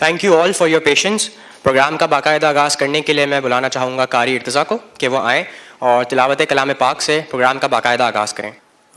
Thank you all for your patience. Programme का बाकायदा आगाज़ करने के लिए मैं बुलाना चाहूँगा कारी इर्तज़ा को कि वो आएँ और तिलावत कलाम पाक से प्रोग्राम का बाकायदा आगाज़ करें।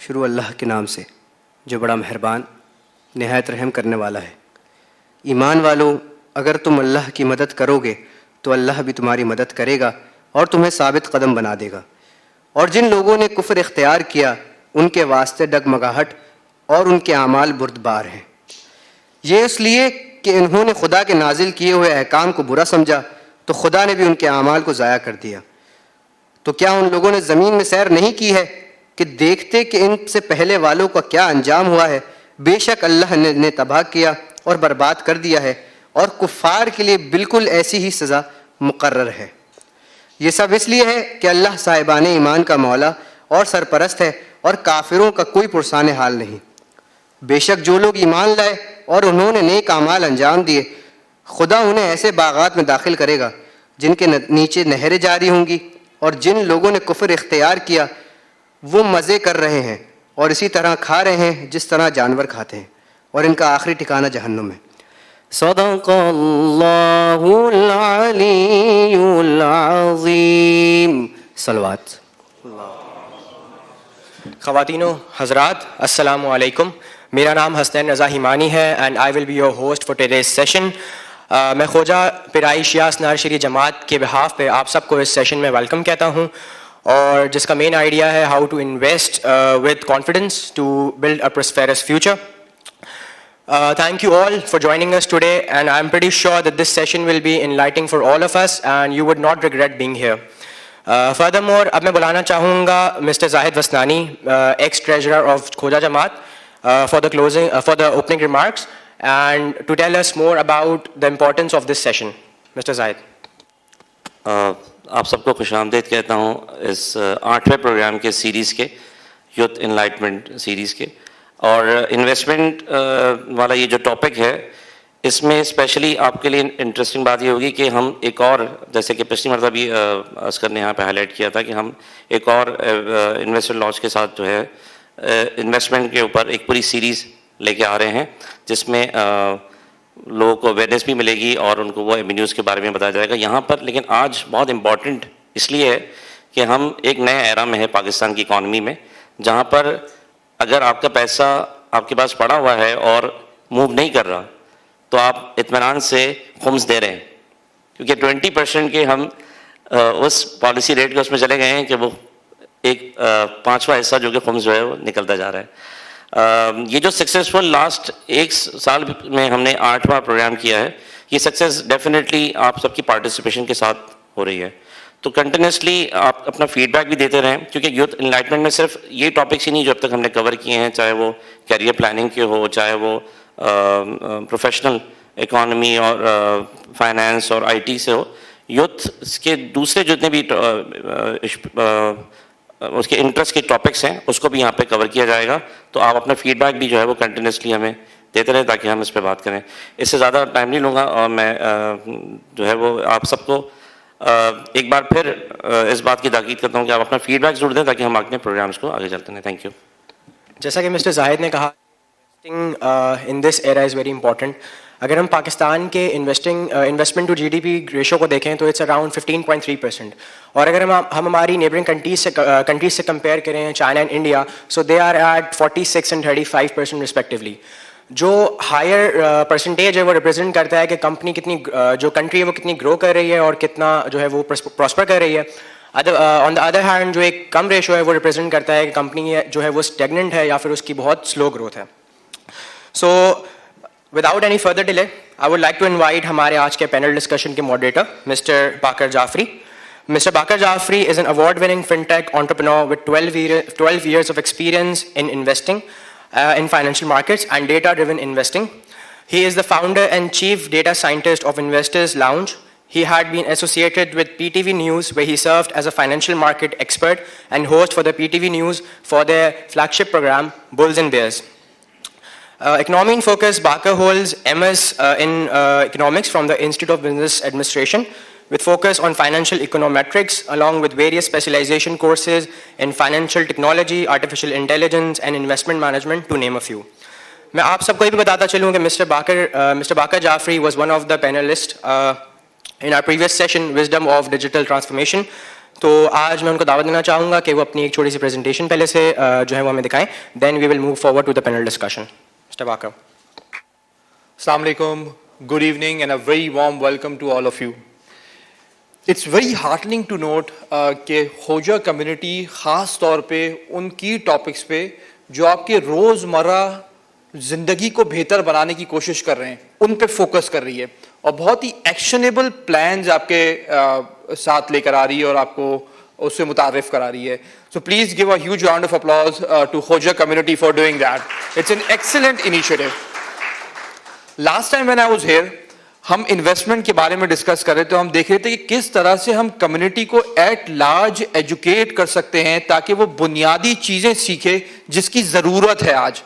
शुरू अल्लाह के नाम से जो बड़ा मेहरबान निहायत रहम करने वाला है। ईमान वालों, अगर तुम अल्लाह की मदद करोगे तो अल्लाह भी तुम्हारी मदद करेगा और तुम्हें साबित कदम बना देगा और जिन लोगों ने कुफ्र इख्तियार किया उनके वास्ते डगमगाहट और उनके अमाल बुर्दबार हैं। ये इसलिए कि इन्होंने खुदा के नाजिल किए हुए अहकाम को बुरा समझा तो खुदा ने भी उनके अमाल को ज़ाया कर दिया। तो क्या उन लोगों ने ज़मीन में सैर नहीं की है कि देखते कि इनसे पहले वालों का क्या अंजाम हुआ है। बेशक अल्लाह ने तबाह किया और बर्बाद कर दिया है और कुफ़ार के लिए बिल्कुल ऐसी ही सज़ा मुकर्रर है। ये सब इसलिए है कि अल्लाह साहिबान ईमान का मौला और सरपरस्त है और काफिरों का कोई पुरसान हाल नहीं। बेशक जो लोग ईमान लाए और उन्होंने नेक अमाल अंजाम दिए, खुदा उन्हें ऐसे बागात में दाखिल करेगा जिनके नीचे नहरें जारी होंगी, और जिन लोगों ने कुफ्र इख्तियार किया वो मज़े कर रहे हैं और इसी तरह खा रहे हैं जिस तरह जानवर खाते हैं, और इनका आखिरी ठिकाना जहन्नुम है। सदक़ल्लाहुल अलीयुल अज़ीम। सलवात। ख़वातीनो हज़रात, अस्सलामु अलैकुम। मेरा नाम हसनैन रज़ा हिमानी है and I will be your host for today's session. मैं खोजा पिराई शिया स्नार शरी जमात के बिहाफ पे आप सबको इस सेशन में वेलकम कहता हूँ, और जिसका मेन आइडिया है how to invest with confidence to build a prosperous future. Thank you all for joining us today, and I'm pretty sure that this session will be enlightening for all of us and you would not regret being here. Furthermore, अब मैं बुलाना चाहूँगा Mr. Zahid Wasnani, ex-treasurer of Khoja Jamaat, for the opening remarks and to tell us more about the importance of this session. Mr. Zahid. आप सबको खुशामदीद कहता हूँ इस 8वें programme के सीरीज़ के, यूथ इनलाइटमेंट सीरीज़ के। और इन्वेस्टमेंट वाला ये जो टॉपिक है, इसमें स्पेशली आपके लिए इंटरेस्टिंग बात ये होगी कि हम एक और, जैसे कि पिछली मरतबा भी अस्कर ने यहाँ पे हाईलाइट किया था कि हम एक और इन्वेस्टर लॉज के साथ जो है इन्वेस्टमेंट के ऊपर एक पूरी सीरीज़ लेके आ रहे हैं, जिसमें लोगों को अवेयरनेस भी मिलेगी और उनको वो एवेन्यूज़ के बारे में बताया जाएगा यहाँ पर। लेकिन आज बहुत इम्पॉर्टेंट इसलिए है कि हम एक नए एरा में है पाकिस्तान की इकॉनमी में, जहाँ पर अगर आपका पैसा आपके पास पड़ा हुआ है और मूव नहीं कर रहा तो आप इत्मीनान से खुम्स दे रहे हैं, क्योंकि 20% के हम उस पॉलिसी रेट के उसमें चले गए हैं कि वो एक 5वां हिस्सा जो कि खुम्स जो है वो निकलता जा रहा है। ये जो सक्सेसफुल लास्ट एक साल में हमने 8वां प्रोग्राम किया है, ये सक्सेस डेफिनेटली आप सबकी पार्टिसिपेशन के साथ हो रही है। तो कंटिन्यूसली आप अपना फीडबैक भी देते रहें, क्योंकि यूथ इनलाइटमेंट में सिर्फ ये टॉपिक्स ही नहीं जो अब तक हमने कवर किए हैं, चाहे वो कैरियर प्लानिंग के हो, चाहे वो प्रोफेशनल इकोनॉमी और फाइनेंस और आईटी से हो, यूथ के दूसरे जितने भी उसके इंटरेस्ट के टॉपिक्स हैं उसको भी यहाँ पे कवर किया जाएगा। तो आप अपना फीडबैक भी जो है वो कंटिन्यूसली हमें देते रहें ताकि हम इस पर बात करें। इससे ज़्यादा टाइम नहीं लूँगा और मैं जो है वो आप सबको एक बार फिर इस बात की ताकीद करता हूँ कि आप अपना फीडबैक जरूर दें ताकि हम अपने प्रोग्राम्स को आगे चलते हैं। Thank you. जैसा कि मिस्टर जाहिद ने कहा, in this era is very important. अगर हम पाकिस्तान के इन्वेस्टमेंट टू जीडीपी रेशो को देखें तो इट्स अराउंड 15.3%, और अगर हम हमारी नेबरिंग कंट्रीज से कंपेयर करें, China and India, so they are at 46 and 35% respectively. जो हायर परसेंटेज है वो रिप्रेजेंट करता है कि कंपनी कितनी जो कंट्री है वो कितनी ग्रो कर रही है और कितना जो है वो प्रॉस्पर कर रही है। ऑन द अदर हैंड जो एक कम रेशो है वो रिप्रेजेंट करता है कि कंपनी जो है वो स्टेगनेंट है या फिर उसकी बहुत स्लो ग्रोथ है। So without any further delay I would like to invite हमारे आज के पैनल डिस्कशन के moderator mister Baqar Jafri. Mr. Bakar Jafri is an award-winning fintech entrepreneur with 12 years of experience in investing in financial markets and data-driven investing. He is the founder and chief data scientist of Investors Lounge. He had been associated with PTV News, where he served as a financial market expert and host for the PTV News for their flagship program, Bulls and Bears. Economy in Focus, Bakar holds MS in economics from the Institute of Business Administration, with focus on financial econometrics, along with various specialization courses in financial technology, artificial intelligence, and investment management, to name a few. मैं आप सबको ये भी बताता चलूँ कि Mr. Bakar Jafri was one of the panelists in our previous session, Wisdom of Digital Transformation. तो आज मैं उनको दावत देना चाहूँगा कि वो अपनी एक छोटी सी प्रेजेंटेशन पहले से जो है वो हमें दिखाएं. Then we will move forward to the panel discussion. Mr. Bakar. Assalamu alaikum, good evening and a very warm welcome to all of you. It's very heartening to note कि खोजा कम्युनिटी ख़ास तौर पे उन की टॉपिक्स पे जो आपके रोज़मर्रा ज़िंदगी को बेहतर बनाने की कोशिश कर रहे हैं उन पे फोकस कर रही है और बहुत ही एक्शनेबल प्लान्स आपके साथ लेकर आ रही है और आपको उससे मुतारिफ करा रही है. So please give a huge round of applause to Khoja community for doing that. It's an excellent initiative. Last time when I was here हम इन्वेस्टमेंट के बारे में डिस्कस कर रहे थे. तो हम देख रहे थे कि किस तरह से हम कम्युनिटी को एट लार्ज एजुकेट कर सकते हैं ताकि वो बुनियादी चीजें सीखे जिसकी जरूरत है. आज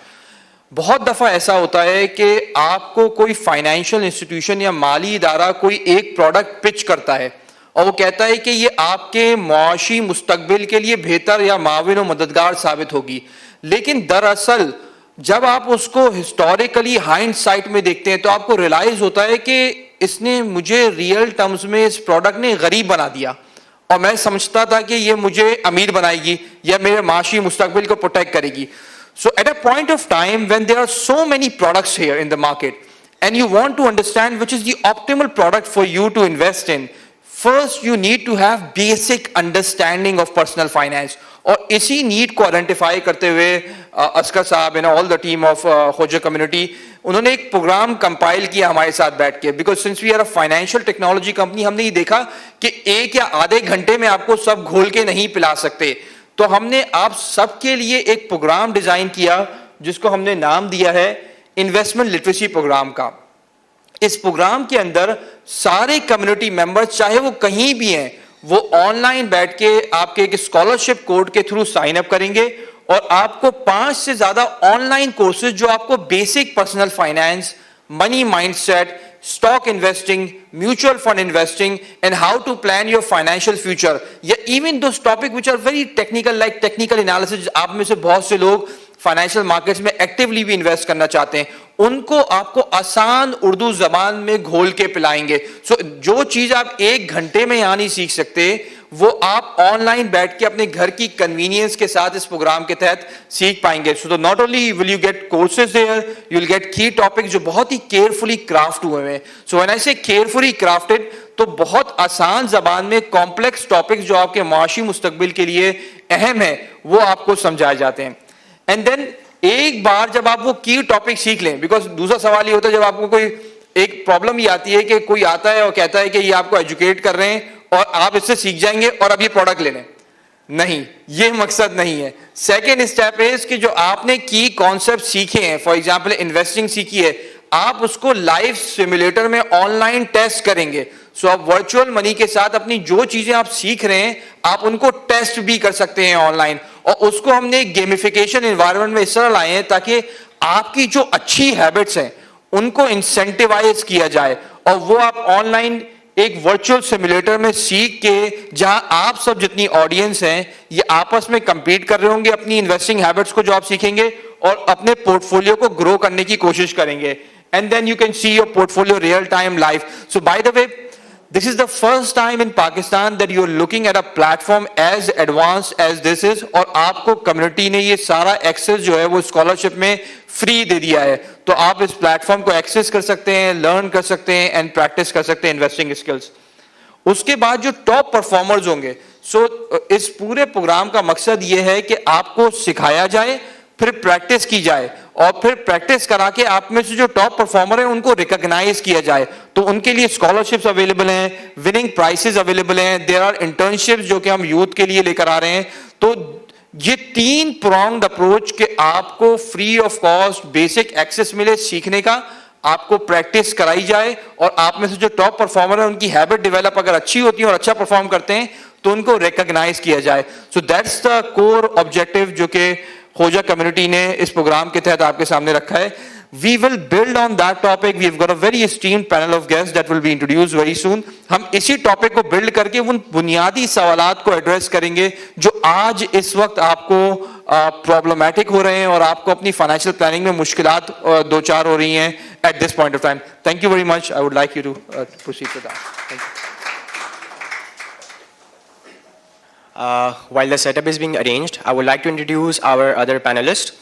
बहुत दफा ऐसा होता है कि आपको कोई फाइनेंशियल इंस्टीट्यूशन या माली इदारा कोई एक प्रोडक्ट पिच करता है और वो कहता है कि ये आपके मुआशी मुस्तकबिल के लिए बेहतर या माविन और मददगार साबित होगी. लेकिन दरअसल जब आप उसको हिस्टोरिकली हाइंडसाइट में देखते हैं तो आपको रियलाइज होता है कि इसने मुझे रियल टर्म्स में इस प्रोडक्ट ने गरीब बना दिया और मैं समझता था कि ये मुझे अमीर बनाएगी या मेरे माशी मुस्तकबिल को प्रोटेक्ट करेगी. So at a point of time when there are so many products here in the market and you want to understand which is the optimal product for you to invest in, first you need to have basic understanding of personal finance. और इसी need को identify करते हुए अस्कर साहब and all the team of Khoja community उन्होंने एक programme compile किया हमारे साथ बैठ के. Because since we are a financial technology company हमने ये देखा कि एक या आधे घंटे में आपको सब घोल के नहीं पिला सकते. तो हमने आप सबके लिए एक प्रोग्राम डिजाइन किया जिसको हमने नाम दिया है इन्वेस्टमेंट लिटरेसी प्रोग्राम का. इस प्रोग्राम के अंदर सारे कम्युनिटी मेंबर्स चाहे वो कहीं भी हैं वो ऑनलाइन बैठ के आपके एक स्कॉलरशिप कोड के थ्रू साइन अप करेंगे और आपको 5 से ज्यादा ऑनलाइन कोर्सेज जो आपको basic personal finance, money mindset, stock investing, mutual fund investing, and how to plan your financial future. Yeah, even those topics which are very technical, like technical analysis, आप में से बहुत से लोग फाइनेंशियल मार्केट्स में actively भी invest करना चाहते हैं, उनको आपको आसान उर्दू जबान में घोल के पिलाएंगे. सो जो चीज आप एक घंटे में यहां नहीं सीख सकते वो आप ऑनलाइन बैठ के अपने घर की कन्वीनियंस के साथ इस प्रोग्राम के तहत सीख पाएंगे. So not only will you get courses there, you will get key topics जो बहुत ही केयरफुली क्राफ्ट हुए हैं. सो व्हेन आई से केयरफुली क्राफ्टेड तो बहुत आसान जबान में कॉम्प्लेक्स टॉपिक्स जो आपके माशी मुस्तकबिल के लिए अहम है वो आपको समझाए जाते हैं. एंड देन एक बार जब आप वो की टॉपिक सीख लें, बिकॉज दूसरा सवाल ये होता है जब आपको कोई एक प्रॉब्लम ये आती है कि कोई आता है और कहता है कि ये आपको एजुकेट कर रहे हैं और आप इससे सीख जाएंगे और अब ये प्रोडक्ट ले लें. नहीं, ये मकसद नहीं है. सेकेंड स्टेप इज कि जो आपने की कॉन्सेप्ट सीखे हैं, फॉर एग्जाम्पल इन्वेस्टिंग सीखी है, आप उसको लाइव सिमुलेटर में ऑनलाइन टेस्ट करेंगे. सो आप वर्चुअल मनी के साथ अपनी जो चीजें आप सीख रहे हैं आप उनको टेस्ट भी कर सकते हैं ऑनलाइन. और उसको हमने गेमिफिकेशन एनवायरनमेंट में इस तरह लाए हैं ताकि आपकी जो अच्छी हैबिट्स हैं उनको इंसेंटिवाइज किया जाए और वो आप ऑनलाइन एक वर्चुअल सिमुलेटर में सीख के जहां आप सब जितनी ऑडियंस हैं ये आपस में कंपीट कर रहे होंगे अपनी इन्वेस्टिंग हैबिट्स को जो आप सीखेंगे और अपने पोर्टफोलियो को ग्रो करने की कोशिश करेंगे. And then you can see your portfolio real time live. So by the way, this is the first time in Pakistan that you're looking at a platform as advanced as this is. और आपको community ने ये सारा access जो है वो scholarship में free दे दिया है. तो आप इस प्लेटफॉर्म को एक्सेस कर सकते हैं, लर्न कर सकते हैं एंड प्रैक्टिस कर सकते हैं इन्वेस्टिंग स्किल्स. उसके बाद जो टॉप परफॉर्मर्स होंगे, सो इस पूरे प्रोग्राम का मकसद ये है कि आपको सिखाया जाए, फिर प्रैक्टिस की जाए और फिर प्रैक्टिस करा के आप में से जो टॉप परफॉर्मर हैं उनको रिकॉग्नाइज किया जाए. तो उनके लिए स्कॉलरशिप्स अवेलेबल हैं, विनिंग प्राइसेस अवेलेबल हैं, देयर आर इंटर्नशिप्स जो कि हम यूथ के लिए लेकर आ रहे हैं. तो ये 3 pronged अप्रोच के आपको free of cost basic access मिले सीखने का, आपको प्रैक्टिस कराई जाए और आप में से जो टॉप परफॉर्मर है उनकी हैबिट डेवलप अगर अच्छी होती है और अच्छा परफॉर्म करते हैं तो उनको रिकॉग्नाइज किया जाए. सो दैट्स द कोर ऑब्जेक्टिव जो कि खोजा कम्युनिटी ने इस प्रोग्राम के तहत आपके सामने रखा है. We will build on that topic. We've got a very esteemed panel of guests that will be introduced very soon. हम इसी टॉपिक को बिल्ड करके उन बुनियादी सवालात को एड्रेस करेंगे जो आज इस वक्त आपको प्रॉब्लमेटिक हो रहे हैं और आपको अपनी फाइनेंशियल प्लानिंग में मुश्किलात दो चार हो रही हैं at this point of time. Thank you very much. I would like you to proceed with that. Thank you. While the setup is being arranged, I would like to introduce our other panelists.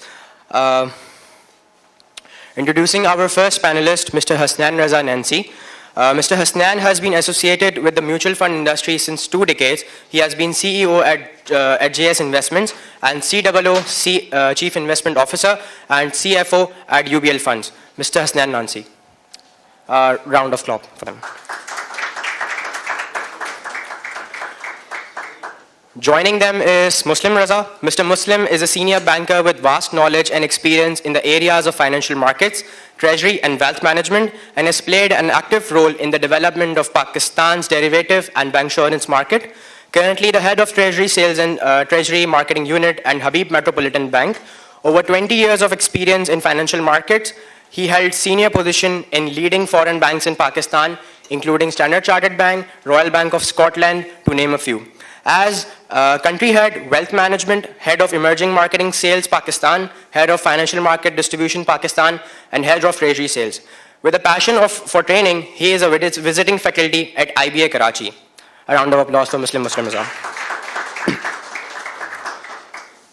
Introducing our first panelist, Mr. Hasnan Raza Nancy. Mr. Hasnan has been associated with the mutual fund industry since 2 decades. He has been CEO at JS Investments and COO, Chief Investment Officer, and CFO at UBL Funds. Mr. Hasnan Nansi. Round of applause for them. Joining them is Muslim Raza. Mr. Muslim is a senior banker with vast knowledge and experience in the areas of financial markets, treasury and wealth management, and has played an active role in the development of Pakistan's derivative and bancassurance market. Currently the head of Treasury Sales and Treasury Marketing Unit and Habib Metropolitan Bank. Over 20 years of experience in financial markets, he held senior position in leading foreign banks in Pakistan, including Standard Chartered Bank, Royal Bank of Scotland, to name a few. As country head, wealth management, head of emerging marketing sales Pakistan, head of financial market distribution Pakistan, and head of treasury sales. With a passion for training, he is a visiting faculty at IBA Karachi. A round of applause for Muslim Azam.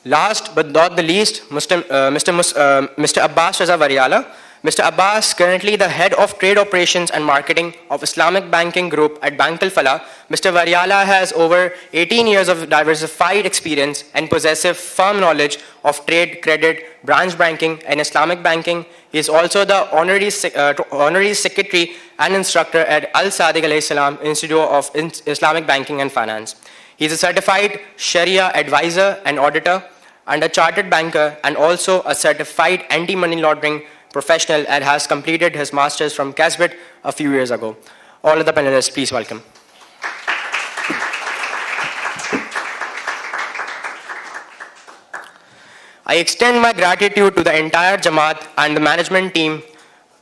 Last but not the least, Mr. Abbas Raza Variala. Mr. Abbas, currently the head of trade operations and marketing of Islamic Banking Group at Bank Al Falah. Mr. Variala has over 18 years of diversified experience and possessive firm knowledge of trade, credit, branch banking, and Islamic banking. He is also the honorary secretary and instructor at Al Sadiq Alayhi Salam Institute of Islamic Banking and Finance. He is a certified Sharia advisor and auditor and a chartered banker, and also a certified anti-money laundering professional, and has completed his master's from Casbit a few years ago. All of the panelists, please welcome. I extend my gratitude to the entire Jamaat and the management team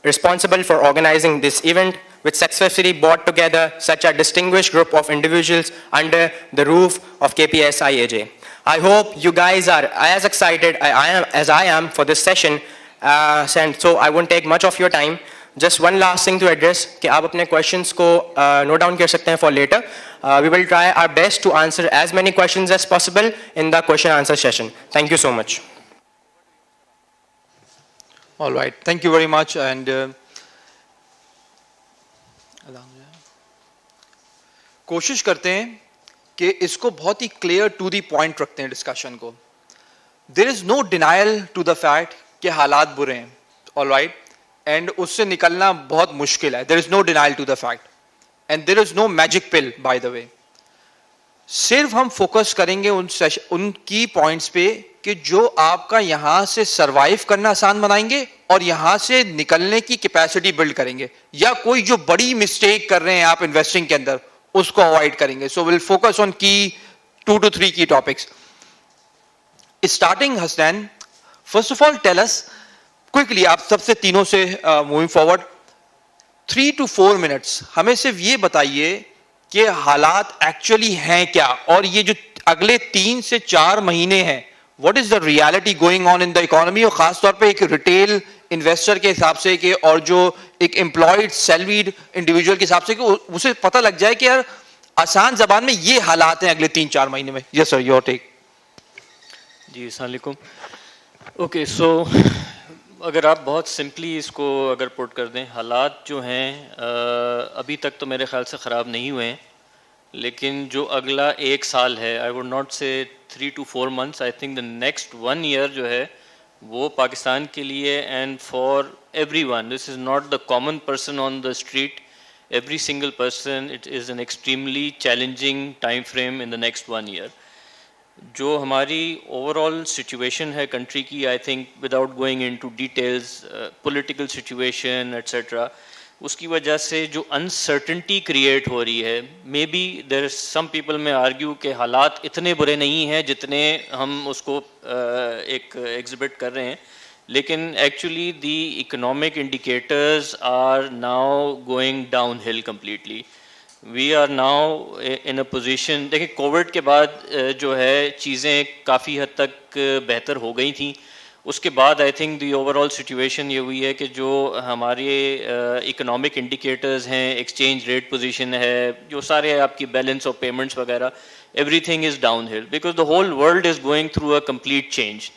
responsible for organizing this event, which successfully brought together such a distinguished group of individuals under the roof of KPSI AJ. I hope you guys are as excited as I am for this session. And so I won't take much of your time. Just one last thing to address, कि आप अपने questions को note down कर सकते हैं for later. We will try our best to answer as many questions as possible in the question answer session. Thank you so much. All right, thank you very much. And कोशिश करते हैं कि इसको बहुत ही clear to the point रखते हैं discussion को. There is no denial to the fact कि हालात बुरे हैं, all right, and उससे निकलना बहुत मुश्किल है. There is no denial to the fact, and there is no magic pill, by the way. सिर्फ हम फोकस करेंगे उन की पॉइंट्स पे कि जो आपका यहां से सरवाइव करना आसान बनाएंगे और यहां से निकलने की कैपेसिटी बिल्ड करेंगे, या कोई जो बड़ी मिस्टेक कर रहे हैं आप इन्वेस्टिंग के अंदर उसको अवॉइड करेंगे. सो विल फोकस ऑन की 2 to 3 key topics. Starting Hasnan, first of all, tell us quickly, आप सबसे तीनों से moving forward, 3 to 4 minutes हमें सिर्फ ये बताइए कि हालात एक्चुअली हैं क्या, और ये जो अगले 3 से 4 महीने हैं, what is the reality going on in the economy, और खास तौर पे एक रिटेल इन्वेस्टर के हिसाब से कि और जो एक एम्प्लॉयड सैलरीड इंडिविजुअल के हिसाब से कि उसे पता लग जाए कि यार आसान जबान में ये हालात हैं अगले 3-4 महीने में. Yes sir, your take. जी अस्सलाम वालेकुम. ओके, सो अगर आप बहुत सिंपली इसको अगर पुट कर दें, हालात जो हैं अभी तक तो मेरे ख्याल से ख़राब नहीं हुए हैं, लेकिन जो अगला 1 साल है, आई वुड नॉट से 3 to 4 months, I think the next 1 year जो है वो पाकिस्तान के लिए and for everyone, this is not the common person on the street, every single person, it is an extremely challenging time frame in the next 1 year. जो हमारी overall situation है country की, I think without going into details, political situation etcetera, उसकी वजह से जो uncertainty create हो रही है, may be there is some people में आर्ग्यू कि हालात इतने बुरे नहीं हैं जितने हम उसको एक एग्जिबिट कर रहे हैं, लेकिन actually the economic indicators are now going downhill completely. We are now in a position, देखिए कोविड के बाद जो है चीज़ें काफ़ी हद तक बेहतर हो गई थी. उसके बाद I think the overall situation ये हुई है कि जो हमारे इकोनॉमिक इंडिकेटर्स हैं, एक्सचेंज रेट पोजीशन है, जो सारे आपकी बैलेंस ऑफ पेमेंट्स वगैरह, everything is down hill because the whole world is going through a complete change.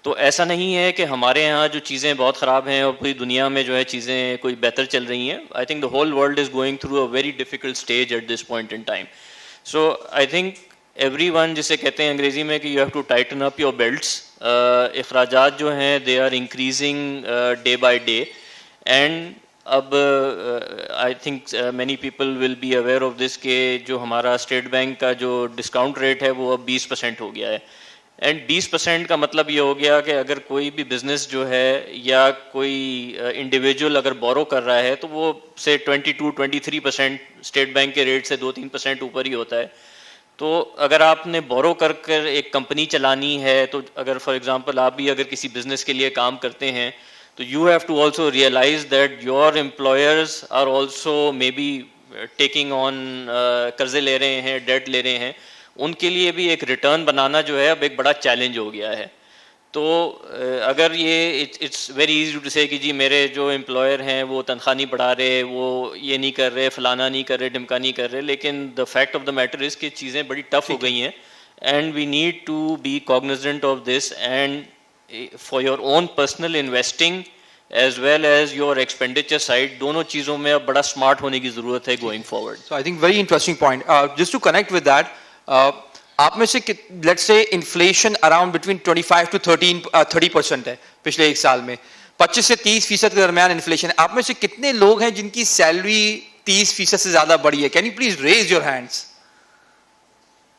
तो ऐसा नहीं है कि हमारे यहाँ जो चीज़ें बहुत ख़राब हैं और पूरी दुनिया में जो है चीज़ें कोई बेहतर चल रही हैं. I think the whole world is going through a very difficult stage at this point in time. So I think everyone, जिसे कहते हैं अंग्रेज़ी में कि you have to tighten up your belts. अखराजात जो हैं they are increasing day by day. And अब I think many people will be aware of this के जो हमारा स्टेट बैंक का जो डिस्काउंट रेट है वो अब 20% हो गया है. एंड 20% का मतलब ये हो गया कि अगर कोई भी बिजनेस जो है या कोई इंडिविजुअल अगर बोरो कर रहा है तो वो से 22-23% स्टेट बैंक के रेट से 2-3% ऊपर ही होता है. तो अगर आपने बोरो कर कर एक कंपनी चलानी है, तो अगर फॉर एग्जांपल आप भी अगर किसी बिजनेस के लिए काम करते हैं तो you have to also realise that your employers are also may be taking on, कर्जे ले रहे हैं, डेट ले रहे हैं. उनके लिए भी एक रिटर्न बनाना जो है अब एक बड़ा चैलेंज हो गया है. तो अगर ये इट्स वेरी इजी टू से कि जी मेरे जो एम्प्लॉयर हैं वो तनख्वाह नहीं बढ़ा रहे, वो ये नहीं कर रहे, फलाना नहीं कर रहे, ढिमका नहीं कर रहे, लेकिन the fact of the matter is कि चीज़ें बड़ी टफ हो गई हैं. And we need to be cognizant of this. And for your own personal investing as well as your expenditure side, दोनों चीज़ों में अब बड़ा स्मार्ट होने की ज़रूरत है going forward. So I think very interesting point. Just to connect with that, आप में से let's say inflation around between 25 to 30% है पिछले एक साल में. 25 से 30% के दरमियान इन्फ्लेशन है. आप में से कितने लोग हैं जिनकी सैलरी 30% से ज्यादा बढ़ी है? Can you please raise your hands?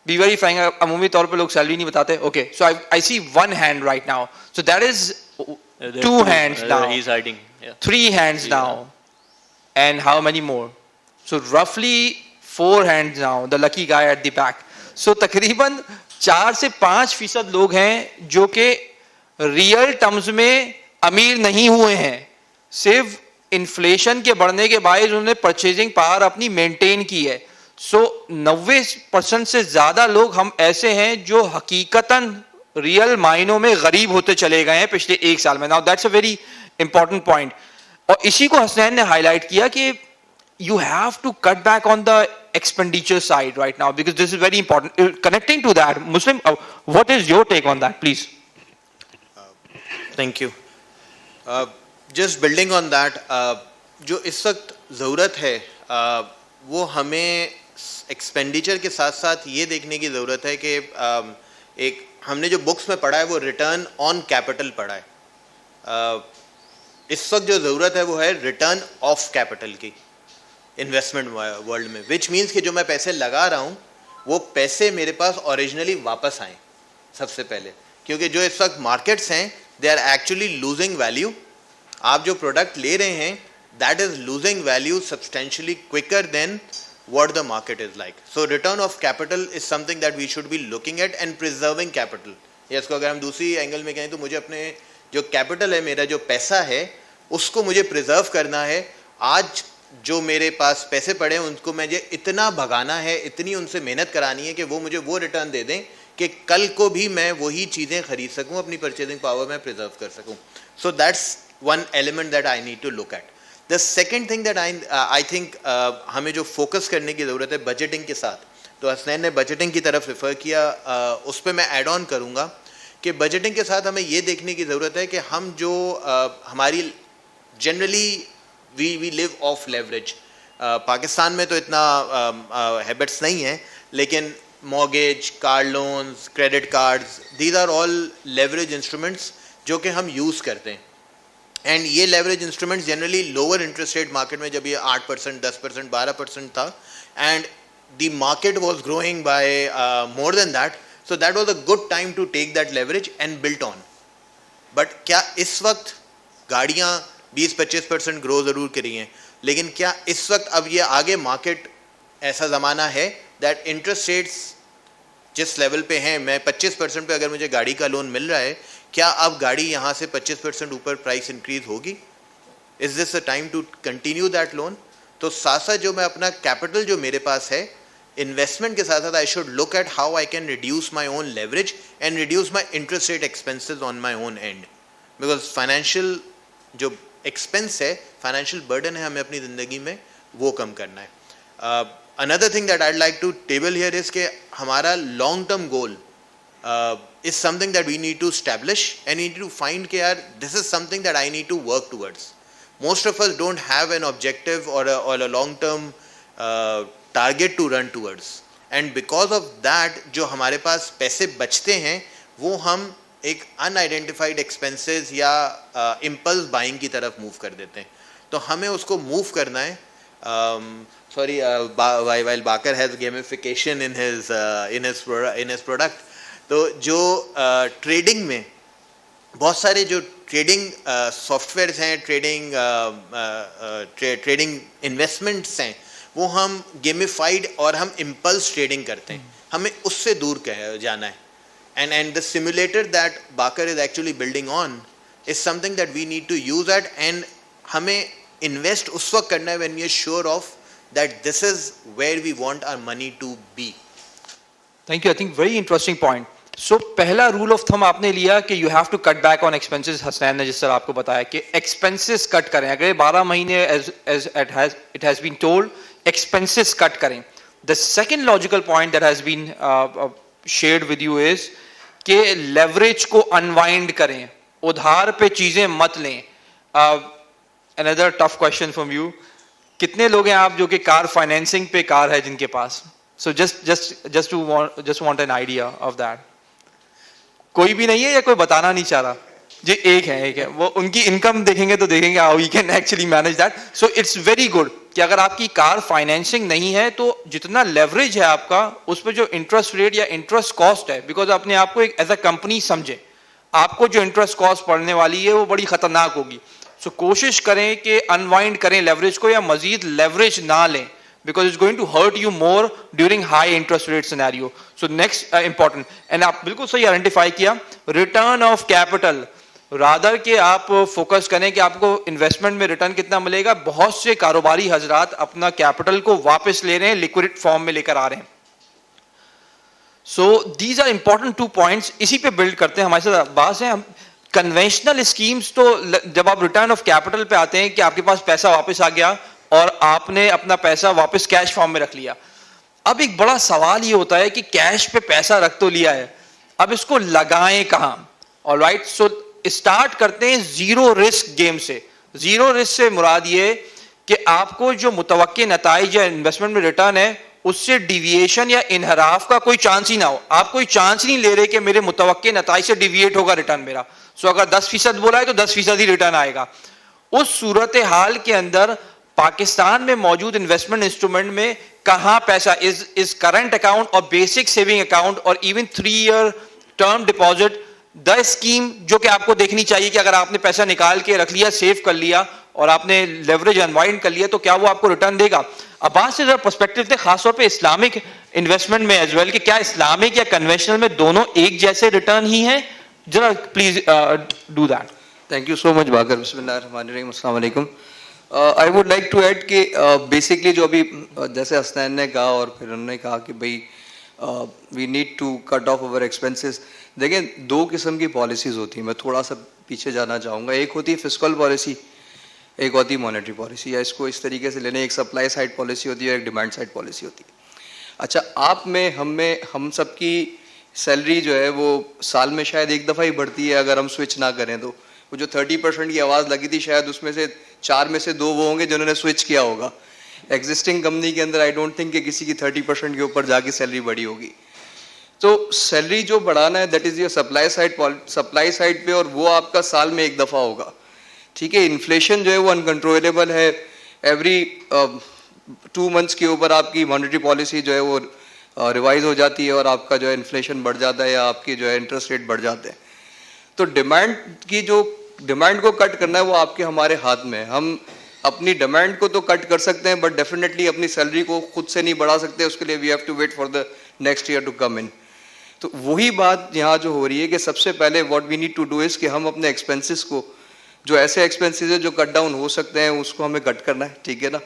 Be very frank, अमूमी तौर पे लोग सैलरी नहीं बताते. Okay, so I see one hand right now. So that is 2 hands now. He's hiding. Yeah. 3 hands now. And how many more? So roughly 4 hands now. The lucky guy at the back. So तकरीबन 4 से 5% लोग हैं जो कि real terms में अमीर नहीं हुए हैं. सिर्फ इन्फ्लेशन के बढ़ने के बायस उन्होंने परचेजिंग पावर अपनी मेंटेन की है. सो 90% से ज्यादा लोग हम ऐसे हैं जो हकीकतन रियल मायनों में गरीब होते चले गए हैं पिछले एक साल में. Now that's a very important point. और इसी को हसनैन ने हाईलाइट किया कि you have to cut back on the expenditure side right now because this is very important. Connecting to that, Muslim, what is your take on that, please? Thank you. Just building on that, जो इस वक्त ज़रूरत है वो हमें expenditure के साथ साथ ये देखने की ज़रूरत है कि एक हमने जो बुक्स में पढ़ा है वो रिटर्न ऑन कैपिटल पढ़ा है. इस वक्त जो ज़रूरत है वो है रिटर्न ऑफ कैपिटल की इन्वेस्टमेंट वर्ल्ड में, विच मीन्स कि जो मैं पैसे लगा रहा हूँ वो पैसे मेरे पास ओरिजिनली वापस आएँ सबसे पहले. क्योंकि जो इस वक्त मार्केट्स हैं they are actually losing value. आप जो प्रोडक्ट ले रहे हैं that is losing value substantially quicker than what the market is like. So return of capital is something that we should be looking at and preserving capital. yes, को अगर हम दूसरी angle में कहें तो मुझे अपने जो कैपिटल है, मेरा जो पैसा है उसको मुझे प्रिजर्व करना है. आज जो मेरे पास पैसे पड़े हैं उनको मुझे इतना भगाना है, इतनी उनसे मेहनत करानी है कि वो मुझे वो रिटर्न दे दें कि कल को भी मैं वही चीज़ें खरीद सकूं, अपनी परचेजिंग पावर में प्रिजर्व कर सकूं. So that's one element that I need to look at. The second thing that I think हमें जो फोकस करने की ज़रूरत है बजटिंग के साथ, तो हसनैन ने बजटिंग की तरफ रेफ़र किया, उस पर मैं ऐड ऑन करूँगा कि बजटिंग के साथ हमें ये देखने की ज़रूरत है कि हम जो हमारी generally we live off leverage. Pakistan में तो इतना हैबिट्स नहीं है, लेकिन mortgage, car loans, credit cards, these are all leverage instruments जो कि हम यूज़ करते हैं. एंड ये leverage instruments generally lower interest rate market में जब ये 8%, 10%, 12% था and the market was growing by more than that, so that was a good time to take that leverage and built on. But क्या इस वक्त गाड़ियाँ 20-25% grow ज़रूर करी हैं, लेकिन क्या इस वक्त अब ये आगे मार्केट ऐसा ज़माना है दैट इंटरेस्ट रेट्स जिस लेवल पे हैं, मैं 25% पे अगर मुझे गाड़ी का लोन मिल रहा है, क्या अब गाड़ी यहाँ से 25% ऊपर प्राइस इंक्रीज होगी? Is this a time to continue that loan? तो साथ साथ जो मैं अपना कैपिटल जो मेरे पास है इन्वेस्टमेंट के साथ साथ I should look at how I can reduce my own leverage and reduce my interest rate expenses on my own end. Because financial जो एक्सपेंस है, फाइनेंशियल बर्डन है, हमें अपनी ज़िंदगी में वो कम करना है. Another thing that I like to table here is कि हमारा long term goal is something that we need to establish and need to find कि यार this is something that I need to work towards. Most of us don't have an objective or a long term target to run towards, and because of that जो हमारे पास पैसे बचते हैं वो हम एक अनआइडेंटिफाइड एक्सपेंसेस या इम्पल्स बाइंग की तरफ मूव कर देते हैं. तो हमें उसको मूव करना है. Sorry, while Bakar has gamification in his product, तो जो ट्रेडिंग में बहुत सारे जो ट्रेडिंग सॉफ्टवेयर्स हैं, ट्रेडिंग इन्वेस्टमेंट्स हैं, वो हम गेमिफाइड और हम इम्पल्स ट्रेडिंग करते हैं. हमें उससे दूर जाना है. And the simulator that Bakar is actually building on is something that we need to use at, and हमें invest उस वक्त करना है when we are sure of that this is where we want our money to be. Thank you. I think very interesting point. So पहला rule of thumb आपने लिया कि you have to cut back on expenses. Hasnain ने जिस तरह आपको बताया कि expenses cut करें. अगले 12 महीने as it has been told, expenses cut करें. The second logical point that has been shared with you is कि leverage को unwind करें, उधार पे चीजें मत लें. Another tough question from you. कितने लोग हैं आप जो कि कार फाइनेंसिंग पे कार है जिनके पास? So just want an idea of that. कोई भी नहीं है या कोई बताना नहीं चाह रहा? जी एक है. वो उनकी इनकम देखेंगे तो देखेंगे how we can actually manage that. So it's very good कि अगर आपकी कार फाइनेंसिंग नहीं है तो जितना लेवरेज है आपका उस पर जो इंटरेस्ट रेट या इंटरेस्ट कॉस्ट है, बिकॉज अपने आपको एक एज अ कंपनी समझे, आपको जो इंटरेस्ट कॉस्ट पड़ने वाली है वो बड़ी खतरनाक होगी. सो कोशिश करें कि अनवाइंड करें लेवरेज को या मजीद लेवरेज ना लें, because it's going to hurt you more during high interest rate scenario. So next important, and आप बिल्कुल सही आइडेंटिफाई किया, रिटर्न ऑफ कैपिटल. रादर के आप फोकस करें कि आपको इन्वेस्टमेंट में रिटर्न कितना मिलेगा. बहुत से कारोबारी हजरात अपना कैपिटल को वापस ले रहे हैं, लिक्विड फॉर्म में लेकर आ रहे हैं. So these are important 2 points. इसी पे बिल्ड करते हैं. हमारे साथ अब्बास हैं. कन्वेंशनल स्कीम्स तो जब आप रिटर्न ऑफ कैपिटल पे आते हैं कि आपके पास पैसा वापस आ गया और आपने अपना पैसा वापस कैश फॉर्म में रख लिया. अब एक बड़ा सवाल ये होता है कि कैश पे पैसा रख तो लिया है, अब इसको लगाएं कहां? ऑलराइट, सो स्टार्ट करते हैं जीरो रिस्क गेम से. जीरो रिस्क से मुराद ये कि आपको जो मुतवक्के नताइज या इन्वेस्टमेंट में रिटर्न है उससे डिविएशन या इनहराफ का कोई चांस ही ना हो. आप कोई चांस नहीं ले रहे कि मेरे मुतवक्के नताइज से डिविएट होगा रिटर्न मेरा. सो अगर 10% बोला है तो 10% ही रिटर्न आएगा. उस सूरत हाल के अंदर पाकिस्तान में मौजूद इन्वेस्टमेंट इंस्ट्रूमेंट में कहां पैसा इज करंट अकाउंट और बेसिक सेविंग अकाउंट और even 3 year term deposit the scheme जो कि आपको देखनी चाहिए कि अगर आपने पैसा निकाल के रख लिया, सेव कर लिया और आपने लेवरेज अनवाइंड कर लिया तो क्या वो आपको रिटर्न देगा? अब्बास से जरा पर्सपेक्टिव थे खासतौर पे इस्लामिक इन्वेस्टमेंट में एज वेल कि क्या इस्लामिक या कन्वेंशनल में दोनों एक जैसे रिटर्न ही हैं? जरा please do that. Thank you so much Baqar. बिस्मिल्लाहिर्रहमानिर्रहीम. अस्सलाम वालेकुम. I would like to add कि बेसिकली जो अभी जैसे हसनैन ने कहा और फिर उन्होंने कहा कि भाई we need to cut off our expenses. देखिए 2 किस्म की पॉलिसीज़ होती हैं. मैं थोड़ा सा पीछे जाना चाहूँगा. एक होती है फिस्कल पॉलिसी, एक होती है मॉनेटरी पॉलिसी, या इसको इस तरीके से लेने, एक सप्लाई साइड पॉलिसी होती है, एक डिमांड साइड पॉलिसी होती है. अच्छा, आप में हम सब की सैलरी जो है वो साल में शायद एक दफ़ा ही बढ़ती है अगर हम स्विच ना करें तो. वो जो 30% की आवाज़ लगी थी शायद उसमें से 4 में से 2 वो होंगे जिन्होंने स्विच किया होगा. एग्जिस्टिंग कंपनी के अंदर आई डोंट थिंक कि किसी की 30% के ऊपर जाके सैलरी बढ़ी होगी. तो सैलरी जो बढ़ाना है that is your supply side पे, और वो आपका साल में एक दफ़ा होगा. ठीक है, इन्फ्लेशन जो है वो अनकंट्रोलेबल है. एवरी 2 मंथ्स के ऊपर आपकी मॉनेटरी पॉलिसी जो है वो रिवाइज हो जाती है और आपका जो है इन्फ्लेशन बढ़ जाता है या आपकी जो है इंटरेस्ट रेट बढ़ जाते हैं. तो डिमांड को कट करना है वो आपके हमारे हाथ में है. हम अपनी डिमांड को तो कट कर सकते हैं बट डेफिनेटली अपनी सैलरी को खुद से नहीं बढ़ा सकते. उसके लिए we have to wait for the next year to come in. तो वही बात यहाँ जो हो रही है कि सबसे पहले what we need to do is कि हम अपने एक्सपेंसेस को, जो ऐसे एक्सपेंसेस है जो कट डाउन हो सकते हैं, उसको हमें कट करना है. ठीक है ना,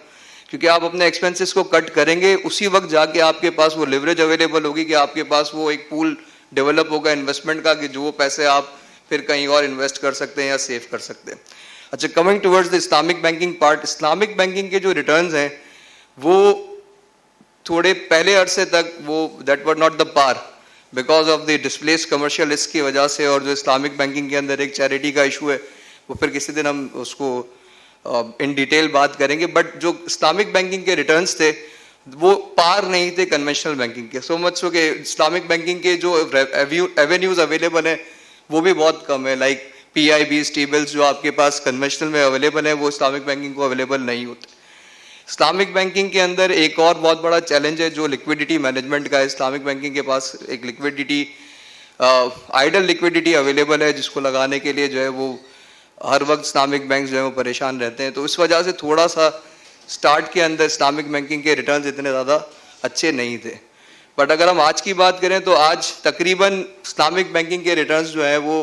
क्योंकि आप अपने एक्सपेंसेस को कट करेंगे उसी वक्त जाके आपके पास वो लिवरेज अवेलेबल होगी कि आपके पास वो एक पूल डेवलप होगा इन्वेस्टमेंट का कि जो पैसे आप फिर कहीं और इन्वेस्ट कर सकते हैं या सेव कर सकते हैं. अच्छा, coming towards the Islamic banking part, Islamic banking के जो रिटर्न्स हैं वो थोड़े पहले अरसे तक वो that were not the par because of the displaced commercial risk की वजह से, और जो इस्लामिक बैंकिंग के अंदर एक चैरिटी का इशू है वो फिर किसी दिन हम उसको इन डिटेल बात करेंगे। बट जो इस्लामिक बैंकिंग के रिटर्न्स थे वो पार नहीं थे कन्वेंशनल बैंकिंग के, सो मच सो कि इस्लामिक बैंकिंग के जो एवेन्यूज अवेलेबल हैं वो भी बहुत कम है। लाइक PIBs, T-bills जो आपके पास कन्वेंशनल में अवेलेबल है वो इस्लामिक बैंकिंग को अवेलेबल नहीं होते। इस्लामिक बैंकिंग के अंदर एक और बहुत बड़ा चैलेंज है जो लिक्विडिटी मैनेजमेंट का है। इस्लामिक बैंकिंग के पास एक लिक्विडिटी आइडल लिक्विडिटी अवेलेबल है जिसको लगाने के लिए जो है वो हर वक्त इस्लामिक बैंक जो है वो परेशान रहते हैं। तो इस वजह से थोड़ा सा स्टार्ट के अंदर इस्लामिक बैंकिंग के रिटर्न्स इतने ज़्यादा अच्छे नहीं थे। बट अगर हम आज की बात करें तो आज तकरीबन इस्लामिक बैंकिंग के रिटर्न्स जो है वो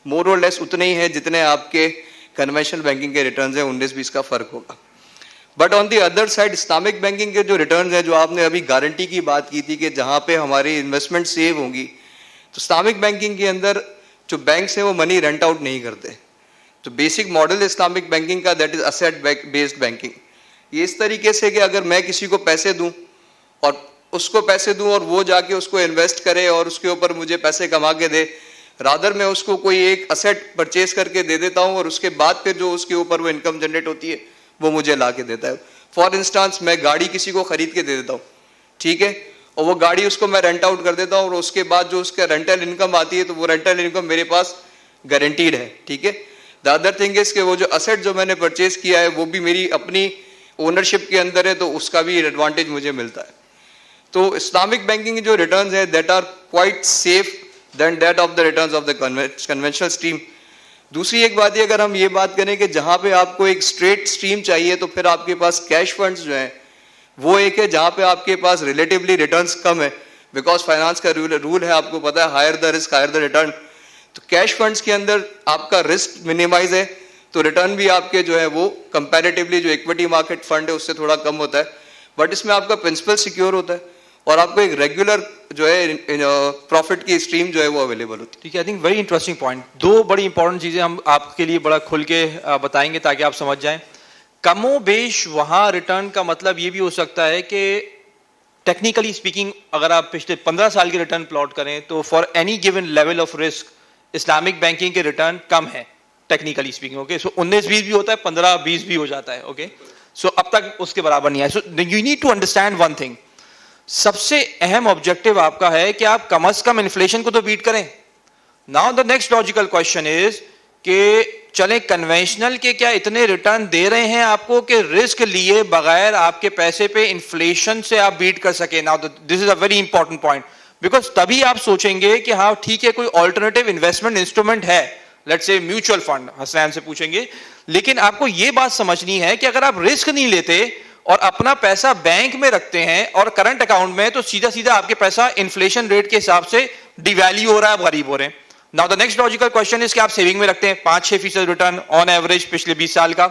मोर और लेस उतने ही हैं जितने आपके कन्वेंशनल बैंकिंग के रिटर्न्स हैं, 19-20 का फ़र्क होगा। But on the other side Islamic banking के जो रिटर्न्स हैं, जो आपने अभी गारंटी की बात की थी कि जहाँ पे हमारी इन्वेस्टमेंट सेव होंगी, तो इस्लामिक बैंकिंग के अंदर जो बैंक्स हैं वो मनी रेंट आउट नहीं करते। तो बेसिक मॉडल इस्लामिक बैंकिंग का that is asset based banking. ये इस तरीके से कि अगर मैं किसी को पैसे दूँ और उसको पैसे दूँ और वो जाके उसको इन्वेस्ट करे और उसके ऊपर मुझे पैसे कमा के दे, रादर मैं उसको कोई एक असेट परचेज करके दे देता हूँ और उसके बाद फिर जो उसके ऊपर वो इनकम जनरेट होती है वो मुझे ला के देता है। फॉर इंस्टांस मैं गाड़ी किसी को खरीद के दे देता हूँ, ठीक है, और वो गाड़ी उसको मैं रेंट आउट कर देता हूँ और उसके बाद जो उसका रेंटल इनकम आती है तो वो रेंटल इनकम मेरे पास गारंटीड है, ठीक है। द अदर थिंग इज कि वो जो असेट जो मैंने परचेज किया है वो भी मेरी अपनी ओनरशिप के अंदर है, तो उसका भी एडवांटेज मुझे मिलता है। तो इस्लामिक बैंकिंग जो रिटर्न्स है that are quite safe than that of the returns of the conventional stream. दूसरी एक बात है, अगर हम ये बात करें कि जहाँ पे आपको एक स्ट्रेट स्ट्रीम चाहिए तो फिर आपके पास कैश फंड्स जो हैं वो एक है जहाँ पे आपके पास रिलेटिवली रिटर्न्स कम है, बिकॉज फाइनेंस का रूल है, आपको पता है, higher the risk higher the return. तो कैश फंड्स के अंदर आपका रिस्क मिनिमाइज है तो रिटर्न भी आपके जो है वो कंपैरेटिवली जो इक्विटी मार्केट फंड है उससे थोड़ा कम होता है, बट इसमें आपका प्रिंसिपल सिक्योर होता है और आपको एक रेगुलर जो है प्रॉफिट की स्ट्रीम जो है वो अवेलेबल होती है। ठीक है, I think very interesting point. दो बड़ी इंपॉर्टेंट चीज़ें हम आपके लिए बड़ा खुल के बताएंगे ताकि आप समझ जाएं। कमो बेश वहाँ रिटर्न का मतलब ये भी हो सकता है कि टेक्निकली स्पीकिंग अगर आप पिछले 15 साल के रिटर्न प्लॉट करें तो for any given level of risk Islamic banking के रिटर्न कम है टेक्निकली स्पीकिंग। ओके, सो 19-20 भी होता है, 15-20 भी हो जाता है। ओके, सो अब तक उसके बराबर नहीं है। So you need to understand one thing, सबसे अहम ऑब्जेक्टिव आपका है कि आप कम से कम इन्फ्लेशन को तो बीट करें। Now the next logical question is कि चलें कन्वेंशनल के क्या इतने रिटर्न दे रहे हैं आपको कि रिस्क लिए बगैर आपके पैसे पे इन्फ्लेशन से आप बीट कर सके। Now this is a very important point, because तभी आप सोचेंगे कि हाँ ठीक है कोई ऑल्टरनेटिव इन्वेस्टमेंट इंस्ट्रूमेंट है, let's say mutual fund, Hasnain से पूछेंगे। लेकिन आपको यह बात समझनी है कि अगर आप रिस्क नहीं लेते और अपना पैसा बैंक में रखते हैं और करंट अकाउंट में, तो सीधा सीधा आपके पैसा इन्फ्लेशन रेट के हिसाब से डिवैल्यू हो रहा है, आप गरीब हो रहे हैं। Now the next logical question is कि आप सेविंग में रखते हैं 5-6% रिटर्न ऑन एवरेज पिछले 20 साल का,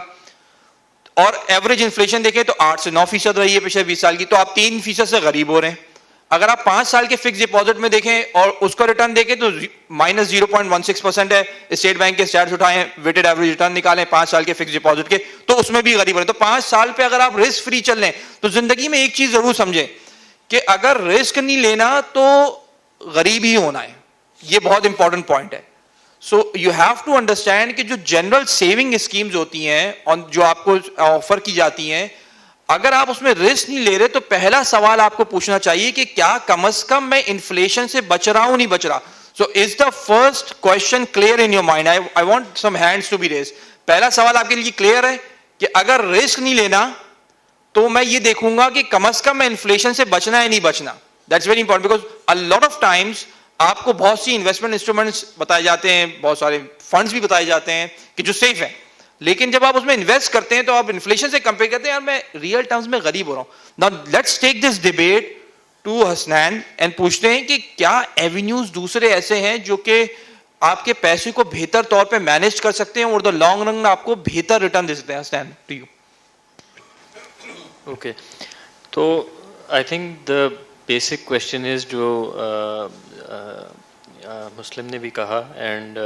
और एवरेज इन्फ्लेशन देखें तो 8 से 9% रही है पिछले 20 साल की, तो आप 3% से गरीब हो रहे हैं। अगर आप 5 साल के फिक्स डिपॉजिट में देखें और उसका रिटर्न देखें तो -0.16% है। स्टेट बैंक के स्टैट्स उठाएं, वेटेड एवरेज रिटर्न निकालें 5 साल के फिक्स डिपॉजिट के, तो उसमें भी गरीब रहे। तो 5 साल पे अगर आप रिस्क फ्री चल रहे हैं तो जिंदगी में एक चीज जरूर समझें कि अगर रिस्क नहीं लेना तो गरीब ही होना है। ये बहुत इंपॉर्टेंट पॉइंट है। So you have to understand कि जो जनरल सेविंग स्कीम्स होती हैं और जो आपको ऑफर की जाती हैं, अगर आप उसमें रिस्क नहीं ले रहे तो पहला सवाल आपको पूछना चाहिए कि क्या कम से कम मैं इन्फ्लेशन से बच रहा हूं, नहीं बच रहा। So is the first question clear in your mind? I want some hands to be raised. पहला सवाल आपके लिए क्लियर है कि अगर रिस्क नहीं लेना तो मैं ये देखूंगा कि कम से कम मैं इन्फ्लेशन से बचना है नहीं बचना। That's very important, because a lot of times आपको बहुत सी इन्वेस्टमेंट इंस्ट्रूमेंट्स बताए जाते हैं, बहुत सारे फंड्स भी बताए जाते हैं कि जो सेफ है, लेकिन जब आप उसमें इन्वेस्ट करते हैं तो आप इन्फ्लेशन से कंपेयर करते हैं, यार मैं रियल टर्म्स में गरीब हो रहा हूं। Now let's take this debate to Hasnain and पूछते हैं कि क्या एवेन्यूज दूसरे ऐसे हैं जो कि आपके पैसे को बेहतर तौर पे मैनेज कर सकते हैं और द लॉन्ग रन में आपको बेहतर रिटर्न दे सकते हैं। Hasnain, to you. ओके, तो I think the basic question is जो मुस्लिम ने भी कहा, and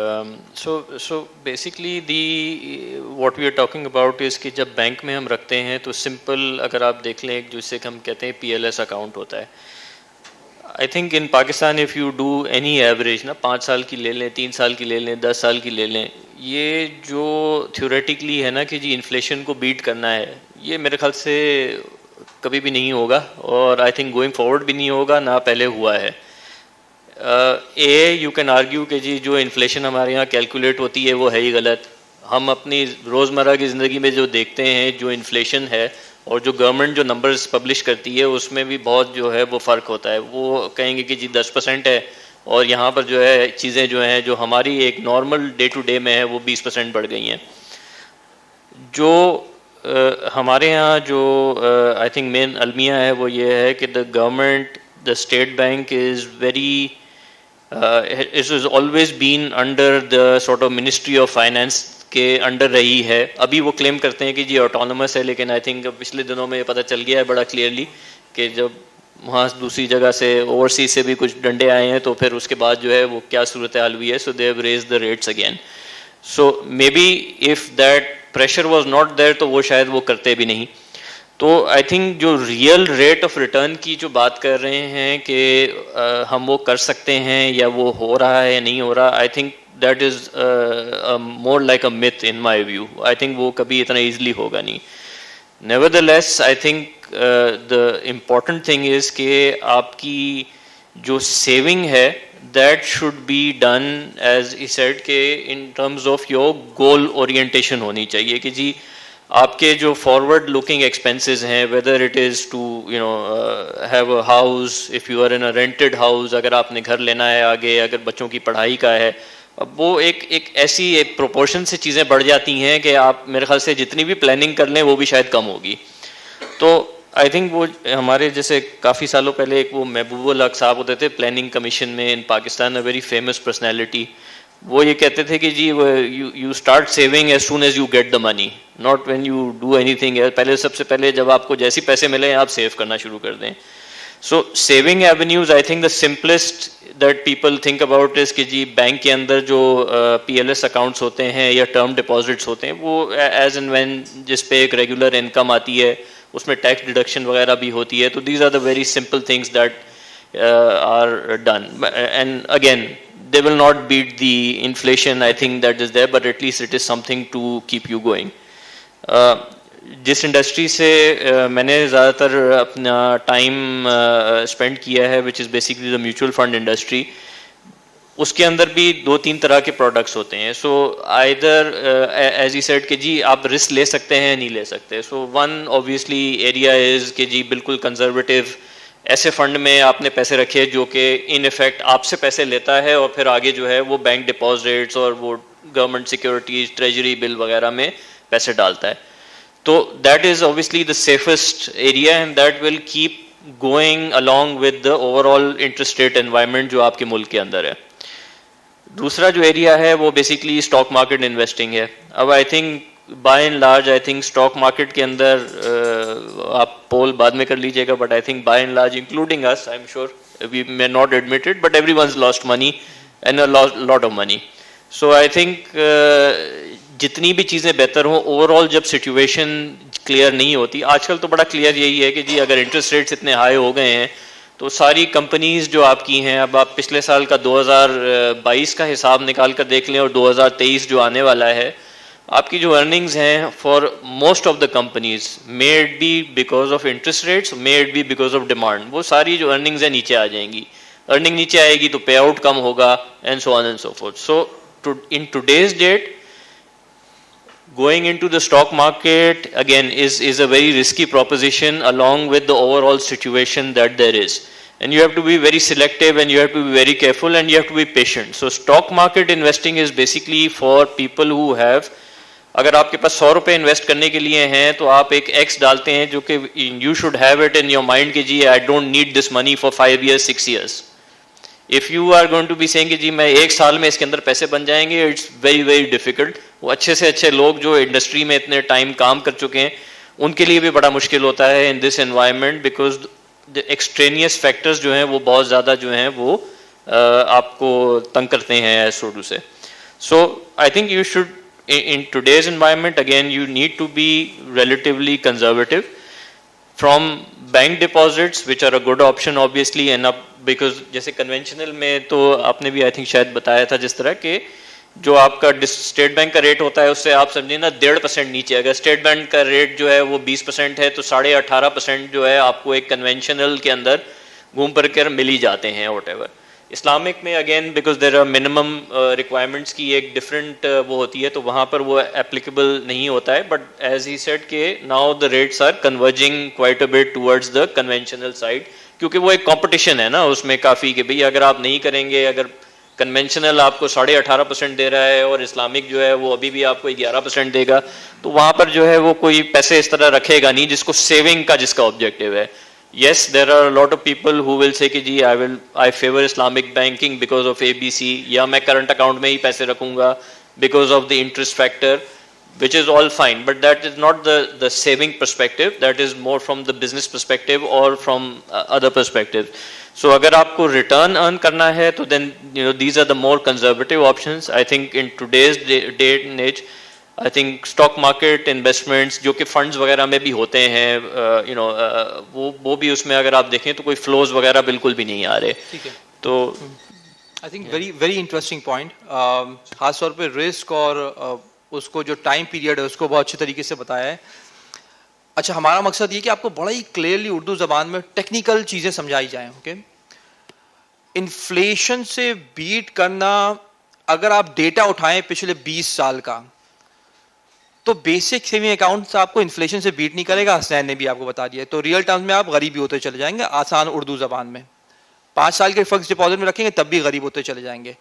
so basically the what we are talking about is कि जब बैंक में हम रखते हैं तो सिंपल अगर आप देख लें एक जिससे हम कहते हैं PLS अकाउंट होता है। I think in Pakistan if you do any average ना 5 साल की ले लें, 3 साल की ले लें, 10 साल की ले लें, ये जो थ्योरेटिकली है ना कि जी इन्फ्लेशन को बीट करना है, ये मेरे ख्याल से कभी भी नहीं होगा और आई थिंक गोइंग फॉरवर्ड भी नहीं होगा, ना पहले हुआ है। यू कैन आर्ग्यू कि जी जो इन्फ्लेशन हमारे यहाँ कैलकुलेट होती है वो है ही गलत। हम अपनी रोज़मर्रा की ज़िंदगी में जो देखते हैं जो इन्फ्लेशन है और जो गवर्नमेंट जो नंबर्स पब्लिश करती है उसमें भी बहुत जो है वो फ़र्क होता है। वो कहेंगे कि जी 10% है और यहाँ पर जो है चीज़ें जो हैं जो हमारी एक नॉर्मल डे टू डे में है वो 20% बढ़ गई हैं। जो हमारे यहाँ जो आई थिंक मेन अलमिया है वो ये है कि the government, the state bank is very it is always been under the sort of ministry of finance के अंडर रही है। अभी वो क्लेम करते हैं कि जी ऑटोनमस है, लेकिन आई थिंक पिछले दिनों में पता चल गया है बड़ा क्लियरली कि जब वहाँ दूसरी जगह से ओवरसीज से भी कुछ डंडे आए हैं तो फिर उसके बाद जो है वो क्या सूरत हाल हुई है। So they have raised the rates again. So may be if that pressure was not there तो वो शायद वो करते भी नहीं। तो आई थिंक जो रियल रेट ऑफ रिटर्न की जो बात कर रहे हैं कि हम वो कर सकते हैं या वो हो रहा है या नहीं हो रहा, I think that is more like a myth in my view. I think वो कभी इतना ईजिली होगा नहीं। Nevertheless I think the important thing is कि आपकी जो सेविंग है that should be done as he said के in terms of your goal orientation होनी चाहिए कि जी आपके जो फॉरवर्ड लुकिंग एक्सपेंसेस हैं, whether it is to you know have a house, if you are in a rented house, अगर आपने घर लेना है आगे, अगर बच्चों की पढ़ाई का है, अब वो एक ऐसी एक प्रोपोर्शन से चीज़ें बढ़ जाती हैं कि आप मेरे ख्याल से जितनी भी प्लानिंग कर लें वो भी शायद कम होगी। तो आई थिंक वो हमारे जैसे काफ़ी सालों पहले एक वो महबूबुल हक साहब होते थे प्लानिंग कमीशन में in Pakistan, a very famous personality. वो ये कहते थे कि जी you start saving as soon as you get the money, not when you do anything. पहले सबसे पहले जब आपको जैसी पैसे मिले आप सेव करना शुरू कर दें। So saving avenues I think the simplest that people think about is कि जी बैंक के अंदर जो PLS अकाउंट्स होते हैं या टर्म डिपॉजिट्स होते हैं वो एज एंड व्हेन जिस पे एक रेगुलर इनकम आती है उसमें टैक्स डिडक्शन वगैरह भी होती है। तो these are the very simple things that are done, and again they will not beat the inflation I think that is there, but at least it is something to keep you going. जिस industry से मैंने ज़्यादातर अपना time spend किया है which is basically the mutual fund industry, उसके अंदर भी 2-3 तरह के प्रोडक्ट्स होते हैं। So either as he said कि जी आप रिस्क ले सकते हैं नहीं ले सकते। So one obviously area is कि जी बिल्कुल कंजर्वेटिव ऐसे फंड में आपने पैसे रखे जो कि इन इफेक्ट आपसे पैसे लेता है और फिर आगे जो है वो बैंक डिपॉजिट्स और वो गवर्नमेंट सिक्योरिटीज, ट्रेजरी बिल वगैरह में पैसे डालता है। तो that is obviously the safest area and that will keep going along with the overall interest rate environment जो आपके मुल्क के अंदर है। दूसरा जो एरिया है वो बेसिकली स्टॉक मार्केट इन्वेस्टिंग है। अब I think by and large I think stock market के अंदर आप पोल बाद में कर लीजिएगा, but I think by and large including us, I am sure we may not admit it, but everyone's lost money and a lot of money. So I think जितनी भी चीज़ें बेहतर हों, ओवरऑल जब सिचुएशन क्लियर नहीं होती, आजकल तो बड़ा क्लियर यही है कि जी अगर इंटरेस्ट रेट्स इतने हाई हो गए हैं तो सारी कंपनीज जो आपकी हैं, अब आप पिछले साल का 2022 का हिसाब निकाल कर देख लें और 2023 जो आने वाला है, आपकी जो अर्निंग्स हैं for most of the companies, may it be because of interest rates, may it be because of demand, वो सारी जो अर्निंग्स हैं नीचे आ जाएंगी। अर्निंग नीचे आएगी तो पे आउट कम होगा and so on and so forth. So in today's date going into the stock market again is a very risky proposition along with the overall situation that there is, and you have to be very selective and you have to be very careful and you have to be patient. So stock market investing is basically for people who have, अगर आपके पास 100 रुपए invest करने के लिए हैं तो आप एक X डालते हैं जो कि you should have it in your mind कि जी I don't need this money for 5 years 6 years. If you are going to be saying कि जी मैं 1 साल में इसके अंदर पैसे बन जाएंगे, it's very very difficult. वो अच्छे से अच्छे लोग जो इंडस्ट्री में इतने टाइम काम कर चुके हैं उनके लिए भी बड़ा मुश्किल होता है in this environment, because the extraneous factors जो हैं वो बहुत ज़्यादा जो हैं वो आपको तंग करते हैं so to say. So I think you should in today's environment again you need to be relatively conservative. From bank deposits which are a good option obviously, and अब बिकॉज जैसे कन्वेंशनल में तो आपने भी आई थिंक शायद बताया था जिस तरह के जो आपका स्टेट बैंक का रेट होता है उससे आप समझिए ना 1.5% नीचे, अगर स्टेट बैंक का रेट जो है वो 20% है तो 18.5% जो है आपको एक कन्वेंशनल के अंदर घूम पर कर मिल ही जाते हैं वट एवर। इस्लामिक में again because there are minimum requirements की एक डिफरेंट वो होती है तो वहाँ पर वो एप्लीकेबल नहीं होता है, बट एज ही सेड के now the rates are converging quite a bit towards the conventional side, क्योंकि वो एक कंपटीशन है ना उसमें काफ़ी कि भाई अगर आप नहीं करेंगे, अगर कन्वेंशनल आपको 18.5% दे रहा है और इस्लामिक जो है वो अभी भी आपको 11% देगा, तो वहाँ पर जो है वो कोई पैसे इस तरह रखेगा नहीं जिसको सेविंग का जिसका ऑब्जेक्टिव है। Yes, there are a lot of people who will say कि जी I favor Islamic banking because of ABC, या मैं current account में ही पैसे रखूँगा because of the interest factor, which is all fine, but that is not the saving perspective, that is more from the business perspective or from other perspectives. So अगर आपको return earn करना है तो then you know these are the more conservative options. I think in today's day and age, I think stock market investments जो कि funds वगैरह में भी होते हैं you know वो भी उसमें अगर आप देखें तो कोई flows वगैरह बिल्कुल भी नहीं आ रहे। ठीक है, तो I think very interesting point, खास तौर पे रिस्क और उसको जो टाइम पीरियड है उसको बहुत अच्छे तरीके से बताया है। अच्छा, हमारा मकसद ये कि आपको बड़ा ही क्लियरली उर्दू जबान में टेक्निकल चीजें समझाई जाएं। ओके, इन्फ्लेशन से बीट करना, अगर आप डेटा उठाएं पिछले 20 साल का, तो बेसिक सेविंग अकाउंट से आपको इन्फ्लेशन से बीट नहीं करेगा, हसनैन ने भी आपको बता दिया। तो रियल टर्म्स में आप गरीबी होते चले जाएंगे, आसान उर्दू जबान में 5 साल के फिक्स डिपॉजिट में रखेंगे तब भी गरीब होते चले जाएंगे।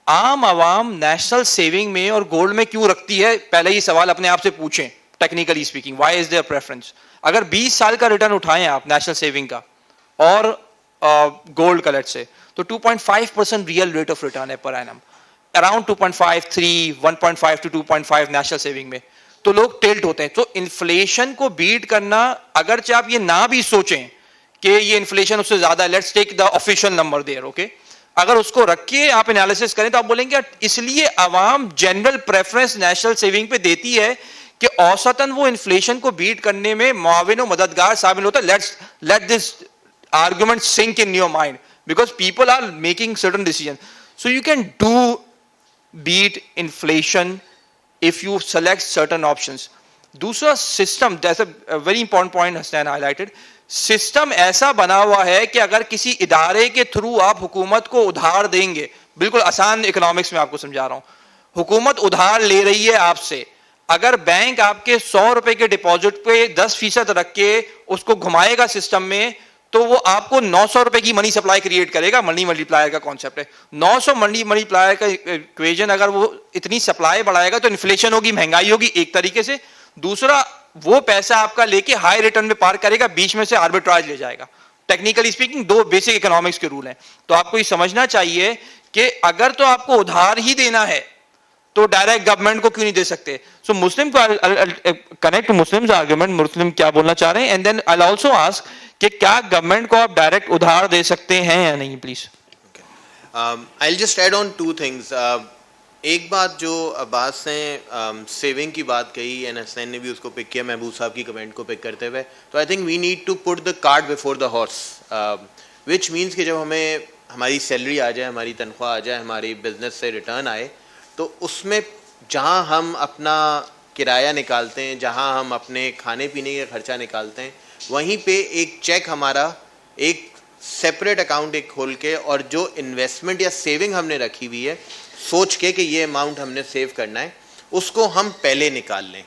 आम आवाम नेशनल सेविंग में और गोल्ड में क्यों रखती है, पहले ही सवाल अपने आप से पूछें technically speaking, why is there preference. अगर 20 साल का रिटर्न उठाएं आप नेशनल सेविंग का और गोल्ड कलेक्ट से, तो 2.5% रियल रेट ऑफ रिटर्न है per annum, around 2.5, 3, 1.5 to 2.5 national saving में। तो लोग टिल्ट होते हैं। तो इन्फ्लेशन को बीट करना, अगरचे आप ये ना भी सोचें कि ये इन्फ्लेशन उससे ज्यादा, let's take the official number there, okay, अगर उसको रख के आप एनालिसिस करें तो आप बोलेंगे इसलिए अवाम जनरल प्रेफरेंस नेशनल सेविंग पे देती है कि औसतन वो इन्फ्लेशन को बीट करने में मुआविन और मददगार शामिल होता है। Let this argument sink in your mind because people are making certain decision. So you can do beat inflation if you select certain options. दूसरा system, that's a very important point Hasnain highlighted, system ऐसा बना हुआ है कि अगर किसी इदारे के थ्रू आप हुकूमत को उधार देंगे, बिल्कुल आसान इकोनॉमिक्स में आपको समझा रहा हूं, हुकूमत उधार ले रही है आपसे, अगर बैंक आपके 100 रुपए के डिपॉजिट पे 10% रख के उसको घुमाएगा सिस्टम में, तो वो आपको 900 रुपए की मनी सप्लाई क्रिएट करेगा। मनी मल्टीप्लायर का कॉन्सेप्ट है, 900 मनी मल्टीप्लायर का इक्वेशन। अगर वो इतनी सप्लाई बढ़ाएगा तो इन्फ्लेशन होगी, महंगाई होगी एक तरीके से। दूसरा, वो पैसा आपका लेके हाई रिटर्न में पार्क करेगा, बीच में से आर्बिट्राज ले जाएगा। टेक्निकली स्पीकिंग दो बेसिक इकोनॉमिक्स के रूल हैं। तो आपको ये समझना चाहिए कि अगर तो आपको उधार ही देना है तो डायरेक्ट गवर्नमेंट को क्यों नहीं दे सकते। So Muslim connect Muslim's argument, Muslim क्या बोलना चाह रहे हैं, and then I will also ask कि क्या गवर्नमेंट को आप डायरेक्ट उधार दे सकते हैं या नहीं, please. I will just add on 2 things. एक बात जो अब्बास ने सेविंग की बात कही एंड हसनैन ने भी उसको पिक किया महबूब साहब की कमेंट को पिक करते हुए, तो I think we need to put the cart before the horse, which means कि जब हमें हमारी सैलरी आ जाए, हमारी तनख्वाह आ जाए, हमारी बिजनेस से रिटर्न आए, तो उसमें जहाँ हम अपना किराया निकालते हैं, जहाँ हम अपने खाने पीने का खर्चा निकालते हैं, वहीं पे एक चेक हमारा एक सेपरेट अकाउंट एक खोल के, और जो इन्वेस्टमेंट या सेविंग हमने रखी हुई है सोच के कि ये अमाउंट हमने सेव करना है, उसको हम पहले निकाल लें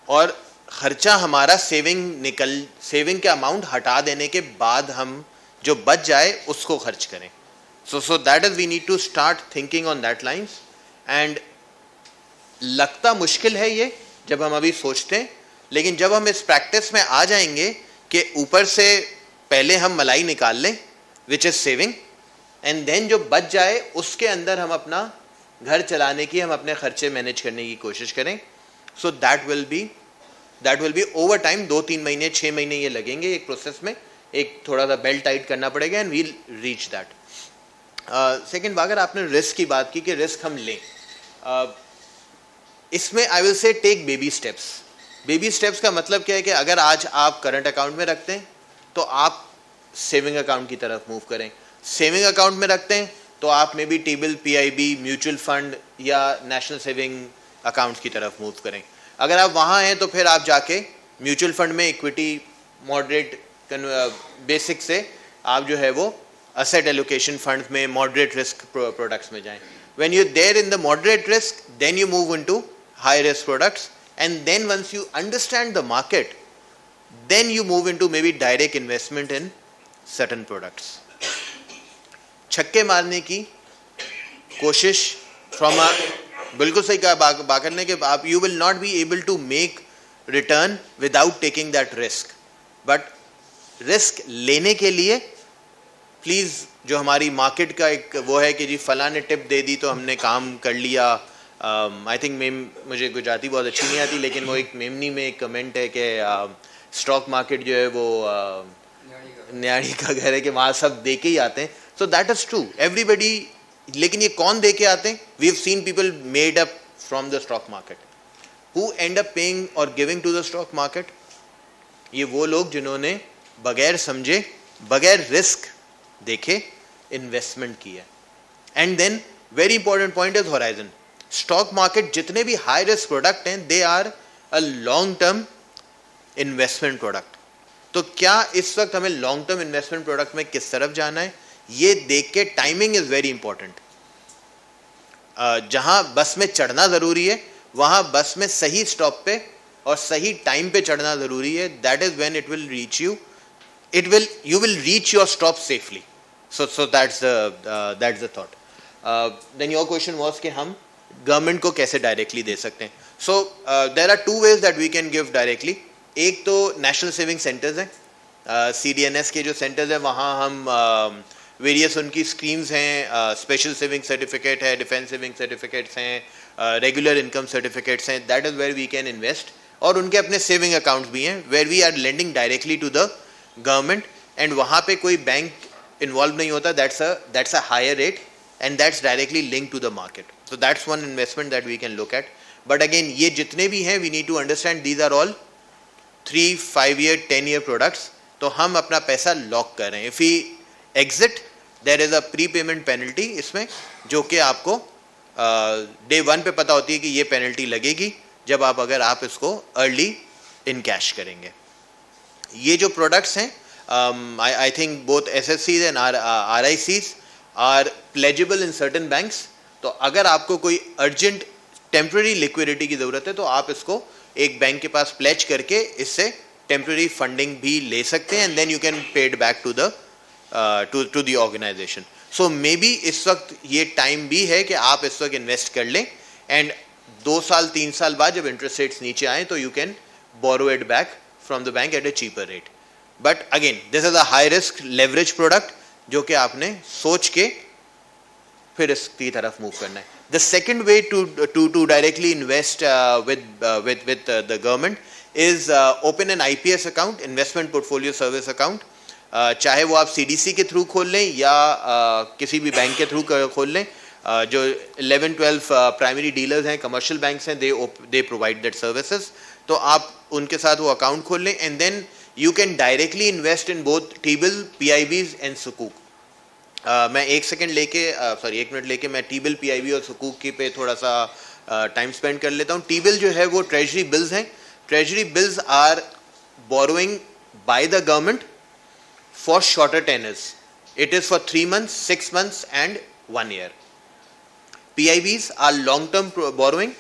और खर्चा हमारा सेविंग का अमाउंट हटा देने के बाद हम जो बच जाए उसको खर्च करें। So that is we need to start thinking on that lines, and लगता मुश्किल है ये जब हम अभी सोचते हैं, लेकिन जब हम इस प्रैक्टिस में आ जाएंगे कि ऊपर से पहले हम मलाई निकाल लें which is saving, and then जो बच जाए उसके अंदर हम अपना घर चलाने की, हम अपने खर्चे मैनेज करने की कोशिश करें। So that will B over time, 2-3 महीने 6 महीने ये लगेंगे एक प्रोसेस में, एक थोड़ा सा बेल्ट टाइट करना पड़ेगा and we'll reach that. Second, अगर आपने रिस्क की बात की कि रिस्क हम लें, इसमें I will say take baby steps. Baby steps का मतलब क्या है कि अगर आज आप करंट अकाउंट में रखते हैं तो आप सेविंग अकाउंट की तरफ मूव करें, सेविंग अकाउंट में रखते हैं तो आप में भी टी-बिल, पीआईबी, म्यूचुअल फंड या नेशनल सेविंग अकाउंट की तरफ मूव करें। अगर आप वहाँ हैं तो फिर आप जाके म्यूचुअल फंड में इक्विटी मॉडरेट बेसिक से आप जो है वो असेट एलोकेशन फंड में मॉडरेट रिस्क प्रोडक्ट्स में जाएं। When you there in the moderate risk then you move into high risk products and then once you understand the market then you move into maybe direct investment in certain products। छक्के मारने की कोशिश from a बिल्कुल सही कहा बाकर ने कि आप you will not be able to make return without taking that risk, but risk लेने के लिए प्लीज जो हमारी मार्केट का एक वो है कि जी फलां ने टिप दे दी तो हमने काम कर लिया। आई थिंक मुझे गुजराती बहुत अच्छी नहीं आती लेकिन वो एक मेमनी में एक कमेंट है कि स्टॉक मार्केट जो है वो न्याड़ी का घर है कि वहाँ सब दे के ही आते हैं। So that is true everybody, लेकिन ये कौन दे के आते हैं? We have seen people made up from the stock market who end up paying और giving to the stock market. ये वो लोग जिन्होंने बगैर समझे बगैर रिस्क देखे इन्वेस्टमेंट की है। And then very important point is horizon. Stock market जितने भी हाई रिस्क प्रोडक्ट हैं they are a long term investment product. तो क्या इस वक्त हमें लॉन्ग टर्म इन्वेस्टमेंट प्रोडक्ट में किस तरफ जाना है ये देख के टाइमिंग इज वेरी इंपॉर्टेंट। जहां बस में चढ़ना जरूरी है वहां बस में सही स्टॉप पे और सही टाइम पे चढ़ना जरूरी है। That is when it will reach you, you will reach your stop safely। so that's the thought। then your question was कि हम गवर्नमेंट को कैसे डायरेक्टली दे सकते हैं। So there are two ways that we can give directly. एक तो national saving centres हैं, CDNS के जो सेंटर्स हैं वहाँ हम वेरियस उनकी स्कीम्स हैं, स्पेशल सेविंग सर्टिफिकेट है, डिफेंस सेविंग सर्टिफिकेट्स हैं, रेगुलर इनकम सर्टिफिकेट्स हैं, that is where we can invest. और उनके अपने सेविंग अकाउंट्स भी हैं where we are lending directly to the government and वहाँ पे कोई बैंक इन्वॉल्व नहीं होता। That's a higher rate and that's directly linked to the market। so that's one investment that we can look at। but again ये जितने भी हैं we need to understand these are all 3, 5 year 10 year products। तो हम अपना पैसा lock कर रहे हैं। if we exit there is a prepayment penalty इसमें जो कि आपको day 1 पे पता होती है कि ये पेनल्टी लगेगी जब अगर आप इसको अर्ली इन कैश करेंगे। ये जो प्रोडक्ट्स हैं I think both SSCs and RICs are pledgeable in certain banks। तो अगर आपको कोई अर्जेंट टेम्प्रेरी लिक्विडिटी की ज़रूरत है तो आप इसको एक बैंक के पास प्लेज करके इससे टेम्प्रेरी फंडिंग भी ले सकते हैं and then you can pay it back to the organisation. So may be इस वक्त ये टाइम भी है कि आप इस वक्त इन्वेस्ट कर लें एंड 2 साल 3 साल बाद जब इंटरेस्ट रेट्स नीचे आएँ तो you can borrow it back from the bank at a cheaper rate. But again this is a high risk leverage product जो कि आपने सोच के फिर इसकी तरफ मूव करना है। The second way to directly invest with the government is open an IPS account, investment portfolio service account. चाहे वो आप CDC के थ्रू खोल लें या किसी भी बैंक के थ्रू खोल लें। जो 11-12 प्राइमरी डीलर्स हैं, कमर्शियल बैंक्स हैं, दे प्रोवाइड दैट सर्विसेज। तो आप उनके साथ वो अकाउंट खोल लें and then you can directly invest in both T-bill, PIBs and Sukuk। मैं 1 मिनट लेके मैं T-bill, PIB और Sukuk की पे थोड़ा सा टाइम स्पेंड कर लेता हूँ। T-bill जो है वो ट्रेजरी बिल्स हैं। Treasury bills are borrowing by the government for shorter tenors. It is for 3 months, 6 months and 1 year। PIBs are long term borrowing.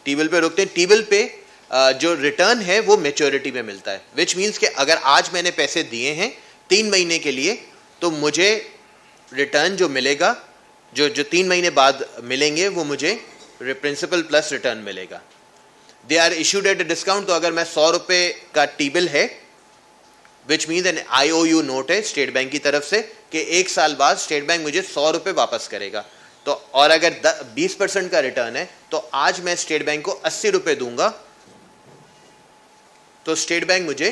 T-bill पे रुकते हैं। T-bill पे जो रिटर्न है वो मेच्योरिटी में मिलता है, विच मीन्स कि अगर आज मैंने पैसे दिए हैं 3 महीने के लिए तो मुझे रिटर्न जो मिलेगा जो 3 महीने बाद मिलेंगे वो मुझे प्रिंसिपल प्लस रिटर्न मिलेगा। They are issued at a discount. तो अगर मैं 100 रुपये का T-bill है which means an IOU note है स्टेट बैंक की तरफ से कि 1 साल बाद स्टेट बैंक मुझे 100 रुपये वापस करेगा। तो और अगर 20% का रिटर्न है तो आज मैं स्टेट बैंक को 80 रुपये दूंगा तो स्टेट बैंक मुझे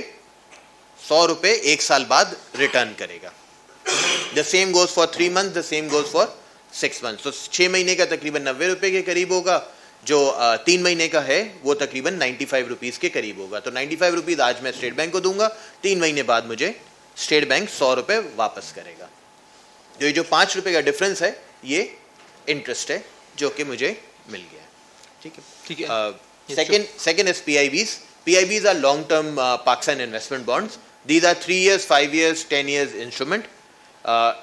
100 रुपये 1 साल बाद रिटर्न करेगा। The same goes for 3 months, the same goes for 6 months। तो 6 महीने का तकरीबन 90 रुपये के करीब होगा, जो 3 महीने का है वो तकरीबन 95 रुपीज़ के करीब होगा। तो 95 रुपीज़ आज मैं स्टेट बैंक को दूंगा, 3 महीने बाद मुझे स्टेट बैंक 100 रुपये वापस करेगा। जो 5 रुपये का डिफरेंस है ये इंटरेस्ट है जो कि मुझे मिल गया। ठीक है। Second is PIBs. PIBs are long-term Pakistan investment bonds. These are 3 years, 5 years, 10 years instrument.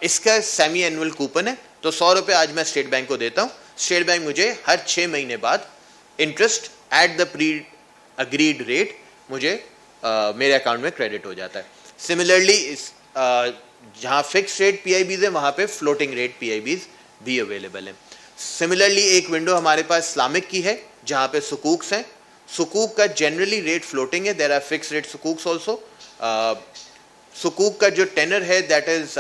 इसका सेमी एनुअल कूपन है, तो 100 रुपये आज मैं स्टेट बैंक को देता हूँ, स्टेट बैंक मुझे हर 6 महीने बाद interest at the pre agreed rate मुझे मेरे अकाउंट में क्रेडिट हो जाता है। सिमिलरली जहाँ फिक्स रेट PIBs है वहाँ पे फ्लोटिंग रेट PIBs भी अवेलेबल है। सिमिलरली एक विंडो हमारे पास इस्लामिक की है जहाँ पे सुकूक्स हैं। सुकूक का जनरली रेट फ्लोटिंग है, देयर आर फिक्स रेट सुकूक्स ऑल्सो। सुकूक का जो टेनर है that is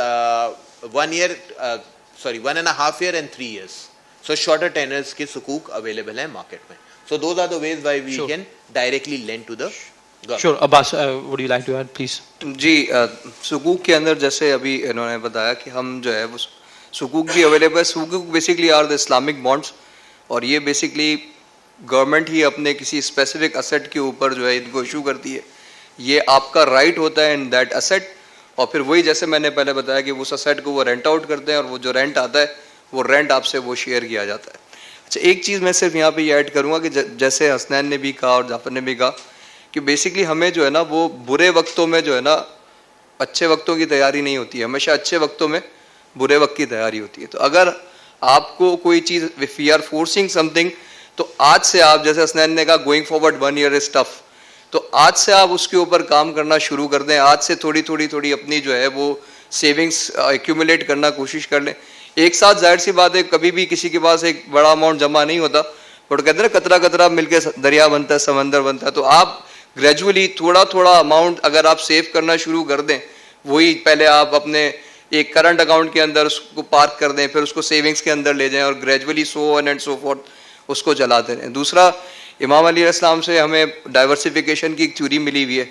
1.5 year and 3 years. So shorter tenors के सुकूक अवेलेबल है मार्केट में। So those are the ways why we can directly lend to the government. Sure, Abbas, would you like to add, please? जी, सुकूक के अंदर जैसे अभी इन्होंने बताया कि हम जो है वो सुकूक भी अवेलेबल है। सुकूक basically are the Islamic bonds, और ये बेसिकली गवर्नमेंट ही अपने किसी स्पेसिफिक असेट के ऊपर जो है इनको इशू करती है। ये आपका राइट होता है इन दैट असेट, और फिर वही जैसे मैंने पहले बताया कि उस असेट को वो रेंट आउट करते हैं और वो जो रेंट आता है वो रेंट आपसे वो शेयर किया जाता है। अच्छा, एक चीज़ मैं सिर्फ यहाँ पे ये ऐड करूँगा कि जैसे हसनैन ने भी कहा और जाफर ने भी कहा कि बेसिकली हमें जो है ना वो बुरे वक्तों में जो है ना अच्छे वक्तों की तैयारी नहीं होती है, हमेशा अच्छे वक्तों में बुरे वक्त की तैयारी होती है। तो अगर आपको कोई चीज़ if you are forcing something, तो आज से आप जैसे हसनैन ने कहा going forward 1 year is tough, तो आज से आप उसके ऊपर काम करना शुरू कर दें। आज से थोड़ी थोड़ी अपनी जो है वो सेविंग्स एक्यूमुलेट करना कोशिश कर लें। एक साथ जाहिर सी बात है कभी भी किसी के पास एक बड़ा अमाउंट जमा नहीं होता, बट कहते हैं ना कतरा कतरा मिलके दरिया बनता है, समंदर बनता है। तो आप ग्रेजुअली थोड़ा अमाउंट अगर आप सेव करना शुरू कर दें, वही पहले आप अपने एक करंट अकाउंट के अंदर उसको पार्क कर दें, फिर उसको सेविंग्स के अंदर ले जाएं और gradually so on and so forth उसको चलाते रहें। दूसरा, इमाम अली अलैहिस्सलाम से हमें डाइवर्सिफिकेशन की एक थ्योरी मिली हुई है।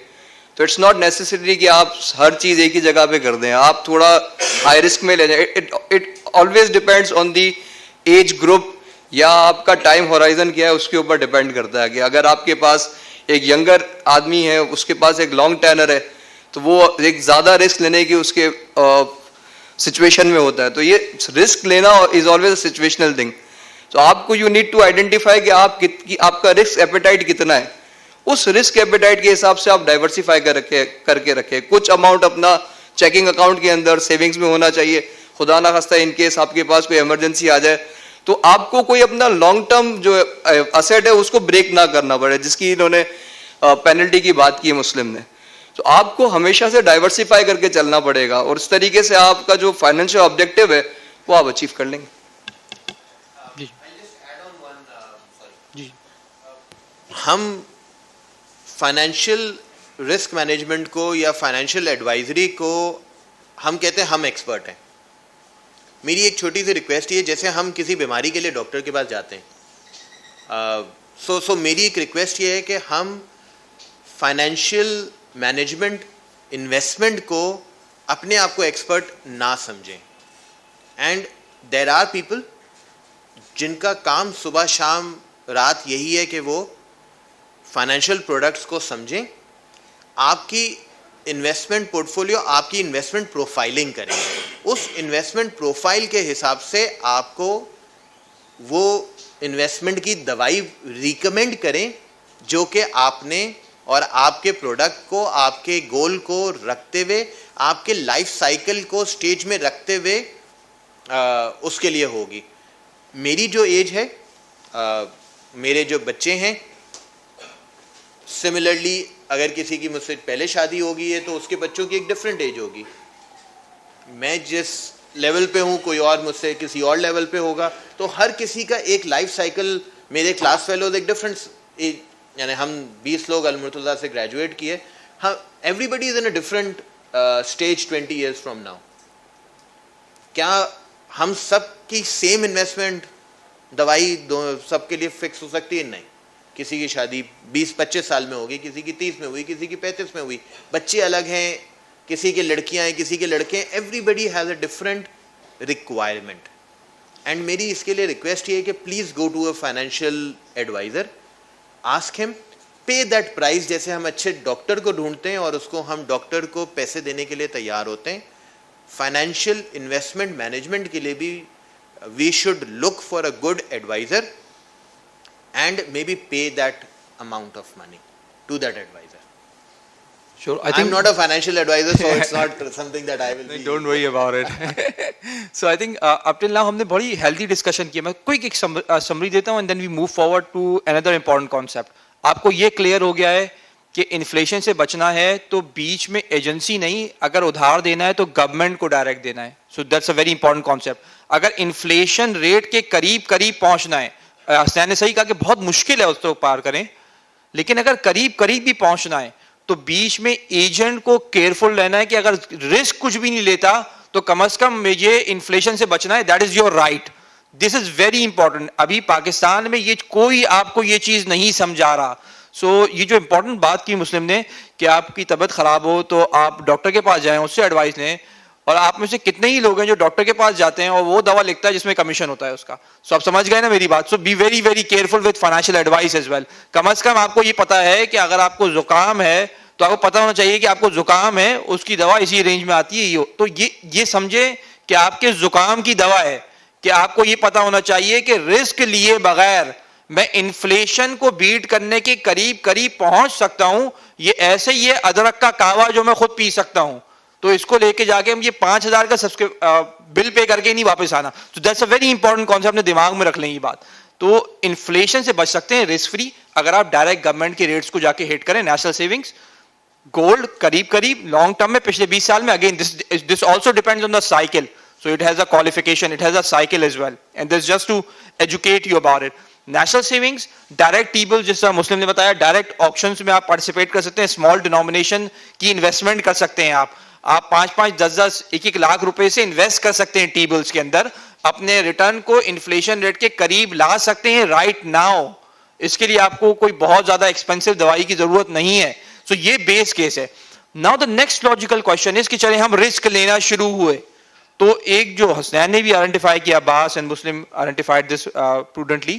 तो इट्स नॉट नेसेसरी कि आप हर चीज़ एक ही जगह पे कर दें, आप थोड़ा हाई रिस्क में ले जाएं। It always depends on the age group या आपका टाइम होराइजन क्या है, उसके ऊपर डिपेंड करता है कि अगर आपके पास एक यंगर आदमी है, उसके पास एक लॉन्ग टेनर है, तो वो एक ज़्यादा रिस्क लेने की उसके सिचुएशन में होता है। तो ये रिस्क लेना is always a situational thing. तो आपको यू नीड टू आइडेंटिफाई कि आपका रिस्क एपेटाइट कितना है, उस रिस्क एपेटाइट के हिसाब से आप डाइवर्सिफाई करके रखें। कुछ अमाउंट अपना चेकिंग अकाउंट के अंदर सेविंग्स में होना चाहिए, खुदा ना खास्ता इन केस आपके पास कोई इमरजेंसी आ जाए तो आपको कोई अपना लॉन्ग टर्म जो असेट है उसको ब्रेक ना करना पड़े, जिसकी इन्होंने पेनल्टी की बात की है मुस्लिम ने। तो आपको हमेशा से डाइवर्सिफाई करके चलना पड़ेगा और इस तरीके से आपका जो फाइनेंशियल ऑब्जेक्टिव है वो आप अचीव कर लेंगे। हम फाइनेंशियल रिस्क मैनेजमेंट को या फाइनेंशियल एडवाइजरी को हम कहते हैं हम एक्सपर्ट हैं। मेरी एक छोटी सी रिक्वेस्ट ये, जैसे हम किसी बीमारी के लिए डॉक्टर के पास जाते हैं, सो मेरी एक रिक्वेस्ट ये है कि हम फाइनेंशियल मैनेजमेंट इन्वेस्टमेंट को अपने आप को एक्सपर्ट ना समझें। एंड देयर आर पीपल जिनका काम सुबह शाम रात यही है कि वो फाइनेंशियल प्रोडक्ट्स को समझें, आपकी इन्वेस्टमेंट पोर्टफोलियो, आपकी इन्वेस्टमेंट प्रोफाइलिंग करें, उस इन्वेस्टमेंट प्रोफाइल के हिसाब से आपको वो इन्वेस्टमेंट की दवाई रिकमेंड करें जो कि आपने और आपके प्रोडक्ट को, आपके गोल को रखते हुए, आपके लाइफ साइकिल को स्टेज में रखते हुए उसके लिए होगी। मेरी जो एज है, मेरे जो बच्चे हैं, सिमिलरली अगर किसी की मुझसे पहले शादी हो गई है तो उसके बच्चों की एक डिफरेंट एज होगी। मैं जिस लेवल पे हूँ कोई और मुझसे किसी और लेवल पे होगा, तो हर किसी का एक लाइफ साइकिल, मेरे क्लास फेलोज एक डिफरेंट एज, यानी हम 20 लोग अल-मुर्तज़ा से ग्रेजुएट किए, हाँ, everybody is in a different stage 20 years from now. क्या हम सब की सेम इन्वेस्टमेंट दवाई सबके लिए फिक्स हो सकती है? नहीं। किसी की शादी 20-25 साल में होगी, किसी की 30 में हुई, किसी की 35 में हुई, बच्चे अलग हैं, किसी के लड़कियां हैं, किसी के लड़के हैं, everybody has a different requirement. And मेरी इसके लिए रिक्वेस्ट ये है कि please go to a financial adviser, ask him, pay that price. जैसे हम अच्छे डॉक्टर को ढूंढते हैं और उसको हम डॉक्टर को पैसे देने के लिए तैयार होते हैं, फाइनेंशियल इन्वेस्टमेंट मैनेजमेंट के लिए भी we should look for a good adviser and may be pay that amount of money to that advisor. Sure, I'm not a financial advisor, so it's not something that I will be. Don't worry about it. So I think up till now हमने बड़ी healthy discussion की है. मैं quick एक summary देता हूँ and then we move forward to another important concept. आपको ये clear हो गया है कि इन्फ्लेशन से बचना है तो बीच में एजेंसी नहीं, अगर उधार देना है तो गवर्नमेंट को डायरेक्ट देना है. So that's a very important concept. अगर इन्फ्लेशन रेट के करीब करीब पहुंचना है, हसनैन ने सही कहा कि बहुत मुश्किल है उसको पार करें, लेकिन अगर करीब करीब भी पहुंचना है तो बीच में एजेंट को केयरफुल रहना है कि अगर रिस्क कुछ भी नहीं लेता तो कम से कम मुझे इन्फ्लेशन से बचना है. That is your right. This is very important. अभी पाकिस्तान में ये कोई आपको ये चीज नहीं समझा रहा. सो ये जो इंपॉर्टेंट बात की मुस्लिम ने कि आपकी तबीयत खराब हो तो आप डॉक्टर के पास जाएं, उससे एडवाइस लें. और आप में से कितने ही लोग हैं जो डॉक्टर के पास जाते हैं और वो दवा लिखता है जिसमें कमीशन होता है उसका. सो आप समझ गए ना मेरी बात. So be very very careful with financial advice as well. कम से कम आपको ये पता है कि अगर आपको जुकाम है तो आपको पता होना चाहिए कि आपको जुकाम है, उसकी दवा इसी रेंज में आती है. तो ये समझे कि आपके जुकाम की दवा है, कि आपको ये पता होना चाहिए कि रिस्क लिए बगैर मैं इन्फ्लेशन को बीट करने के करीब करीब पहुंच सकता हूं. ये ऐसे ये अदरक का कावा जो मैं खुद पी सकता हूं, तो इसको लेके जाके हम ये 5,000 का बिल पे करके नहीं वापस आना. तो that's a very important concept. अपने दिमाग में रख लें ये बात. तो इन्फ्लेशन से बच सकते हैं रिस्क फ्री अगर आप डायरेक्ट गवर्नमेंट के रेट्स को जाके हिट करें. नेशनल सेविंग्स, गोल्ड करीब करीब लॉन्ग टर्म में पिछले 20 साल में, again this also depends on the cycle. So it has a qualification, it has a cycle as well, and this just to educate you about it. National savings, direct T-bill, जिस मुस्लिम ने बताया, direct options में आप participate कर सकते हैं. Small denomination की investment कर सकते हैं आप 5-5, 10-10, 1-1 लाख रुपए से इन्वेस्ट कर सकते हैं टी-बिल्स के अंदर. अपने रिटर्न को इन्फ्लेशन रेट के करीब ला सकते हैं राइट नाउ. इसके लिए आपको कोई बहुत ज्यादा एक्सपेंसिव दवाई की जरूरत नहीं है. सो ये बेस केस है. Now the next logical question is कि चले हम रिस्क लेना शुरू हुए तो एक जो हसनैन ने भी आइडेंटिफाई किया, Abbas and Muslim identified this prudently,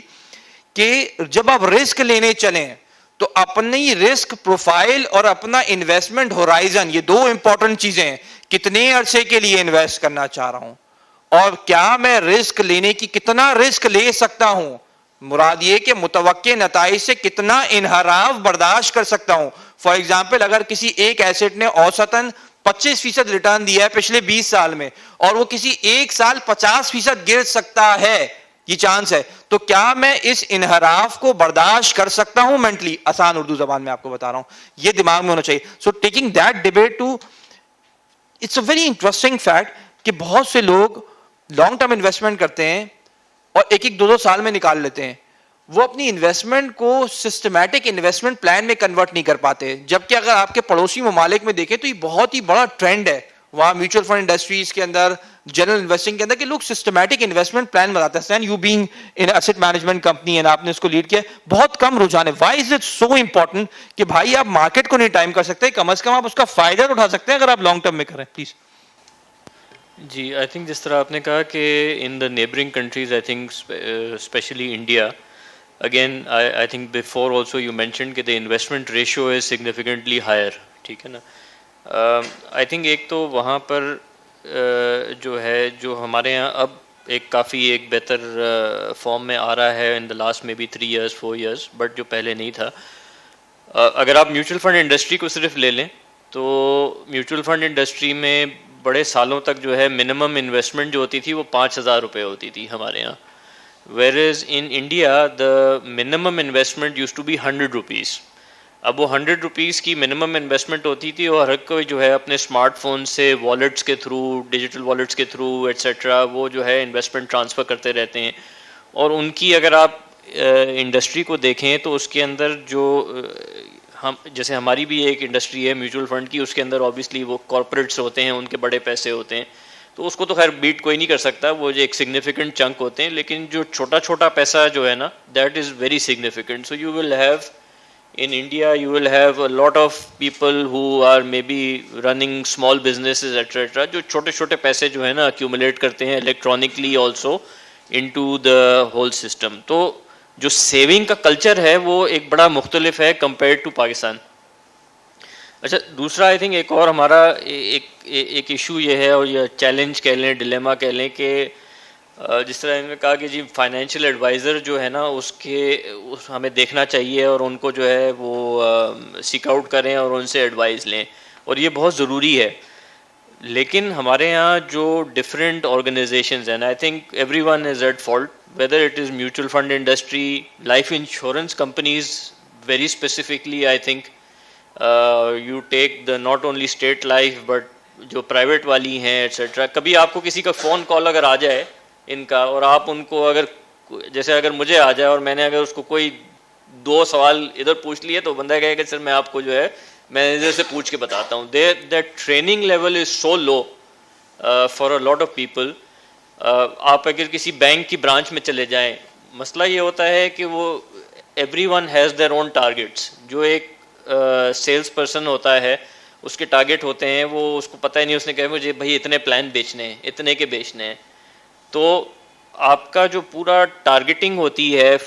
कि जब आप रिस्क लेने चलें तो अपनी रिस्क प्रोफाइल और अपना इन्वेस्टमेंट होराइजन, ये दो इंपॉर्टेंट चीजें हैं. कितने अरसे के लिए इन्वेस्ट करना चाह रहा हूं और क्या मैं रिस्क लेने की कितना रिस्क ले सकता हूं. मुराद ये कि मुतवक्के नताइज से कितना इनहराफ बर्दाश्त कर सकता हूं. फॉर एग्जाम्पल, अगर किसी एक एसेट ने औसतन 25% रिटर्न दिया है पिछले 20 साल में और वो किसी एक साल 50% गिर सकता है, ये चांस है, तो क्या मैं इस इनहराफ को बर्दाश्त कर सकता हूं मेंटली. आसान उर्दू जबान में आपको बता रहा हूं, ये दिमाग में होना चाहिए. So taking that debate to, it's a very interesting fact कि बहुत से लोग लॉन्ग टर्म इन्वेस्टमेंट करते हैं और 1-1, 2-2 साल में निकाल लेते हैं. वो अपनी इन्वेस्टमेंट को सिस्टमैटिक इन्वेस्टमेंट प्लान में कन्वर्ट नहीं कर पाते. जबकि अगर आपके पड़ोसी ममालिक में देखें तो ये बहुत ही बड़ा ट्रेंड है वहां म्यूचुअल फंड इंडस्ट्रीज के अंदर, जनरल इन्वेस्टिंग के अंदर, कि लोग सिस्टमैटिक इन्वेस्टमेंट प्लान बनाते हैं. You being in asset management company and आपने उसको लीड किया, बहुत कम रुझान है. Why is it so important कि भाई आप मार्केट को नहीं टाइम कर सकते, कम से कम आप उसका फायदा उठा सकते हैं अगर आप लॉन्ग टर्म में करें. प्लीज. जी, आई थिंक जिस तरह आपने कहा कि in the neighbouring countries, I think specially India, again I think before also you mentioned कि the investment ratio is significantly higher, ठीक है ना. I think एक तो वहाँ पर जो है, जो हमारे यहाँ अब एक काफ़ी एक बेहतर फॉर्म में आ रहा है in the last may be 3 years 4 years, but जो पहले नहीं था. अगर आप म्यूचुअल फंड इंडस्ट्री को सिर्फ ले लें तो म्यूचुअल फंड इंडस्ट्री में बड़े सालों तक जो है मिनिमम इन्वेस्टमेंट जो होती थी वो 5,000 रुपये होती थी हमारे यहाँ. Whereas in India the minimum investment used to be 100 rupees. अब वो 100 रुपीज़ की मिनिमम इन्वेस्टमेंट होती थी और हर कोई जो है अपने स्मार्टफोन से वॉलेट्स के थ्रू, डिजिटल वॉलेट्स के थ्रू एट्सेट्रा वो जो है इन्वेस्टमेंट ट्रांसफ़र करते रहते हैं. और उनकी अगर आप इंडस्ट्री को देखें तो उसके अंदर जो हम, जैसे हमारी भी एक इंडस्ट्री है म्यूचुअल फंड की, उसके अंदर ऑब्वियसली वो कॉर्पोरेट्स होते हैं, उनके बड़े पैसे होते हैं, तो उसको तो खैर बीट कोई नहीं कर सकता, वो जो एक सिग्निफिकेंट चंक होते हैं. लेकिन जो छोटा छोटा पैसा जो है ना, that is very significant. So you will have in India, you will have a lot of people who are maybe running small businesses etc. जो छोटे छोटे पैसे जो है ना accumulate करते हैं electronically also into the whole system. तो जो सेविंग का कल्चर है वो एक बड़ा मुख्तलिफ है कंपेयर टू पाकिस्तान। अच्छा, दूसरा आई थिंक एक और हमारा एक इशू ये है, और ये चैलेंज कह लें, डिलेमा कह लें, कि जिस तरह इन्होंने कहा कि जी फाइनेंशियल एडवाइज़र जो है ना उस हमें देखना चाहिए और उनको जो है वो सीक आउट करें और उनसे एडवाइस लें, और ये बहुत ज़रूरी है। लेकिन हमारे यहाँ जो डिफरेंट ऑर्गेनाइजेशंस हैं, I think everyone is at fault, whether it is mutual fund industry, life insurance companies very specifically, I think you take the not only state life but जो प्राइवेट वाली हैं एट्सेट्रा। कभी आपको किसी का phone call अगर आ जाए इनका, और आप उनको अगर जैसे अगर मुझे आ जाए और मैंने अगर उसको कोई 2 सवाल इधर पूछ लिए, तो बंदा कहेगा सर मैं आपको जो है मैनेजर से पूछ के बताता हूँ। That training level is so low for a lot of people. आप अगर किसी बैंक की ब्रांच में चले जाएं, मसला ये होता है कि वो everyone has their own targets. जो एक सेल्स पर्सन होता है उसके टारगेट होते हैं, वो उसको पता ही नहीं, उसने कहा मुझे भाई इतने प्लान बेचने हैं, इतने के बेचने हैं। तो आपका जो पूरा टारगेटिंग होती है,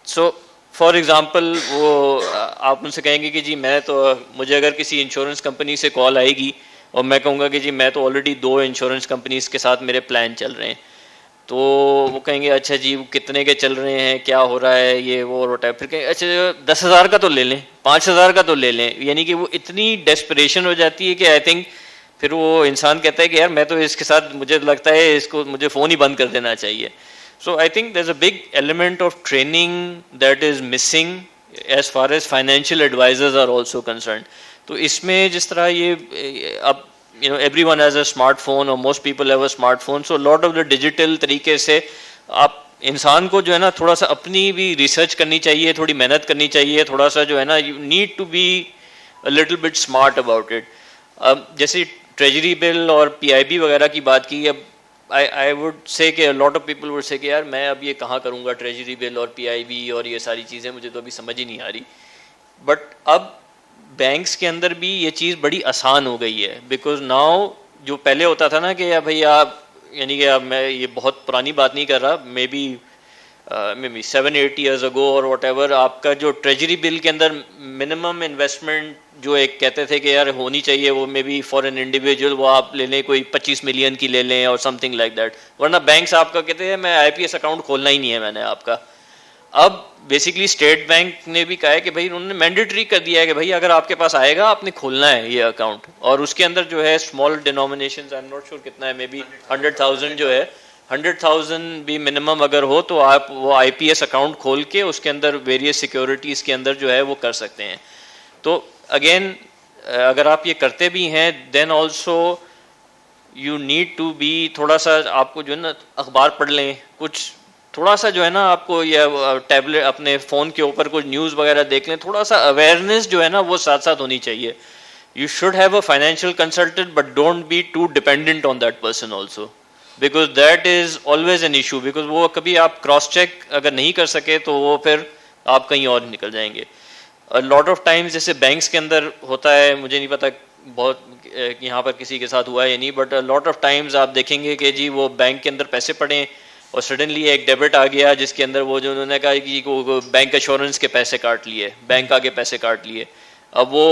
सो फॉर एग्ज़ाम्पल वो आप उनसे कहेंगे कि जी मैं तो, मुझे अगर किसी इंश्योरेंस कंपनी से कॉल आएगी और मैं कहूँगा कि जी मैं तो ऑलरेडी 2 इंश्योरेंस कंपनीज़ के साथ मेरे प्लान चल रहे हैं, तो वो कहेंगे अच्छा जी वो कितने के चल रहे हैं, क्या हो रहा है, ये वो और टाइप। फिर कहेंगे अच्छा 10,000 का तो ले लें, 5,000 का तो ले लें। यानी कि वो इतनी डेस्परेशन हो जाती है कि आई थिंक फिर वो इंसान कहता है कि यार मैं तो इसके साथ, मुझे लगता है इसको मुझे फ़ोन ही बंद कर देना चाहिए। So I think there is a big element of training that is missing as far as financial advisers are also concern. तो इसमें जिस तरह ये अब everyone has a smartphone or most people have a smartphone, so lot of the digital तरीके से आप इंसान को जो है ना थोड़ा सा अपनी भी रिसर्च करनी चाहिए, थोड़ी मेहनत करनी चाहिए, थोड़ा सा जो है ना you need to be a little bit smart about it। अब जैसे ट्रेजरी बिल और PIB वगैरह की बात की, अब I would say कि a lot of people would say कि यार मैं अब ये कहाँ करूँगा ट्रेजरी बिल और PIB और ये सारी चीज़ें, मुझे तो अभी समझ ही नहीं आ रही। बट अब बैंक्स के अंदर भी ये चीज़ बड़ी आसान हो गई है, बिकॉज नाउ जो पहले होता था ना कि या भाई आप, यानी कि अब मैं ये बहुत पुरानी बात नहीं कर रहा, मे बी 7-8 years ago और वट एवर, आपका जो ट्रेजरी बिल के अंदर मिनिमम इन्वेस्टमेंट जो एक कहते थे कि यार होनी चाहिए, वो may be for an individual वो आप ले लें, कोई 25 मिलियन की ले लें और समथिंग लाइक दैट, वरना बैंक्स आपका कहते हैं मैं IPS अकाउंट खोलना ही नहीं है मैंने आपका। अब बेसिकली स्टेट बैंक ने भी कहा है कि भाई उन्होंने मैंडेटरी कर दिया है कि भाई अगर आपके पास आएगा आपने खोलना है ये अकाउंट, और उसके अंदर जो है small denominations, I am not sure कितना है, मे बी 100,000 जो है, 100,000 भी मिनिमम अगर हो तो आप वो IPS अकाउंट खोल के उसके अंदर वेरियस सिक्योरिटीज़ के अंदर जो है वो कर सकते हैं। तो अगेन अगर आप ये करते भी हैं, then also you need to be, थोड़ा सा आपको जो है ना अखबार पढ़ लें, कुछ थोड़ा सा जो है ना आपको या टैबलेट अपने फ़ोन के ऊपर कुछ न्यूज़ वगैरह देख लें, थोड़ा सा अवेयरनेस जो है ना वो साथ साथ होनी चाहिए। You should have a financial consultant but don't be too dependent on that person also, because that is always an issue, because वो कभी आप क्रॉस चेक अगर नहीं कर सके तो वो फिर आप कहीं और निकल जाएंगे। लॉट ऑफ टाइम्स जैसे बैंक्स के अंदर होता है, मुझे नहीं पता बहुत यहाँ पर किसी के साथ हुआ है या नहीं, बट लॉट ऑफ टाइम्स आप देखेंगे कि जी वो बैंक के अंदर पैसे पड़े और सडनली एक डेबिट आ गया जिसके अंदर वो जो उन्होंने कहा कि वो बैंक एश्योरेंस के पैसे काट लिए, बैंक आगे पैसे काट लिए। अब वो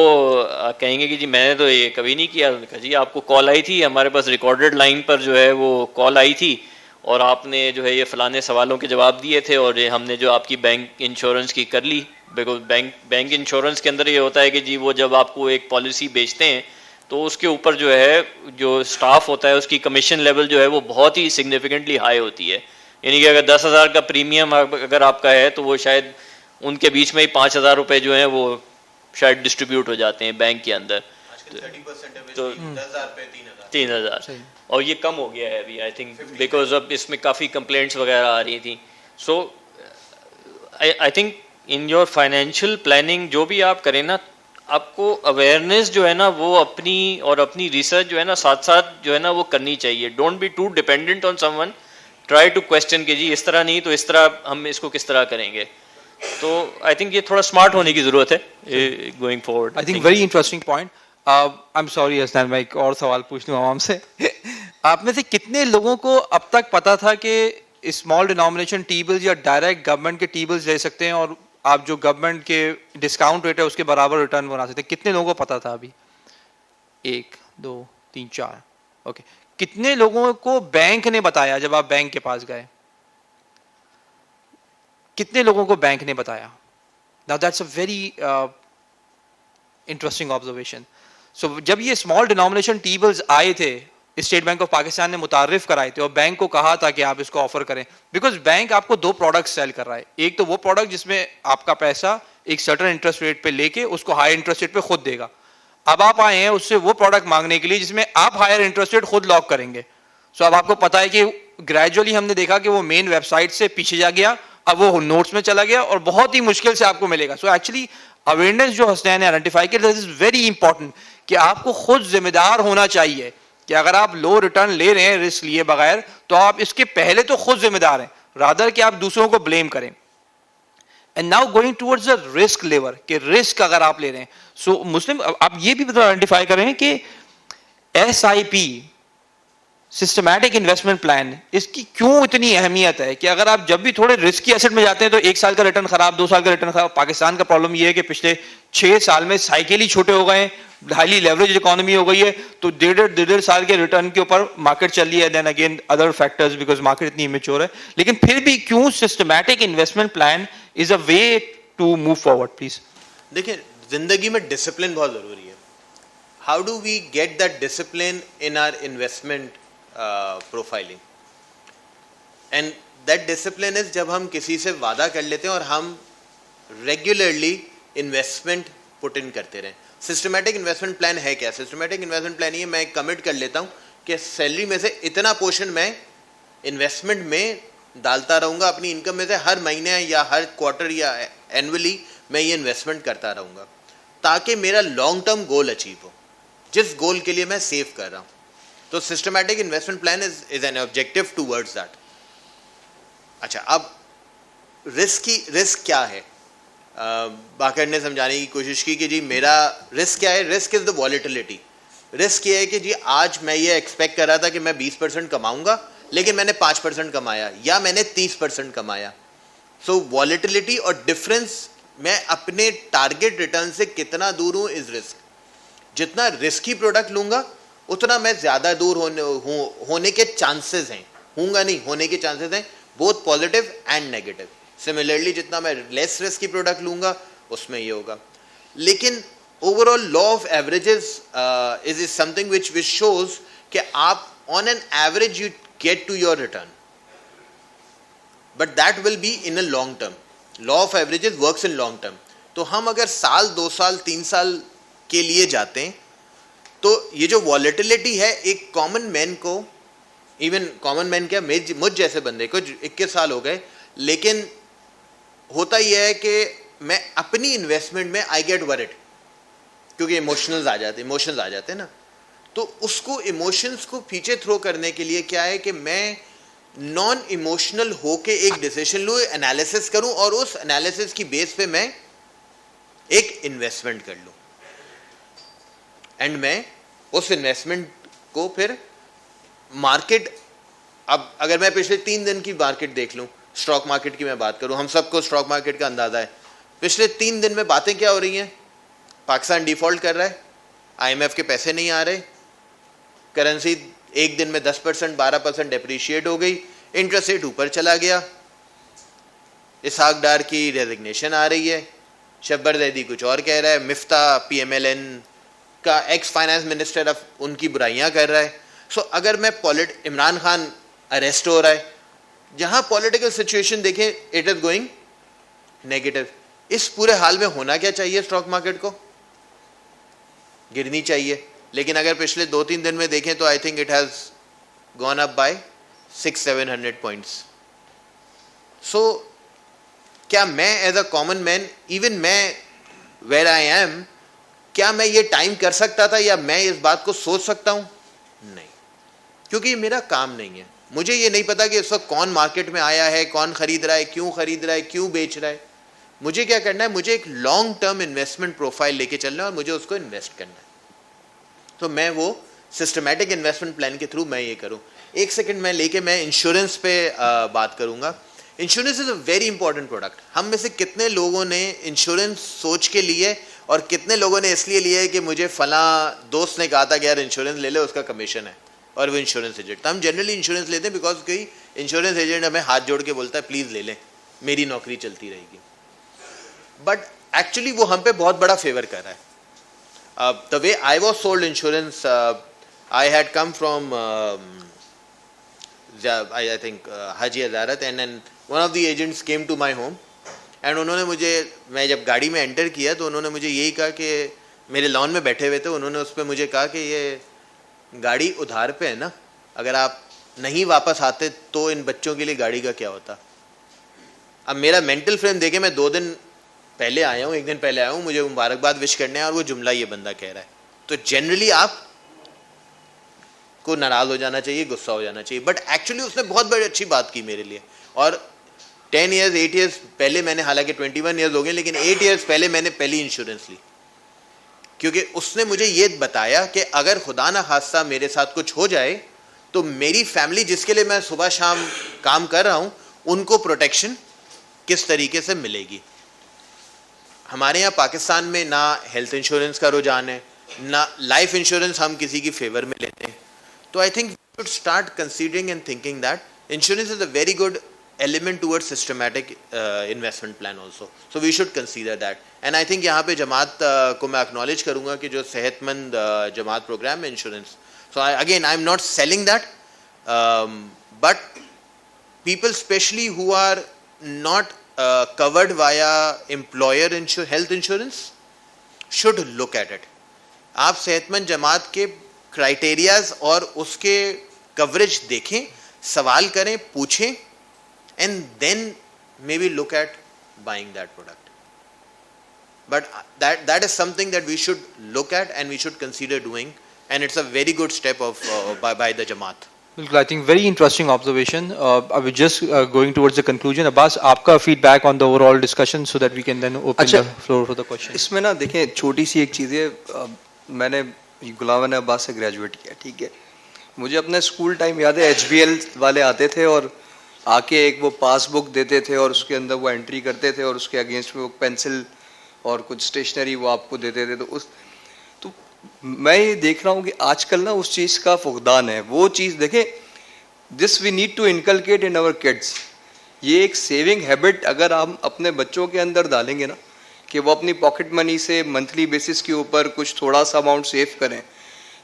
कहेंगे कि जी मैंने तो ये कभी नहीं किया। कहा जी आपको कॉल आई थी, हमारे पास रिकॉर्डेड लाइन पर जो है वो कॉल आई थी और आपने जो है ये फलाने सवालों के जवाब दिए थे और ये हमने जो आपकी बैंक इंश्योरेंस की कर ली। बिकॉज बैंक इंश्योरेंस के अंदर ये होता है कि जी वो जब आपको एक पॉलिसी बेचते हैं तो उसके ऊपर जो है जो स्टाफ होता है उसकी कमीशन लेवल जो है वो बहुत ही सिग्निफिकेंटली हाई होती है। यानी कि अगर 10,000 का प्रीमियम अगर आपका है तो वो शायद उनके बीच में ही 5,000 रुपये जो हैं वो शायद डिस्ट्रीब्यूट हो जाते हैं बैंक के अंदर। तो 3,000 और ये कम हो गया है अभी आई थिंक, बिकॉज अब इसमें काफ़ी कंप्लेंट्स वगैरह आ रही थी। So I think in your financial planning जो भी आप करें ना, आपको अवेयरनेस जो है ना वो अपनी और अपनी रिसर्च जो है ना साथ साथ जो है ना वो करनी चाहिए। Don't be too dependent on someone, try to question कि जी इस तरह नहीं तो इस तरह हम इसको किस तरह करेंगे। तो आई थिंक ये थोड़ा स्मार्ट होने की ज़रूरत है going forward. I think very interesting point. I am sorry Hasnain, मैं एक और सवाल पूछ लूँ आवाम से। आप में से कितने लोगों को अब तक पता था कि स्मॉल डिनोमिनेशन टी बिल्स या डायरेक्ट गवर्नमेंट के टी बिल्स ले सकते हैं और आप जो गवर्नमेंट के डिस्काउंट रेट है उसके बराबर रिटर्न बना सकते हैं? कितने लोगों को पता था अभी? 1 2 3 4 ओके। कितने लोगों को बैंक ने बताया जब आप बैंक के पास गए? कितने लोगों को बैंक ने बताया? Now that's a very interesting observation. So जब ये स्मॉल डिनोमिनेशन टी बिल्स आए थे, स्टेट बैंक ऑफ पाकिस्तान ने मुतारिफ कराए थे और बैंक को कहा था कि आप इसको ऑफर करें, बिकॉज बैंक आपको 2 प्रोडक्ट सेल कर रहा है। एक तो वो प्रोडक्ट जिसमें आपका पैसा एक सर्टेन इंटरेस्ट रेट पे लेके उसको हाई इंटरेस्ट रेट पे खुद देगा। अब आप आए हैं उससे वो प्रोडक्ट मांगने के लिए जिसमें आप हायर इंटरेस्ट रेट खुद लॉक करेंगे। सो अब आपको पता है कि ग्रेजुअली हमने देखा कि वो मेन वेबसाइट से पीछे जा गया, अब वो नोट्स में चला गया और बहुत ही मुश्किल से आपको मिलेगा। सो एक्चुअली अवेयरनेस जो हसनैन ने आइडेंटिफाई किया, दिस इज वेरी इंपॉर्टेंट कि आपको खुद जिम्मेदार होना चाहिए कि अगर आप लो रिटर्न ले रहे हैं रिस्क लिए बगैर, तो आप इसके पहले तो खुद जिम्मेदार हैं, रादर कि आप दूसरों को ब्लेम करें। And now going towards the risk level, कि रिस्क अगर आप ले रहे हैं, सो मुस्लिम आप ये भी आइडेंटिफाई करें कि एसआईपी सिस्टमैटिक इन्वेस्टमेंट प्लान, इसकी क्यों इतनी अहमियत है कि अगर आप जब भी थोड़े रिस्की एसेट में जाते हैं तो 1 साल का रिटर्न खराब, 2 साल का रिटर्न खराब। पाकिस्तान का प्रॉब्लम ये है कि पिछले 6 साल में साइकिल ही छोटे हो गए हैं, हाईली लेवरेज इकोनॉमी हो गई है, तो 1.5 साल के रिटर्न के ऊपर मार्केट चल रही है। Then again other factors, because market इतनी इमेच्योर है। लेकिन फिर भी क्यों systematic investment plan is a way to move forward? Please देखिए, जिंदगी में डिसिप्लिन बहुत जरूरी है। How do we get that discipline in our investment profiling? And that discipline is जब हम किसी से वादा कर लेते हैं और हम रेगुलरली इन्वेस्टमेंट पुट इन करते रहें। सिस्टमैटिक इन्वेस्टमेंट प्लान है क्या? सिस्टमैटिक इन्वेस्टमेंट प्लान ये मैं कमिट कर लेता हूँ कि सैलरी में से इतना पोर्शन मैं इन्वेस्टमेंट में डालता रहूँगा, अपनी इनकम में से हर महीने या हर क्वार्टर या एनुअली मैं ये इन्वेस्टमेंट करता रहूँगा, ताकि मेरा लॉन्ग टर्म गोल अचीव हो, जिस गोल के लिए मैं सेव कर रहा हूँ। तो systematic investment plan is an objective towards that. अच्छा, अब रिस्क क्या है? बाकर ने समझाने की कोशिश की कि जी मेरा रिस्क क्या है। Risk is the volatility. Risk ये है कि जी आज मैं ये एक्सपेक्ट कर रहा था कि मैं 20% कमाऊंगा, लेकिन मैंने 5% कमाया या मैंने 30% कमाया। सो वॉलेटिलिटी और डिफरेंस, मैं अपने टारगेट रिटर्न से कितना दूर हूँ इज रिस्क। जितना रिस्की प्रोडक्ट लूंगा उतना मैं ज़्यादा दूर होने के चांसेस हैं, होने के चांसेस हैं, both positive and negative. Similarly जितना मैं लेस रिस्की प्रोडक्ट लूंगा उसमें ये होगा। लेकिन overall law of averages is something which shows कि आप on an average you get to your return, but that will be in a long term. Law of averages works in long term. तो हम अगर साल 2 साल 3 साल के लिए जाते हैं तो ये जो वॉलेटिलिटी है, एक कॉमन मैन को, इवन कॉमन मैन क्या, मुझ जैसे बंदे को 21 साल हो गए, लेकिन होता यह है कि मैं अपनी इन्वेस्टमेंट में आई गेट वरिड, क्योंकि इमोशंस आ जाते हैं ना। तो उसको इमोशंस को पीछे थ्रो करने के लिए क्या है कि मैं नॉन इमोशनल होके एक डिसीजन लूँ, एनालिसिस करूँ और उस एनालिसिस की बेस पे मैं एक इन्वेस्टमेंट कर लूँ, एंड मैं उस इन्वेस्टमेंट को फिर मार्केट, अब अगर मैं पिछले 3 दिन की मार्केट देख लूँ, स्टॉक मार्केट की मैं बात करूँ, हम सबको स्टॉक मार्केट का अंदाज़ा है। पिछले 3 दिन में बातें क्या हो रही हैं? पाकिस्तान डिफ़ॉल्ट कर रहा है, IMF के पैसे नहीं आ रहे, करेंसी एक दिन में 10% 12% डेप्रीशिएट हो गई, इंटरेस्ट रेट ऊपर चला गया, इसहाक डार की रेजिग्नेशन आ रही है, शब्बर जैदी कुछ और कह रहा है, मिफ्ता PMLN का एक्स फाइनेंस मिनिस्टर अब उनकी बुराइयां कर रहा है। सो अगर मैं इमरान खान अरेस्ट हो रहा है, जहां पॉलिटिकल सिचुएशन देखें इट इज गोइंग नेगेटिव। इस पूरे हाल में होना क्या चाहिए? स्टॉक मार्केट को गिरनी चाहिए, लेकिन अगर पिछले 2-3 दिन में देखें तो I think it has gone up by 600-700 points. So क्या मैं as a common man, even मैं वेयर आई एम, क्या मैं ये टाइम कर सकता था या मैं इस बात को सोच सकता हूं? नहीं, क्योंकि ये मेरा काम नहीं है। मुझे ये नहीं पता कि इस वक्त कौन मार्केट में आया है, कौन खरीद रहा है, क्यों बेच रहा है। मुझे क्या करना है? मुझे एक लॉन्ग टर्म इन्वेस्टमेंट प्रोफाइल लेके चलना है और मुझे उसको इन्वेस्ट करना है। तो मैं वो सिस्टमैटिक इन्वेस्टमेंट प्लान के थ्रू मैं ये करूं। एक सेकंड मैं लेके मैं इंश्योरेंस पे बात करूंगा। Insurance is a very important product. हम में से कितने लोगों ने इंश्योरेंस सोच के लिए और कितने लोगों ने इसलिए लिया है कि मुझे फला दोस्त ने कहा था कि यार इंश्योरेंस ले ले, उसका कमीशन है, और वो इंश्योरेंस एजेंट। तो हम जनरली इंश्योरेंस लेते हैं बिकॉज कोई इंश्योरेंस एजेंट हमें हाथ जोड़ के बोलता है प्लीज़ ले लें, मेरी नौकरी चलती रहेगी। बट एक्चुअली वो हम पे बहुत बड़ा फेवर कर रहा है। The way I was sold insurance, I had come from I think Haji Azarat, and then one of the agents came to my home and उन्होंने मुझे, मैं जब गाड़ी में एंटर किया तो उन्होंने मुझे यही कहा कि मेरे लॉन में बैठे हुए थे, उन्होंने उस पर मुझे कहा कि ये गाड़ी उधार पे है ना, अगर आप नहीं वापस आते तो इन बच्चों के लिए गाड़ी का क्या होता। अब मेरा मेंटल फ्रेम देखे, मैं 2 दिन पहले आया हूँ, 1 दिन पहले आया हूँ, मुझे मुबारकबाद विश करने हैं और वो जुमला ये बंदा कह रहा है। तो जनरली आप को नाराज हो जाना चाहिए, गुस्सा हो जाना चाहिए, बट एक्चुअली उसने बहुत बड़ी अच्छी बात की मेरे लिए। और 10 ईयर्स 8 ईयर्स पहले मैंने, हालांकि 21 ईयर्स हो गए, लेकिन 8 ईयर्स पहले मैंने पहली इंश्योरेंस ली, क्योंकि उसने मुझे ये बताया कि अगर खुदा ना खास्ता मेरे साथ कुछ हो जाए तो मेरी फैमिली जिसके लिए मैं सुबह शाम काम कर रहा हूँ उनको प्रोटेक्शन किस तरीके से मिलेगी। हमारे यहाँ पाकिस्तान में ना हेल्थ इंश्योरेंस का रुझान है, ना लाइफ इंश्योरेंस हम किसी की फेवर में लेते हैं। तो I think we should start considering and thinking that insurance is a very good element towards systematic investment plan also, so we should consider that. And I think यहाँ पे जमात को मैं acknowledge करूँगा कि जो सेहतमंद जमात प्रोग्राम है insurance, so again I'm not selling that, but people especially who are not covered via employer health insurance should look at it. आप सेहतमंद जमात के क्राइटेरियाज और उसके कवरेज देखें, सवाल करें, पूछें, and then maybe look at buying that product. But that is something that we should look at and we should consider doing, and it's a very good step of by the Jamaat. बिल्कुल, I think very interesting observation. I was just going towards the conclusion. Abbas, आपका feedback on the overall discussion so that we can then open the floor for the question. इसमें ना देखें, छोटी सी एक चीज़ है, मैंने गुलाम अब्बास से ग्रेजुएट किया, ठीक है। मुझे अपने स्कूल टाइम याद है, HBL वाले आते थे और आके एक वो पासबुक देते थे और उसके अंदर वो एंट्री करते थे और उसके अगेंस्ट में वो पेंसिल और कुछ स्टेशनरी वो आपको देते थे। तो मैं ये देख रहा हूँ कि आजकल ना उस चीज़ का फुकदान है। वो चीज़ देखें, this we need to inculcate in our kids. ये एक सेविंग हैबिट अगर हम अपने बच्चों के अंदर डालेंगे ना, कि वो अपनी पॉकेट मनी से मंथली बेसिस के ऊपर कुछ थोड़ा सा अमाउंट सेव करें,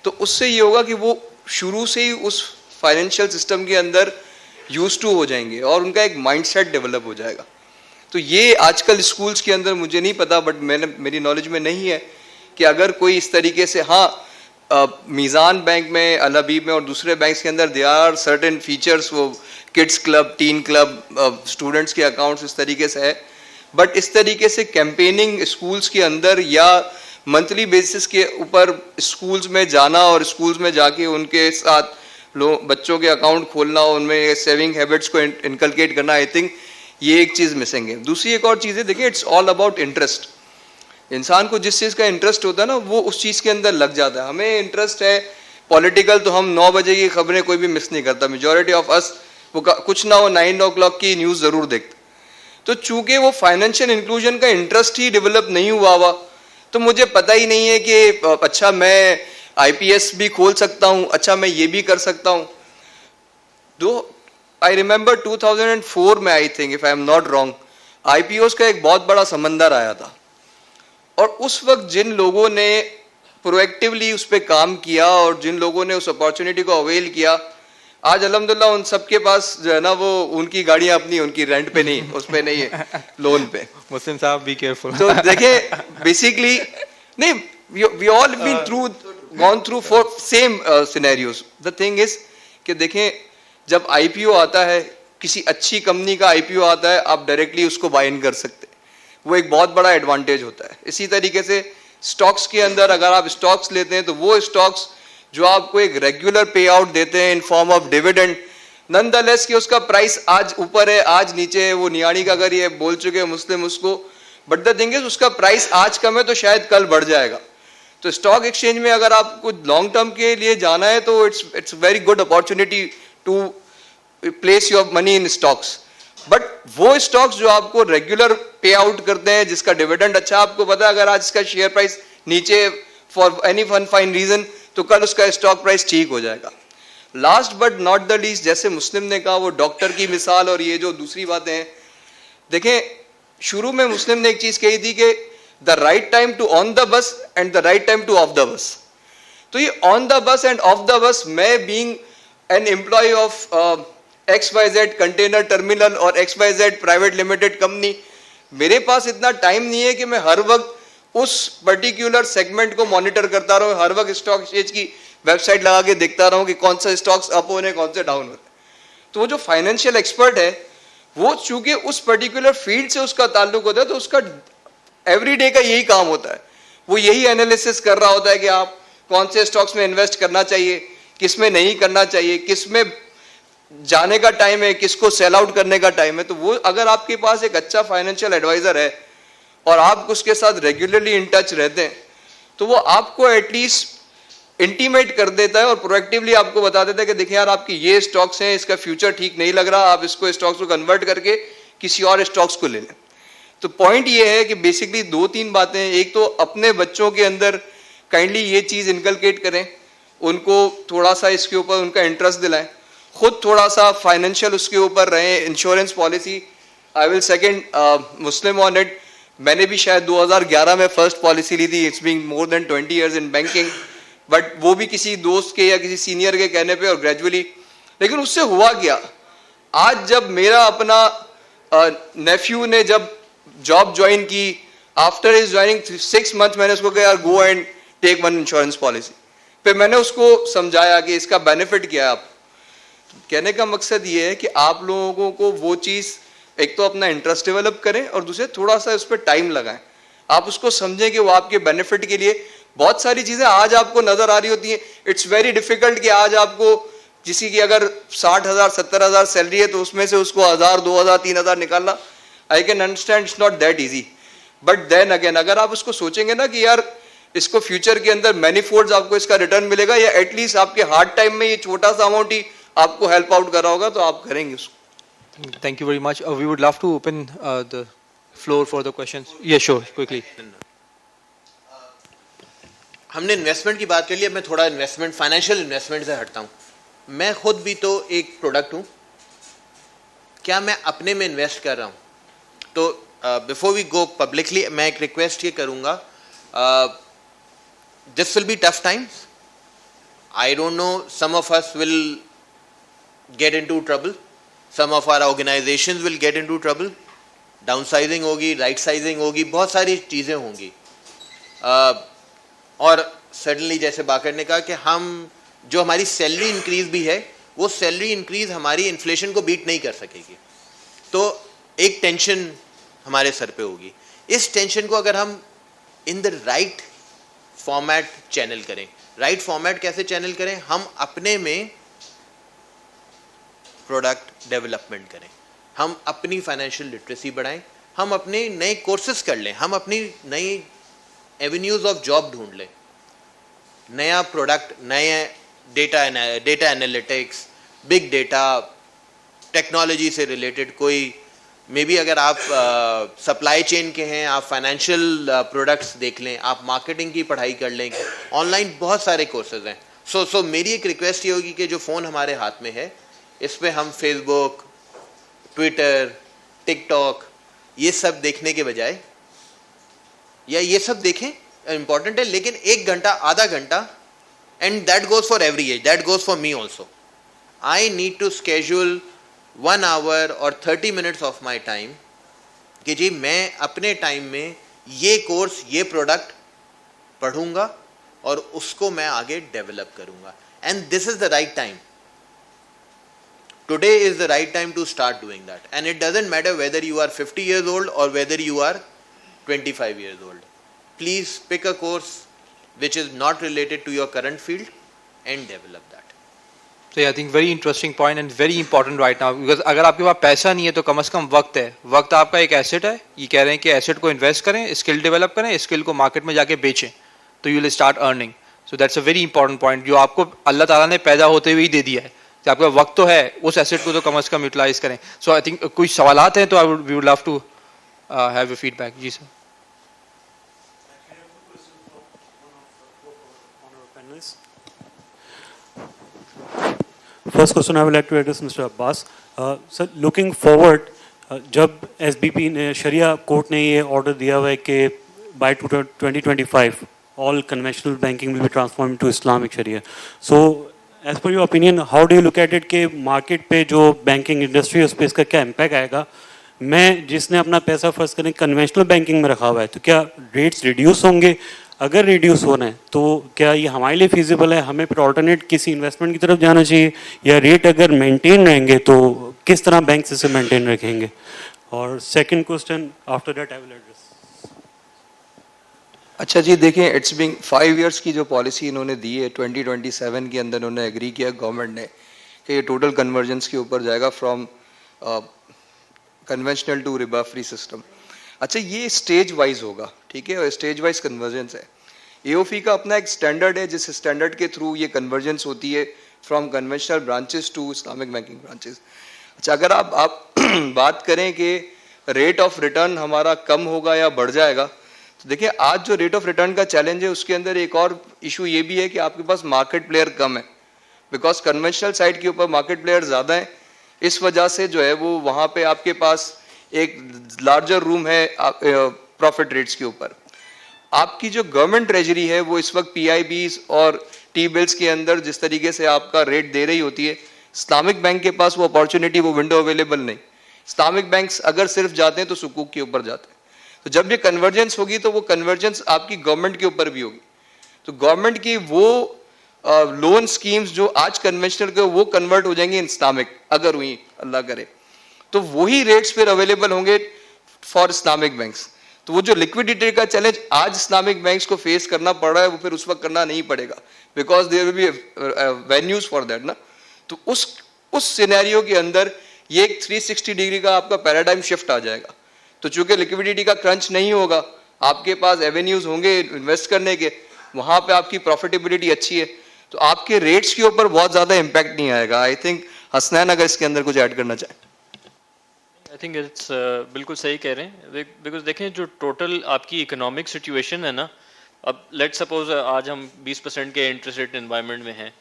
तो उससे ये होगा कि वो शुरू से ही उस फाइनेंशियल सिस्टम के अंदर यूज टू हो जाएंगे और उनका एक माइंडसेट डेवलप हो जाएगा। तो ये आजकल स्कूल्स के अंदर मुझे नहीं पता, बट मेरी नॉलेज में नहीं है कि अगर कोई इस तरीके से, हाँ मीज़ान बैंक में, अल हबीब में और दूसरे बैंक्स के अंदर दे आर सर्टेन फीचर्स, वो kids club, tin club, students के अकाउंट्स इस तरीके से है, बट इस तरीके से कैंपेनिंग स्कूल्स के अंदर या मंथली बेसिस के ऊपर स्कूल्स में जाना और स्कूल्स में जाके उनके साथ बच्चों के अकाउंट खोलना, उनमें सेविंग हैबिट्स को इनकलकेट करना, आई थिंक ये एक चीज़ मिसिंग है। दूसरी एक और चीज़ है, देखिए, इट्स ऑल अबाउट इंटरेस्ट। इंसान को जिस चीज़ का इंटरेस्ट होता है ना, वो उस चीज़ के अंदर लग जाता है। हमें इंटरेस्ट है पॉलिटिकल, तो हम 9 बजे की खबरें कोई भी मिस नहीं करता। मेजॉरिटी ऑफ अस वो कुछ ना हो 9 o'clock की न्यूज़ ज़रूर देखते। तो चूँकि वो फाइनेंशियल इंक्लूजन का इंटरेस्ट ही डेवलप नहीं हुआ, तो मुझे पता ही नहीं है कि अच्छा मैं IPS भी खोल सकता हूँ, अच्छा मैं ये भी कर सकता हूँ। आई रिमेंबर 2004 में, I think if I am not wrong, IPOs का एक बहुत बड़ा समंदर आया था और उस वक्त जिन लोगों ने प्रोएक्टिवली उस पर काम किया और जिन लोगों ने उस अपॉर्चुनिटी को अवेल किया, आज अल्हम्दुलिल्लाह उन सबके पास जो है ना, वो उनकी गाड़ियाँ अपनी, उनकी रेंट पे नहीं, उस पे नहीं है, लोन पे। मुस्लिम साहब, बी केयरफुल। तो देखिए, बेसिकली नहीं, we all been gone through for same scenarios. The thing is कि देखें, जब IPO आता है, किसी अच्छी कंपनी का IPO आता है, आप डायरेक्टली उसको बाय इन कर सकते हैं, वो एक बहुत बड़ा एडवांटेज होता है। इसी तरीके से स्टॉक्स के अंदर अगर आप स्टॉक्स लेते हैं, तो वो स्टॉक्स जो आपको एक रेगुलर पे आउट देते हैं in form of dividend, nonetheless कि उसका प्राइस आज ऊपर है, आज नीचे है, वो नियाणी का अगर ये बोल चुके हैं मुस्लिम उसको, बट द थिंग इज उसका प्राइस आज कम है तो शायद कल बढ़ जाएगा। तो स्टॉक एक्सचेंज में अगर आपको लॉन्ग टर्म के लिए जाना है तो it's very good opportunity to place your money in stocks. But वो स्टॉक्स जो आपको रेगुलर पे आउट करते हैं, जिसका डिविडेंड अच्छा, आपको पता है अगर आज इसका शेयर प्राइस नीचे for any one fine reason तो कल उसका स्टॉक प्राइस ठीक हो जाएगा। Last but not the least, जैसे मुस्लिम ने कहा वो डॉक्टर की मिसाल और ये जो दूसरी बातें हैं, देखें शुरू में मुस्लिम ने एक चीज कही थी कि the right time to on the bus and the right time to off the bus. तो ये on the bus and off the bus, मैं being an employ of XYZ container terminal और XYZ प्राइवेट लिमिटेड कंपनी, मेरे पास इतना time नहीं है कि मैं हर वक्त उस पर्टिकुलर सेगमेंट को मॉनिटर करता रहूं, हर वक्त स्टॉक एक्सचेंज की वेबसाइट लगा के देखता रहूं कि कौन सा स्टॉक्स अप हो रहे हैं, कौन से डाउन हो रहे हैं। तो वो जो फाइनेंशियल एक्सपर्ट है वो चूंकि उस पर्टिकुलर फील्ड से उसका ताल्लुक होता है तो उसका एवरीडे का यही काम होता है, वो यही एनालिसिस कर रहा होता है कि आप कौन से स्टॉक्स में इन्वेस्ट करना चाहिए, किस में नहीं करना चाहिए, किस में जाने का टाइम है, किसको सेल आउट करने का टाइम है। तो वो अगर आपके पास एक अच्छा फाइनेंशियल एडवाइजर है और आप उसके साथ रेगुलरली इन टच रहते हैं तो वो आपको एटलीस्ट इंटीमेट कर देता है और प्रोएक्टिवली आपको बता देता है कि देखिए यार आपकी ये स्टॉक्स हैं, इसका फ्यूचर ठीक नहीं लग रहा, आप इसको स्टॉक्स को कन्वर्ट करके किसी और स्टॉक्स को ले लें। तो पॉइंट ये है कि बेसिकली दो तीन बातें हैं। एक तो अपने बच्चों के अंदर काइंडली ये चीज़ इनकलकेट करें, उनको थोड़ा सा इसके ऊपर उनका इंटरेस्ट दिलाएं, खुद थोड़ा सा फाइनेंशियल उसके ऊपर रहें। Insurance policy, I will second Muslim on it. मैंने भी शायद 2011 में फर्स्ट पॉलिसी ली थी, it's being more than 20 years in banking, but वो भी किसी दोस्त के या किसी सीनियर के कहने पे और ग्रेजुअली। लेकिन उससे हुआ क्या, आज जब मेरा अपना नेफ्यू ने जब जॉब ज्वाइन की, आफ्टर इज ज्वाइनिंग 6 मंथ, मैंने उसको कहा यार go and take one insurance policy. फिर मैंने उसको समझाया कि इसका बेनिफिट क्या है। आप कहने का मकसद ये है कि आप लोगों को वो चीज़ एक तो अपना इंटरेस्ट डेवलप करें और दूसरे थोड़ा सा उस पर टाइम लगाएं, आप उसको समझें कि वो आपके बेनिफिट के लिए। बहुत सारी चीज़ें आज आपको नज़र आ रही होती हैं, इट्स वेरी डिफिकल्ट कि आज आपको किसी की अगर 60,000 70,000 सैलरी है तो उसमें से उसको 1,000 2,000 3,000 निकालना, I can understand it's not that easy. But then again अगर आप उसको सोचेंगे ना कि यार इसको फ्यूचर के अंदर मैनीफोल्ड्स आपको इसका रिटर्न मिलेगा, या एटलीस्ट आपके हार्ड टाइम में ये छोटा सा अमाउंट ही आपको हेल्प आउट कर रहा होगा, तो आप करेंगे उसको। Thank you very much. We would love to open the floor for the questions. Yeah, sure, quickly. हमने इन्वेस्टमेंट की बात कर ली, अब मैं थोड़ा इन्वेस्टमेंट, फाइनेंशियल इन्वेस्टमेंट से हटता हूँ। मैं खुद भी तो एक प्रोडक्ट हूँ, क्या मैं अपने में इन्वेस्ट कर रहा हूँ? तो बिफोर वी गो पब्लिकली मैं एक रिक्वेस्ट ये करूँगा, this will be tough times, I don't know, some of us will get into trouble, some of our organizations will get into trouble, downsizing होगी, right sizing होगी, बहुत सारी चीज़ें होंगी। और सडनली जैसे बाकर ने कहा कि हम जो हमारी सैलरी इंक्रीज भी है वो सैलरी इंक्रीज हमारी इन्फ्लेशन को बीट नहीं कर सकेगी, तो एक टेंशन हमारे सर पे होगी। इस टेंशन को अगर हम in the right format channel करें, राइट फॉर्मेट कैसे चैनल करें, हम अपने में प्रोडक्ट डेवलपमेंट करें, हम अपनी फाइनेंशियल लिटरेसी बढ़ाएं, हम अपने नए कोर्सेज कर लें, हम अपनी नई एवेन्यूज़ ऑफ जॉब ढूंढ लें, नया प्रोडक्ट, नए data analytics, big data, technology से रिलेटेड कोई, मे बी अगर आप सप्लाई चेन के हैं, आप फाइनेंशियल प्रोडक्ट्स देख लें, आप मार्केटिंग की पढ़ाई कर लें, ऑनलाइन बहुत सारे कोर्सेज हैं। सो मेरी एक रिक्वेस्ट ये होगी कि जो फ़ोन हमारे हाथ में है इस पे हम फेसबुक, ट्विटर, टिकटॉक ये सब देखने के बजाय, या ये सब देखें इम्पॉर्टेंट है, लेकिन 1 घंटा आधा घंटा, and that goes for every age, that goes for me also, I need to schedule 1 hour और 30 मिनट्स ऑफ माई टाइम कि जी मैं अपने टाइम में ये कोर्स, ये प्रोडक्ट पढ़ूंगा और उसको मैं आगे डेवलप करूंगा, and this is the right time. Today is the right time to start doing that, and it doesn't matter whether you are 50 years old or whether you are 25 years old. Please pick a course which is not related to your current field and develop that. So yeah, I think very interesting point and very important right now, because अगर आपके पास पैसा नहीं है तो कम से कम वक्त है, वक्त आपका एक एसेट है। ये कह रहे हैं कि एसेट को इन्वेस्ट करें, स्किल डेवलप करें, स्किल को मार्केट में जाके बेचें, तो you will start earning. So that's a very important point जो आपको अल्लाह ताला ने पैदा होते हुए ही दे दिया है कि आपका वक्त तो है, उस एसेट को तो कम से कम यूटिलाइज करें. सो आई थिंक कोई सवालात हैं तो we would love to have a feedback. जी sir. First question I would like to address Mr. Abbas. Sir, looking forward, जब SBP ने शरिया कोर्ट ने ये ऑर्डर दिया हुआ है कि by 2025 all conventional banking will be transformed into Islamic Sharia. So, as per your opinion, how do you look at it कि market पे जो banking industry है उस पर इसका क्या impact आएगा? मैं जिसने अपना पैसा फर्स्ट करें कन्वेंशनल बैंकिंग में रखा हुआ है तो क्या रेट्स रिड्यूस होंगे? अगर रिड्यूस होना है तो क्या ये हमारे लिए फिजिबल है? हमें फिर ऑल्टरनेट किसी इन्वेस्टमेंट की तरफ जाना चाहिए या रेट अगर मेंटेन रहेंगे तो किस तरह बैंक इसे मेंटेन रखेंगे? और second question after that I will address. अच्छा जी, देखिए इट्स बीइंग 5 इयर्स की जो पॉलिसी इन्होंने दी है 2027 के अंदर इन्होंने एग्री किया गवर्नमेंट ने कि ये टोटल कन्वर्जेंस के ऊपर जाएगा from conventional to Riba free system. अच्छा, ये स्टेज वाइज होगा, ठीक है, और स्टेज वाइज कन्वर्जेंस है. एओफी का अपना एक स्टैंडर्ड है जिस स्टैंडर्ड के थ्रू ये कन्वर्जेंस होती है from conventional branches to Islamic banking branches. अच्छा, अगर आप बात करें कि रेट ऑफ रिटर्न हमारा कम होगा या बढ़ जाएगा, तो देखिए आज जो रेट ऑफ रिटर्न का चैलेंज है उसके अंदर एक और इशू ये भी है कि आपके पास मार्केट प्लेयर कम है, बिकॉज कन्वेंशनल साइड के ऊपर मार्केट प्लेयर ज़्यादा है. इस वजह से जो है वो वहाँ पे आपके पास एक लार्जर रूम है प्रॉफिट रेट्स के ऊपर. आपकी जो गवर्नमेंट ट्रेजरी है वो इस वक्त पीआईबीज और टी बिल्स के अंदर जिस तरीके से आपका रेट दे रही होती है, इस्लामिक बैंक के पास वो अपॉर्चुनिटी, वो विंडो अवेलेबल नहीं. इस्लामिक बैंक्स अगर सिर्फ जाते हैं तो सुकूक के ऊपर जाते हैं. तो जब ये कन्वर्जेंस होगी तो वो कन्वर्जेंस आपकी गवर्नमेंट के ऊपर भी होगी. तो गवर्नमेंट की वो लोन स्कीम्स जो आज कन्वेंशनल के वो कन्वर्ट हो जाएंगे इस्लामिक, अगर हुई अल्लाह करे, तो वही रेट्स फिर अवेलेबल होंगे फॉर इस्लामिक बैंक्स. तो वो जो लिक्विडिटी का चैलेंज आज इस्लामिक बैंक्स को फेस करना पड़ रहा है वो फिर उस वक्त करना नहीं पड़ेगा, because there will be venues for that ना. तो उस सिनेरियो के अंदर ये एक 360 डिग्री का आपका पैराडाइम शिफ्ट आ जाएगा. तो चूंकि लिक्विडिटी का क्रंच नहीं होगा, आपके पास एवेन्यूज होंगे इन्वेस्ट करने के, वहां पे आपकी प्रॉफिटेबिलिटी अच्छी है, तो आपके रेट्स के ऊपर बहुत ज्यादा इंपैक्ट नहीं आएगा. आई थिंक हसनैन अगर इसके अंदर कुछ ऐड करना चाहे. आई थिंक इट्स बिल्कुल सही कह रहे हैं, बिकॉज देखें जो टोटल आपकी इकोनॉमिक सिचुएशन है ना, अब लेट सपोज आज हम 20% के इंटरेस्ट रेट एनवायरनमेंट में हैं,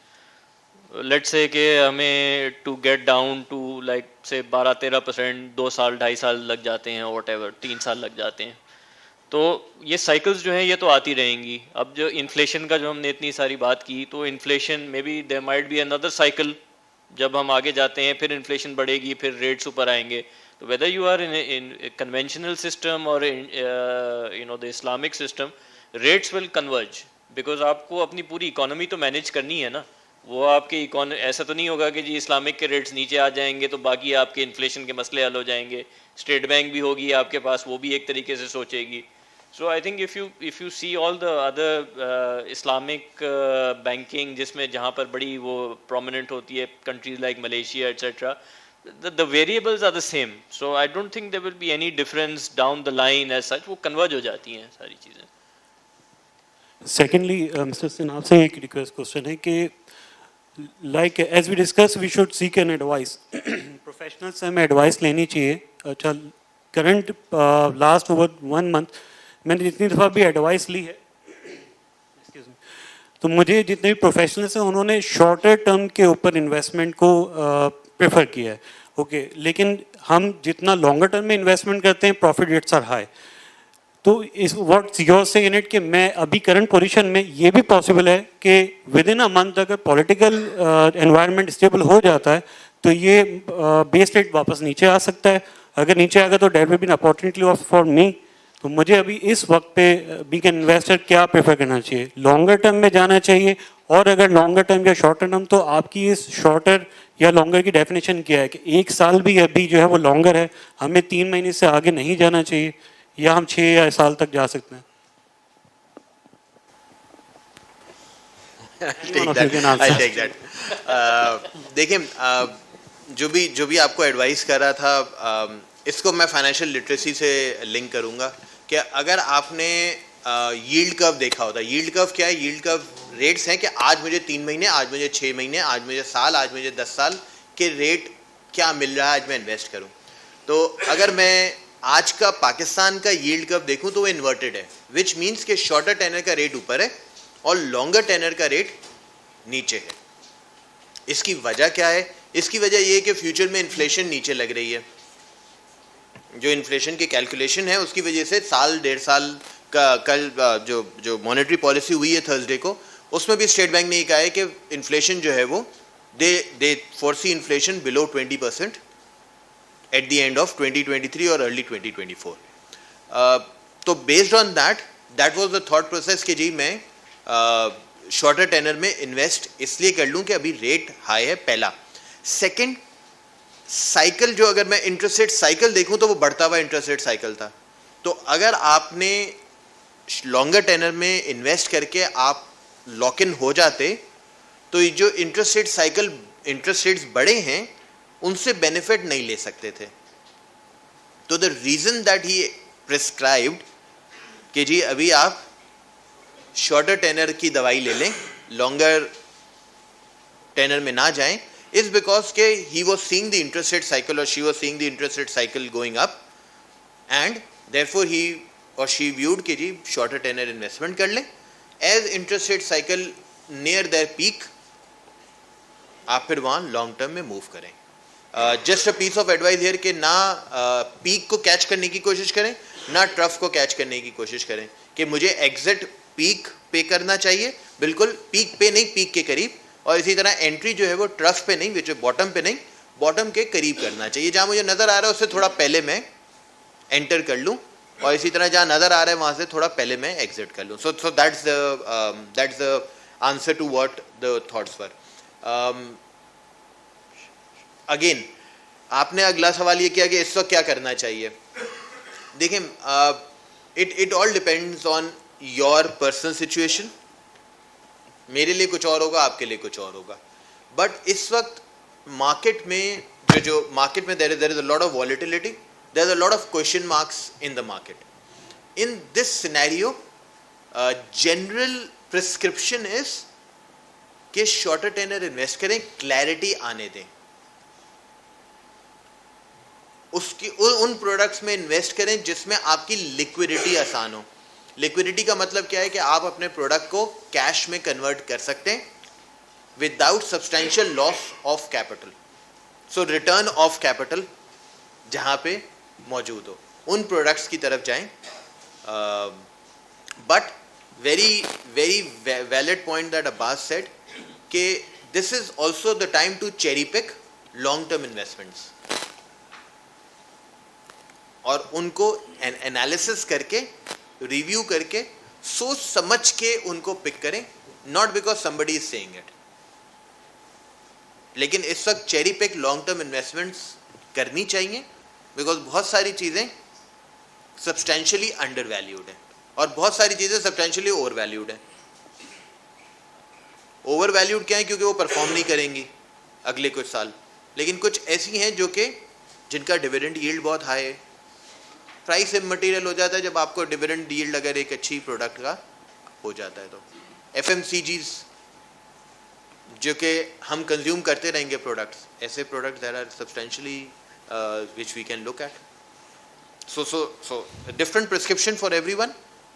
लेट से कि हमें to get down to like say 12-13%, 2 साल 2.5 साल लग जाते हैं, वॉट एवर 3 साल लग जाते हैं. तो ये साइकिल्स जो हैं ये तो आती रहेंगी. अब जो इन्फ्लेशन का जो हमने इतनी सारी बात की, तो inflation may B there might be another cycle. जब हम आगे जाते हैं फिर इन्फ्लेशन बढ़ेगी, फिर रेट्स ऊपर आएंगे. तो whether you are in conventional system और you know the Islamic system, rates will converge, because आपको अपनी पूरी इकोनॉमी तो मैनेज करनी है ना. वो आपके ऐसा तो नहीं होगा कि जी इस्लामिक के रेट्स नीचे आ जाएंगे तो बाकी आपके इन्फ्लेशन के मसले हल हो जाएंगे. स्टेट बैंक भी होगी आपके पास, वो भी एक तरीके से सोचेगी. So I think if you see all the other Islamic banking जिसमें जहाँ पर बड़ी वो prominent होती है, countries like Malaysia etc., the variables are the same. So I don't think there will be any difference down the line as such. वो converge हो जाती हैं सारी चीज़ें. Secondly, Mr. Sin, आपसे एक request question है कि like as we discussed, we should seek an advice. Professionals से हमें advice लेनी चाहिए. अच्छा, current last over 1 month मैंने जितनी दफ़ा भी एडवाइस ली है, तो मुझे जितने भी प्रोफेशनल्स हैं उन्होंने शॉर्टर टर्म के ऊपर इन्वेस्टमेंट को प्रेफर किया है. ओके, लेकिन हम जितना लॉन्गर टर्म में इन्वेस्टमेंट करते हैं प्रॉफिट रेट्स आर हाई. तो इस व्हाट्स योर से इन इट कि मैं अभी करंट पोजीशन में ये भी पॉसिबल है कि विद इन अ मंथ अगर पॉलिटिकल एनवायरनमेंट स्टेबल हो जाता है तो ये बेस रेट वापस नीचे आ सकता है. अगर नीचे आएगा तो that will be an opportunity for me. तो मुझे अभी इस वक्त पे बीइंग एन इन्वेस्टर क्या प्रेफर करना चाहिए? लॉन्गर टर्म में जाना चाहिए, और अगर लॉन्गर टर्म या शॉर्टर टर्म तो आपकी इस शॉर्टर या लॉन्गर की डेफिनेशन क्या है कि 1 साल भी अभी जो है वो लॉन्गर है, हमें 3 महीने से आगे नहीं जाना चाहिए, या हम 6 या साल तक जा सकते हैं? देखिए, जो भी आपको एडवाइस कर रहा था, इसको मैं फाइनेंशियल लिटरेसी से लिंक करूंगा कि अगर आपने यील्ड कर्व देखा होता है। यील्ड कर्व क्या है? यील्ड कर्व रेट्स हैं कि आज मुझे 3 महीने, आज मुझे 6 महीने, आज मुझे साल, आज मुझे 10 साल के रेट क्या मिल रहा है, आज मैं इन्वेस्ट करूं। तो अगर मैं आज का पाकिस्तान का यील्ड कर्व देखूं तो वो इन्वर्टेड है, विच मीन्स कि शॉर्टर टेनर का रेट ऊपर है और लॉन्गर टेनर का रेट नीचे है। इसकी वजह क्या है? इसकी वजह ये है कि फ्यूचर में इन्फ्लेशन नीचे लग रही है। जो इन्फ्लेशन की कैलकुलेशन है उसकी वजह से साल 1.5 साल का कल जो मॉनेटरी पॉलिसी हुई है थर्सडे को, उसमें भी स्टेट बैंक ने ये कहा है कि इन्फ्लेशन जो है वो they foresee inflation below 20% at the end of 2023 और अर्ली 2024। तो based on that was the thought process कि जी मैं शॉर्टर टेनर में इन्वेस्ट इसलिए कर लूँ कि अभी रेट हाई है, पहला। सेकंड, साइकिल जो अगर मैं इंटरेस्ट रेट साइकिल देखूं तो वो बढ़ता हुआ इंटरेस्ट रेट साइकिल था। तो अगर आपने लॉन्गर टेनर में इन्वेस्ट करके आप लॉक इन हो जाते तो ये जो interest rate cycle interest rates बड़े हैं उनसे बेनिफिट नहीं ले सकते थे। तो the reason that he prescribed कि जी अभी आप शॉर्टर टेनर की दवाई ले लें, लॉन्गर टेनर में ना जाएं, इज बिकॉज के he was seeing the interest rate cycle और she was seeing the interest rate cycle going up and therefore he और शी व्यूड कि जी शॉर्टर टेनर इन्वेस्टमेंट कर लें। As interest rate cycle near their peak आप फिर वहाँ long term में move करें। Just a piece of advice here कि ना पीक को कैच करने की कोशिश करें, ना ट्रफ को कैच करने की कोशिश करें कि मुझे एग्जिट पीक पे करना चाहिए, बिल्कुल पीक पे नहीं, पीक के करीब। और इसी तरह एंट्री जो है वो ट्रफ पे नहीं, विच बॉटम पे नहीं, बॉटम के करीब करना चाहिए। जहाँ मुझे नज़र आ रहा है उससे थोड़ा पहले मैं एंटर कर लूँ और इसी तरह जहाँ नज़र आ रहा है वहाँ से थोड़ा पहले मैं एग्जिट कर लूँ। So that's the answer to what the thoughts were. Again आपने अगला सवाल ये किया कि इस वक्त क्या करना चाहिए। देखिए it all depends on your personal situation. मेरे लिए कुछ और होगा, आपके लिए कुछ और होगा। बट इस वक्त मार्केट में जो मार्केट में there is a lot of volatility, there is a lot of question marks in the market. In this scenario general prescription is कि शॉर्टर टेनर इन्वेस्ट करें, क्लैरिटी आने दें, उसकी उन प्रोडक्ट्स में इन्वेस्ट करें जिसमें आपकी लिक्विडिटी आसान हो। लिक्विडिटी का मतलब क्या है कि आप अपने प्रोडक्ट को कैश में कन्वर्ट कर सकते हैं without substantial loss of capital. So return of capital जहां पे मौजूद हो उन प्रोडक्ट्स की तरफ जाएं। But very very valid point that Abbas said कि this is also the time to cherry pick long term investments और उनको एनालिसिस करके रिव्यू करके सोच समझ के उनको पिक करें, not because somebody is saying it. लेकिन इस वक्त cherry pick long term investments करनी चाहिए बिकॉज बहुत सारी चीज़ें सब्सटेंशियली अंडर वैल्यूड हैं और बहुत सारी चीज़ें सब्सटेंशियली ओवर वैल्यूड हैं। ओवर वैल्यूड क्या है? क्योंकि वो परफॉर्म नहीं करेंगी अगले कुछ साल। लेकिन कुछ ऐसी हैं जो कि जिनका डिविडेंड यील्ड बहुत हाई है। प्राइस इमटेरियल हो जाता है जब आपको डिविडेंड यील्ड अगर एक अच्छी प्रोडक्ट का हो जाता है। तो FMCGs जो कि हम कंज्यूम करते रहेंगे प्रोडक्ट्स, ऐसे products that are substantially which we can look at. So different prescription for everyone,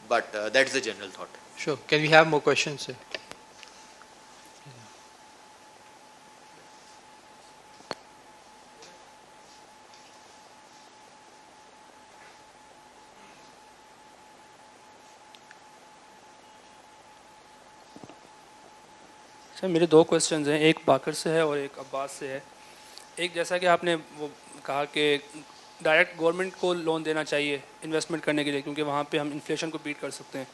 but that's the general thought. Sure. Can we have more questions, sir? Sir मेरे दो क्वेश्चंस हैं, एक बाकर से है और एक अब्बास से है। एक जैसा कि आपने वो कहा कि डायरेक्ट गवर्नमेंट को लोन देना चाहिए इन्वेस्टमेंट करने के लिए क्योंकि वहाँ पे हम इन्फ्लेशन को बीट कर सकते हैं।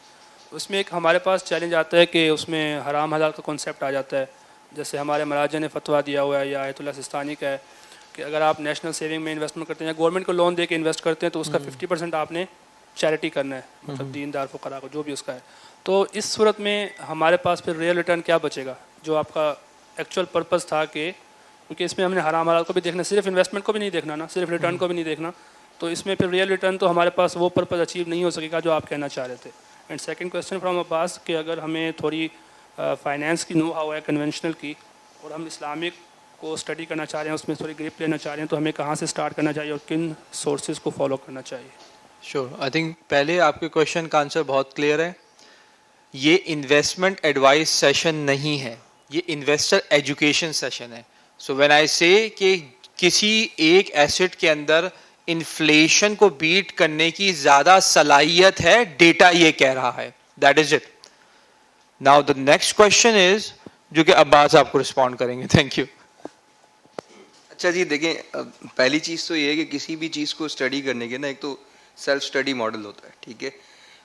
उसमें एक हमारे पास चैलेंज आता है कि उसमें हराम हलाल का कॉन्सेप्ट आ जाता है। जैसे हमारे महाराजा ने फतवा दिया हुआ है या आयतुल्लाह सिस्तानी का है कि अगर आप नेशनल सेविंग में इन्वेस्टमेंट करते हैं या गवर्नमेंट को लोन दे के इन्वेस्ट करते हैं तो उसका 50% आपने चैरिटी करना है, मतलब दीनदार फुकरा को जो भी उसका है। तो इस सूरत में हमारे पास फिर रियल रिटर्न क्या बचेगा जो आपका एक्चुअल पर्पस था कि क्योंकि इसमें हमने हराम हलाल को भी देखना, सिर्फ इन्वेस्टमेंट को भी नहीं देखना ना, सिर्फ रिटर्न को भी नहीं देखना, तो इसमें फिर रियल रिटर्न तो हमारे पास वो पर्पस अचीव नहीं हो सकेगा जो आप कहना चाह रहे थे and second question from Abbas कि अगर हमें थोड़ी फाइनेंस की नो हाउ है कन्वेंशनल की और हम इस्लामिक को स्टडी करना चाह रहे हैं, उसमें थोड़ी ग्रिप लेना चाह रहे हैं, तो हमें कहाँ से स्टार्ट करना चाहिए और किन सोर्सेज को फॉलो करना चाहिए? श्योर, आई थिंक पहले आपके क्वेश्चन का आंसर बहुत क्लियर है. ये इन्वेस्टमेंट एडवाइस सेशन नहीं है, ये इन्वेस्टर एजुकेशन सेशन है. सो व्हेन आई से कि किसी एक एसेट के अंदर इन्फ्लेशन को बीट करने की ज्यादा सलाहियत है, डेटा ये कह रहा है, that is it. Now the next question is जो कि अब्बास आपको रिस्पॉन्ड करेंगे. Thank you. अच्छा जी, देखें, पहली चीज़ तो ये है कि किसी भी चीज़ को स्टडी करने के ना एक तो सेल्फ स्टडी मॉडल होता है, ठीक है.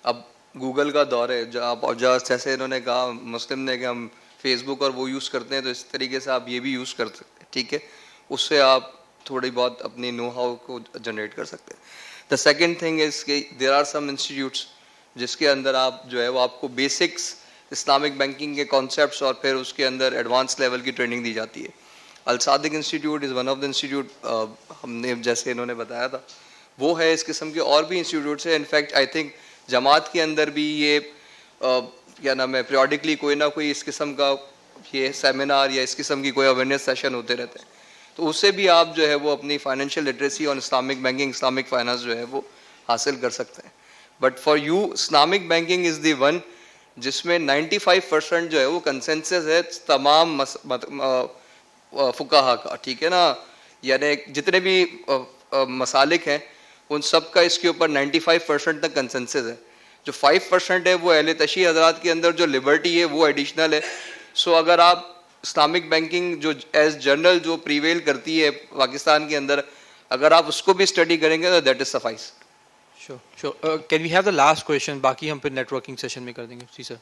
अब गूगल का दौर है, जैसे इन्होंने कहा मुस्लिम ने कि हम फेसबुक और वो यूज़ करते हैं, तो इस तरीके से आप ये भी यूज़ कर सकते हैं, ठीक है. उससे आप थोड़ी बहुत अपनी नो हाउ को जनरेट कर सकते हैं. द सेकेंड थिंग इज़ कि देयर आर सम इंस्टीट्यूट्स जिसके अंदर आप जो है वो आपको बेसिक्स इस्लामिक बैंकिंग के कॉन्सेप्ट्स और फिर उसके अंदर एडवांस लेवल की ट्रेनिंग दी जाती है. Al Sadiq institute is one of the institute, हमने जैसे इन्होंने बताया था वो है. इस किस्म के और भी इंस्टीट्यूट्स हैं. इनफैक्ट आई थिंक जमात के अंदर भी ये क्या नाम है, पीरियडिकली कोई ना कोई इस किस्म का ये सेमिनार या इस किस्म की कोई अवेयरनेस सेशन होते रहते हैं. तो उससे भी आप जो है वो अपनी फाइनेंशियल लिटरेसी और इस्लामिक बैंकिंग, इस्लामिक फाइनेंस जो है वो हासिल कर सकते हैं. But for you Islamic banking is the one जिसमें 95% जो है वो कंसेंसस है तमाम फुकाहा का, ठीक है ना. यानी जितने भी मसालिक हैं उन सब का इसके ऊपर 95% तक कंसेंसस है. जो 5% है वो अहले तशी हजरात के अंदर जो लिबर्टी है वो एडिशनल है. सो अगर आप इस्लामिक बैंकिंग जो एज जनरल जो प्रीवेल करती है पाकिस्तान के अंदर, अगर आप उसको भी स्टडी करेंगे तो that is suffice. Sure sure. Can we have the last question, बाकी हम फिर नेटवर्किंग सेशन में कर देंगे. जी सर.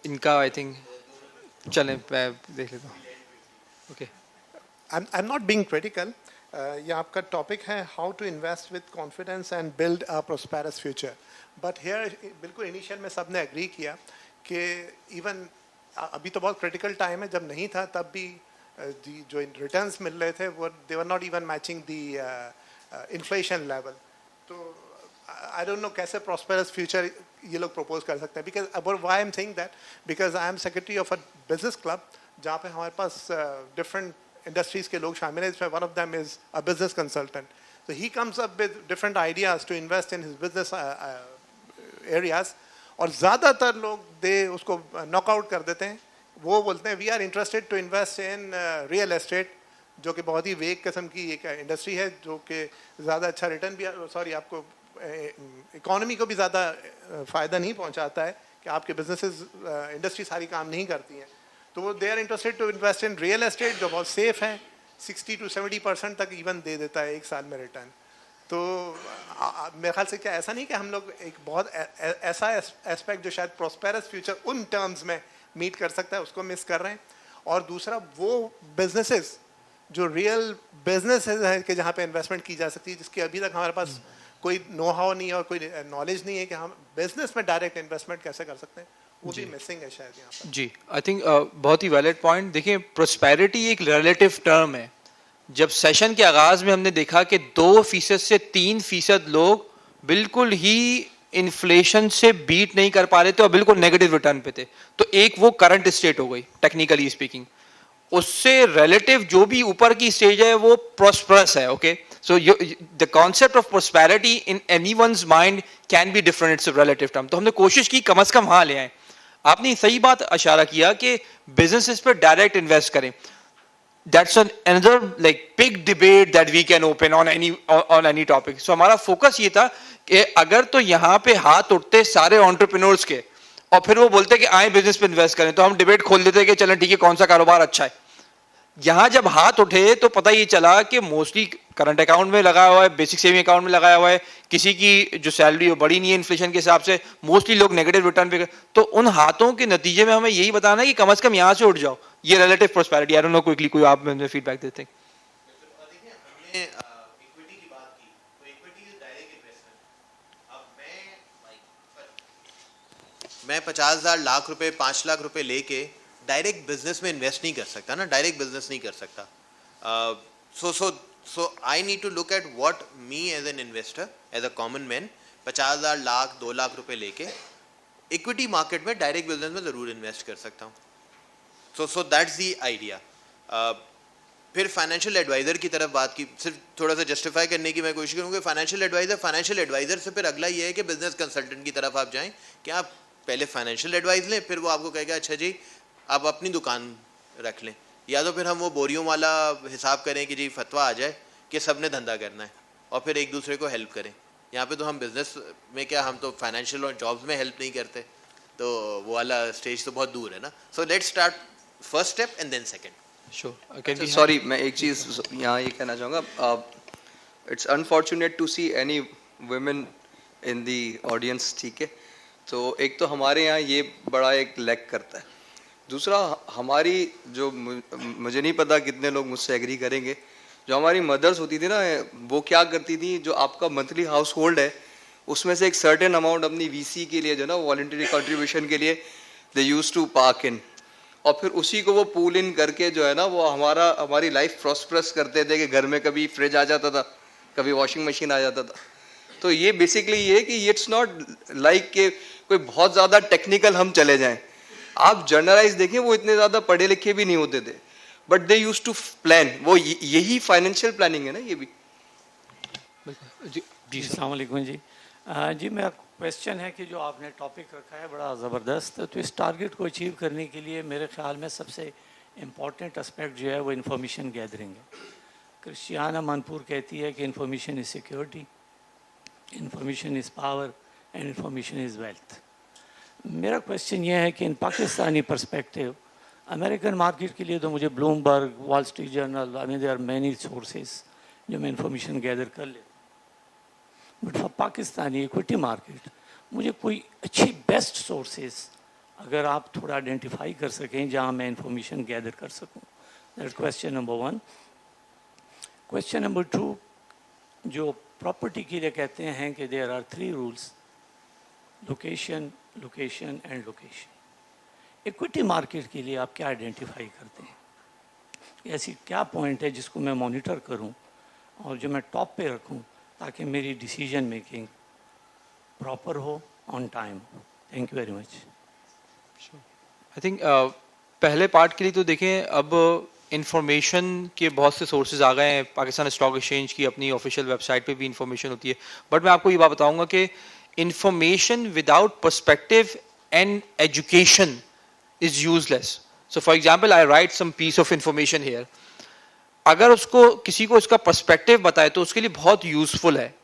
इनका आई थिंक चलें, मैं देख लेता हूँ. Okay. I'm not being critical. ये आपका टॉपिक है how to invest with confidence and build a prosperous future. But here बिल्कुल इनिशियल में सबने एग्री किया कि इवन अभी तो बहुत क्रिटिकल टाइम है, जब नहीं था तब भी जो रिटर्न्स मिल रहे थे वो they were not even matching the inflation level. तो आई डोंट नो कैसे प्रॉस्पेरस फ्यूचर ये लोग प्रपोज कर सकते हैं. Because about why I am saying that, because I am secretary of a business club जहाँ पे हमारे पास डिफरेंट इंडस्ट्रीज के लोग शामिल हैं. इसमें one of them is a business consultant. So he comes up with different ideas to invest in his business areas. और ज़्यादातर लोग दे उसको नॉकआउट कर देते हैं. वो बोलते हैं we are interested to invest in real estate, जो कि बहुत ही वेग किस्म की एक इंडस्ट्री है जो कि ज़्यादा अच्छा रिटर्न भी, सॉरी, आपको इकोनॉमी को भी ज़्यादा फ़ायदा नहीं पहुंचाता है कि आपके बिजनेसेस इंडस्ट्री सारी काम नहीं करती हैं. तो वो they are interested to invest in real estate जो बहुत सेफ है, 60 to 70% तक इवन दे देता है एक साल में रिटर्न. तो मेरे ख्याल से क्या ऐसा नहीं कि हम लोग एक बहुत ऐसा एस्पेक्ट जो शायद प्रॉस्पेरस फ्यूचर उन टर्म्स में मीट कर सकता है उसको मिस कर रहे हैं. और दूसरा वो बिजनेसेस जो रियल बिजनेसेस है कि जहाँ पे इन्वेस्टमेंट की जा सकती है, जिसकी अभी तक हमारे पास कोई नो हाउ नहीं है और कोई नॉलेज नहीं है कि हम बिजनेस में डायरेक्ट इन्वेस्टमेंट कैसे कर सकते हैं, वो भी मिसिंग है शायद यहाँ पर. जी, आई थिंक बहुत ही वैलिड पॉइंट. देखिए, प्रोस्पेरिटी एक रिलेटिव टर्म है. जब सेशन के आगाज में हमने देखा कि 2% से 3% लोग बिल्कुल ही इन्फ्लेशन से बीट नहीं कर पा रहे थे और बिल्कुल नेगेटिव रिटर्न पे थे, तो एक वो करंट स्टेट हो गई टेक्निकली स्पीकिंग. उससे रिलेटिव जो भी ऊपर की स्टेज है वो प्रॉस्परस है. Okay, so the concept of prosperity in anyone's mind can be different. It's a relative term. तो हमने कोशिश की कम से कम वहां ले आए. आपने सही बात इशारा किया कि बिजनेसेस पर डायरेक्ट इन्वेस्ट करें. That's another like big debate that we can open on any topic. So हमारा फोकस ये था कि अगर तो यहाँ पे हाथ उठते सारे एंटरप्रेन्योर्स के और फिर वो बोलते कि आए बिजनेस पे इन्वेस्ट करें, तो हम डिबेट खोल देते कि चलें ठीक है कौन सा कारोबार अच्छा है. यहाँ जब हाथ उठे तो पता ये चला कि मोस्टली करंट अकाउंट में लगाया हुआ है, बेसिक सेविंग अकाउंट में लगाया हुआ है, किसी की जो सैलरी बड़ी नहीं है इन्फ्लेशन के हिसाब से, मोस्टली लोग नेगेटिव रिटर्न पे. तो उन हाथों के नतीजे में हमें यही बताना है कि कम से कम यहाँ से उठ जाओ. ये relative prosperity. I don't know quickly कोई आप मुझे फीडबैक देते हैं. हमने इक्विटी की बात की, तो इक्विटी इज डायरेक्ट इन्वेस्टमेंट. अब मैं 50,000 लाख रुपए 5 लाख रुपए लेके डायरेक्ट बिजनेस में इन्वेस्ट नहीं कर सकता ना, डायरेक्ट बिजनेस नहीं कर सकता. So I need to look at what me as an investor, as a common man, 50,000 lakh 2 lakh रुपए लेके इक्विटी मार्केट में डायरेक्ट बिजनेस में ज़रूर इन्वेस्ट कर सकता हूँ. So that's the idea. फिर फाइनेंशियल एडवाइज़र की तरफ बात की, सिर्फ थोड़ा सा जस्टिफाई करने की मैं कोशिश करूँगा. फाइनेंशियल एडवाइज़र से फिर अगला ये है कि बिजनेस कंसल्टेंट की तरफ आप जाएं कि आप पहले फाइनेंशियल एडवाइस लें, फिर वो आपको कहेगा अच्छा जी आप अपनी दुकान रख लें, या तो फिर हम वो बोरियों वाला हिसाब करें कि जी फतवा आ जाए कि सब ने धंधा करना है और फिर एक दूसरे को हेल्प करें. यहाँ पे तो हम बिज़नेस में क्या, हम तो फाइनेंशियल और जॉब्स में हेल्प नहीं करते, तो वो वाला स्टेज तो बहुत दूर है ना. So let's start first step and then second. अच्छा, सॉरी मैं एक चीज़ यहाँ ये कहना चाहूँगा. It's unfortunate to see any women in the audience. ठीक है, तो एक तो हमारे यहाँ ये बड़ा एक लैक करता है. दूसरा हमारी जो, मुझे नहीं पता कितने लोग मुझसे एग्री करेंगे, जो हमारी मदर्स होती थी ना, वो क्या करती थी, जो आपका मंथली हाउस होल्ड है उसमें से एक सर्टेन अमाउंट अपनी वीसी के लिए जो ना वॉलंटरी कंट्रीब्यूशन के लिए दे यूज टू पार्क इन, और फिर उसी को वो पूल इन करके जो है ना वो हमारी लाइफ प्रॉस्परस करते थे कि घर में कभी फ्रिज आ जाता था, कभी वॉशिंग मशीन आ जाता था. तो ये बेसिकली ये है कि इट्स नॉट लाइक के कोई बहुत ज़्यादा टेक्निकल हम चले जाएं. आप जर्नलाइज देखें, वो इतने ज़्यादा पढ़े लिखे भी नहीं होते थे, but they use to plan. वो यही फाइनेंशियल प्लानिंग है ना ये भी. जी अस्सलाम वालेकुम जी. जी मेरा क्वेश्चन है कि जो आपने टॉपिक रखा है बड़ा ज़बरदस्त, तो इस टारगेट को अचीव करने के लिए मेरे ख्याल में सबसे इम्पॉर्टेंट एस्पेक्ट जो है वो इंफॉर्मेशन गैदरिंग है. क्रिश्चियाना मनपूर कहती है कि information is security, information is power and information is wealth. मेरा क्वेश्चन ये है कि in Pakistani perspective American market के लिए तो मुझे Bloomberg, Wall Street Journal, I mean there are many sources जो मैं इंफॉर्मेशन गैदर कर लेता हूँ, but for Pakistani equity market मुझे कोई अच्छी बेस्ट सोर्सेज अगर आप थोड़ा आइडेंटिफाई कर सकें जहाँ मैं इंफॉर्मेशन गैदर कर सकूँ. That question number 1. Question number 2, जो प्रॉपर्टी के लिए कहते हैं कि there are 3 rules, location, location and location. Equity market के लिए आप क्या आइडेंटिफाई करते हैं? ऐसी क्या पॉइंट है जिसको मैं मॉनिटर करूं और जो मैं टॉप पे रखूं ताकि मेरी डिसीजन मेकिंग प्रॉपर हो, ऑन टाइम हो? Thank you very much. I think पहले पार्ट के लिए तो देखें, अब इंफॉर्मेशन के बहुत से सोर्सेज आ गए हैं. पाकिस्तान स्टॉक एक्सचेंज की अपनी ऑफिशियल वेबसाइट पे भी इंफॉर्मेशन होती है, बट मैं आपको ये बात बताऊंगा कि information without perspective and education is useless. So for example I write some piece of information here, अगर उसको किसी को इसका पर्सपेक्टिव बताए तो उसके लिए बहुत यूजफुल है.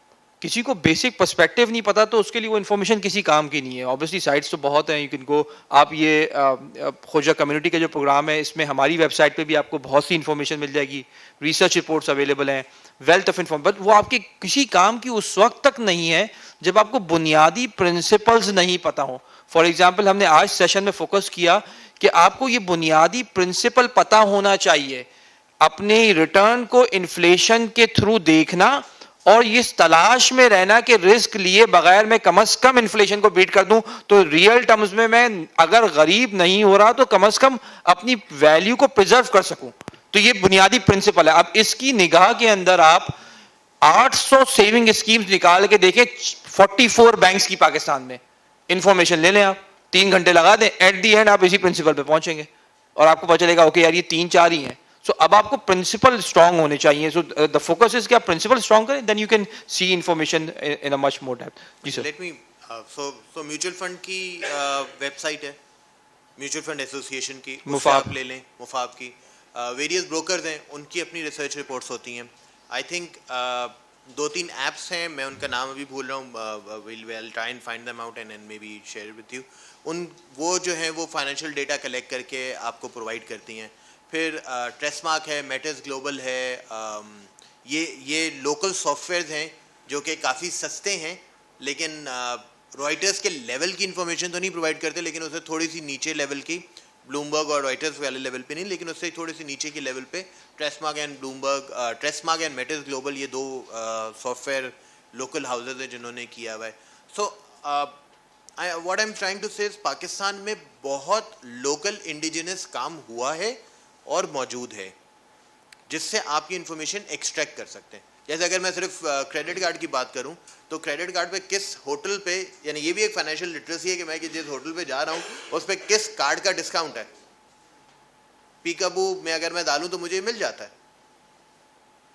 किसी को बेसिक पर्सपेक्टिव नहीं पता तो उसके लिए वो इन्फॉर्मेशन किसी काम की नहीं है. ऑब्वियसली साइट्स तो बहुत हैं, यू कैन गो. आप ये खोजा कम्युनिटी का जो प्रोग्राम है, इसमें हमारी वेबसाइट पे भी आपको बहुत सी इन्फॉर्मेशन मिल जाएगी, रिसर्च रिपोर्ट्स अवेलेबल हैं, वेल्थ ऑफ इन्फॉर्मेशन. बट वो आपके किसी काम की उस वक्त तक नहीं है जब आपको बुनियादी प्रिंसिपल्स नहीं पता हो. फॉर एग्जाम्पल हमने आज सेशन में फोकस किया कि आपको ये बुनियादी प्रिंसिपल पता होना चाहिए, अपने रिटर्न को इन्फ्लेशन के थ्रू देखना और ये तलाश में रहना कि रिस्क लिए बगैर मैं कम से कम इन्फ्लेशन को बीट कर दूं, तो रियल टर्म्स में मैं अगर गरीब नहीं हो रहा तो कम से कम अपनी वैल्यू को प्रिजर्व कर सकूं. तो ये बुनियादी प्रिंसिपल है. अब इसकी निगाह के अंदर आप 800 सेविंग स्कीम्स निकाल के देखें, 44 बैंक्स की पाकिस्तान में. इंफॉर्मेशन ले लें आप, 3 घंटे लगा दें, एट दी एंड आप इसी प्रिंसिपल पे पहुंचेंगे और आपको पता चलेगा ओके यार ये 3-4 ही हैं. सो अब आपको प्रिंसिपल स्ट्रांग होने चाहिए. सो द फोकस इज कि आप प्रिंसिपल स्ट्रांग करें, then you can see information in a much more depth. जी sir. Let me so mutual fund की वेबसाइट है, म्यूचुअल फंड एसोसिएशन की, मुफाब ले लें, मुफाब की वेरियस ब्रोकर्स हैं, उनकी अपनी रिसर्च रिपोर्ट्स होती हैं. आई थिंक 2-3 ऐप्स हैं, मैं उनका नाम अभी भूल रहा हूँ, will try and find them out and may B share with you. वो जो है वो फाइनेंशियल डेटा कलेक्ट करके आपको प्रोवाइड करती हैं. फिर ट्रेसमार्क है, मेटर्स ग्लोबल है, ये लोकल सॉफ्टवेयर्स हैं जो कि काफ़ी सस्ते हैं, लेकिन रॉयटर्स के लेवल की इंफॉर्मेशन तो नहीं प्रोवाइड करते, लेकिन उससे थोड़ी सी नीचे लेवल की, ब्लूमबर्ग और रॉयटर्स वाले लेवल पे नहीं, लेकिन उससे थोड़ी सी नीचे की लेवल पे Tracemark and Bloomberg, Tracemark and Matters global, ये 2 सॉफ्टवेयर लोकल हाउसेज हैं जिन्होंने किया हुआ है. So what I am trying to say, Pakistan में बहुत लोकल इंडिजिनस काम हुआ है और मौजूद है जिससे आप ये इंफॉर्मेशन एक्सट्रैक्ट कर सकते हैं. जैसे अगर मैं सिर्फ क्रेडिट कार्ड की बात करूं तो क्रेडिट कार्ड पे किस होटल पे, यानी ये भी एक फाइनेंशियल लिटरेसी है कि मैं जिस होटल पे जा रहा हूं उस पे किस कार्ड का डिस्काउंट है, पीकाबू में अगर मैं डालूं तो मुझे मिल जाता है।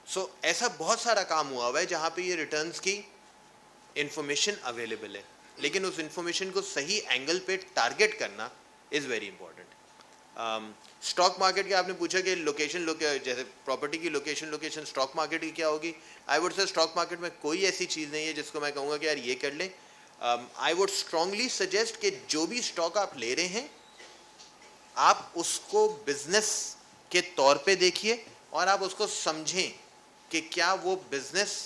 सो ऐसा बहुत सारा काम हुआ हुआ है जहां पे ये रिटर्न्स की इंफॉर्मेशन अवेलेबल है, लेकिन उस इंफॉर्मेशन को सही एंगल पे टारगेट करना is very important. Stock market के आपने पूछा कि लोकेशन जैसे प्रॉपर्टी की लोकेशन स्टॉक मार्केट की क्या होगी। I would say stock market में कोई ऐसी चीज़ नहीं है जिसको मैं कहूँगा कि यार ये कर लें। आई वुड स्ट्रांगली सजेस्ट कि जो भी स्टॉक आप ले रहे हैं आप उसको बिजनेस के तौर पे देखिए और आप उसको समझें कि क्या वो बिजनेस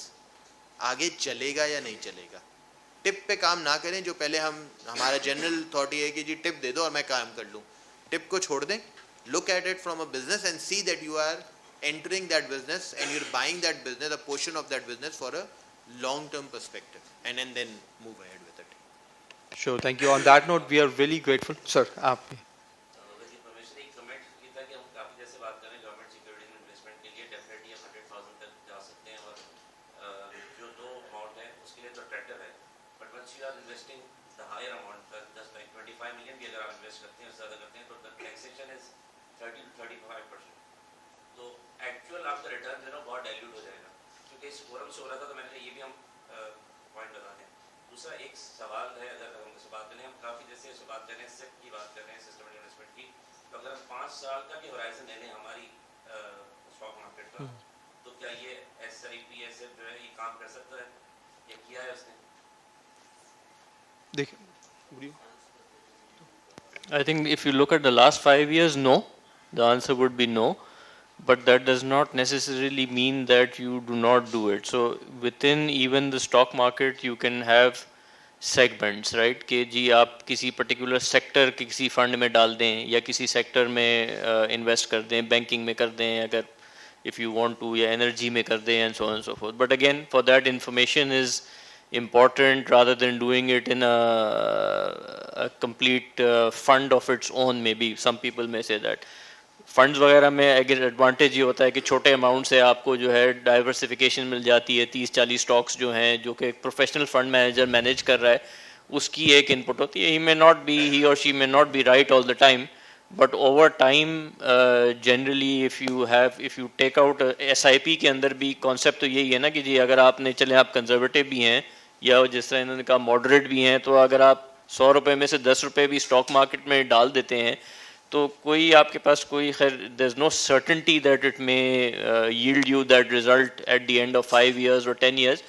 आगे चलेगा या नहीं चलेगा। टिप पे काम ना करें, जो पहले हमारा जनरल थॉट ये है कि जी टिप दे दो और मैं काम कर लूँ। टिप को छोड़ दें, look at it from a business and see that you are entering that business and you're buying that business, a portion of that business for a long term perspective, and then move ahead with it. Sure, thank you. On that note, we are really grateful. Sir, आप भी। दूसरा एक सवाल है, अगर हम इस बात करें, हम काफ़ी जैसे इस बात कर रहे हैं, सेट की बात कर रहे हैं, सिस्टमेटिक इन्वेस्टमेंट की, तो अगर हम 5 साल का भी होराइजन ले लें हमारी स्टॉक मार्केट का, तो क्या ये SIP SF जो है ये काम कर सकता है या किया है उसने? देखिए, I think if you look at the last 5 years, no. The answer would be no. But that does not necessarily mean that you do not do it. So within even the stock market, you can have segments, right? कि जी आप किसी particular sector के किसी fund में डाल दें या किसी sector में invest कर दें, banking में कर दें अगर if you want to, या energy में कर दें, and so on and so forth. But again, for that information is important rather than doing it in a complete fund of its own. Maybe some people may say that. Funds वगैरह में अगर advantage ये होता है कि छोटे amount से आपको जो है डाइवर्सिफिकेशन मिल जाती है। 30-40 स्टॉक्स जो हैं जो कि एक प्रोफेशनल फंड मैनेजर मैनेज कर रहा है उसकी एक इनपुट होती है। ही और she may not be right all the time, but over time generally if you take out SIP के अंदर भी कॉन्सेप्ट तो यही है ना कि जी अगर आपने चले आप कंजर्वेटिव भी हैं या जिस तरह इन्होंने कहा मॉडरेट भी हैं, तो अगर आप 100 रुपये में से 10 रुपये भी स्टॉक मार्केट में डाल देते हैं तो कोई आपके पास कोई खैर there is no certainty that it may yield you that result at the end of 5 years or 10 years,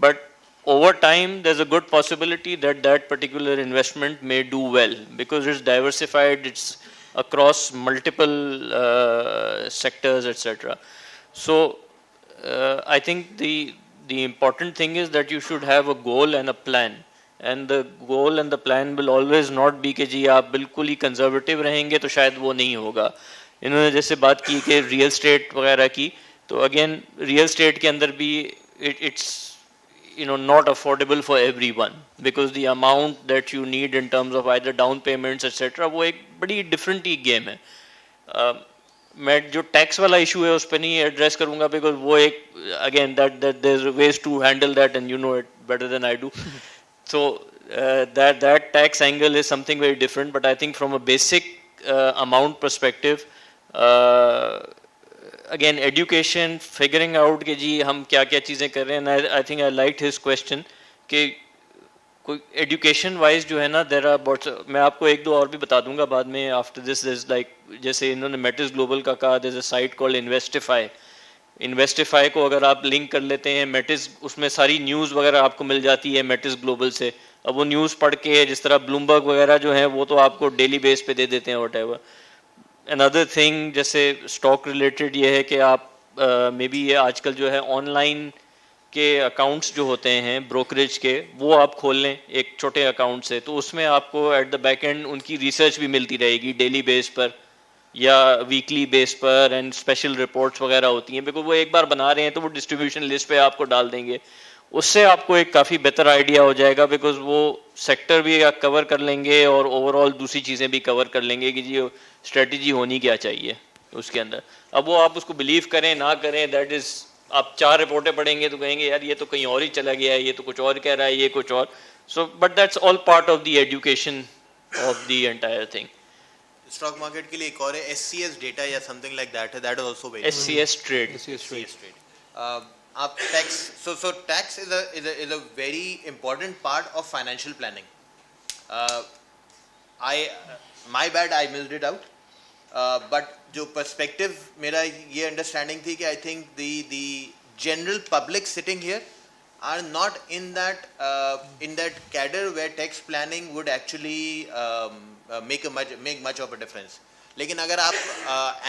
but over time there's a good possibility that that particular investment may do well because it's diversified, it's across multiple sectors, etc. So I think the important thing is that you should have a goal and a plan, and the goal and the plan will always not be कि जी आप बिल्कुल ही conservative रहेंगे तो शायद वो नहीं होगा। इन्होंने जैसे बात की कि रियल स्टेट वगैरह की, तो अगेन रियल स्टेट के अंदर भी it's not affordable for everyone because the amount that you need in terms of either down payments etc. वो एक बड़ी different ही गेम है। मैं जो टैक्स वाला इशू है उस पर नहीं एड्रेस करूंगा बिकॉज वो एक again that there is ways to handle that and you know it better than I do. So that tax angle is something very different, but I think from a basic amount perspective, again education, figuring out कि जी हम क्या क्या चीज़ें कर रहे हैं, I think I liked his question कि कोई education wise जो है ना there are बहुत, मैं आपको एक दो और भी बता दूंगा बाद में after this, there's like जैसे इन्होंने Metis Global का कहा, there's a site called Investify को अगर आप लिंक कर लेते हैं मेटिस, उसमें सारी न्यूज़ वगैरह आपको मिल जाती है मेटिस ग्लोबल से। अब वो न्यूज़ पढ़ के जिस तरह ब्लूमबर्ग वगैरह जो है वो तो आपको डेली बेस पे दे देते हैं व्हाटएवर। अनदर थिंग जैसे स्टॉक रिलेटेड ये है कि आप मे बी ये आजकल जो है ऑनलाइन के अकाउंट्स जो होते हैं ब्रोकरेज के वो आप खोल लें एक छोटे अकाउंट से, तो उसमें आपको एट द बैक एंड उनकी रिसर्च भी मिलती रहेगी डेली बेस पर या वीकली बेस पर, एंड स्पेशल रिपोर्ट्स वगैरह होती हैं बिकॉज वो एक बार बना रहे हैं तो वो डिस्ट्रीब्यूशन लिस्ट पे आपको डाल देंगे। उससे आपको एक काफ़ी बेहतर आइडिया हो जाएगा बिकॉज वो सेक्टर भी कवर कर लेंगे और ओवरऑल दूसरी चीज़ें भी कवर कर लेंगे कि जी स्ट्रेटजी होनी क्या चाहिए उसके अंदर। अब वो आप उसको बिलीव करें ना करें दैट इज़ आप 4 रिपोर्टें पढ़ेंगे तो कहेंगे यार ये तो कहीं और ही चला गया है, ये तो कुछ और कह रहा है, ये कुछ और. So but that's all part of the education of the entire thing. Stock market के लिए एक और है SCS डेटा या समथिंग लाइक दैट है, that is also very SCS trade. आप tax, so tax is a very important part of financial planning. My bad I missed it out, but जो perspective मेरा ये अंडरस्टैंडिंग थी कि I think the general public sitting here are not in that cadre where tax planning would actually make much of a difference. लेकिन अगर आप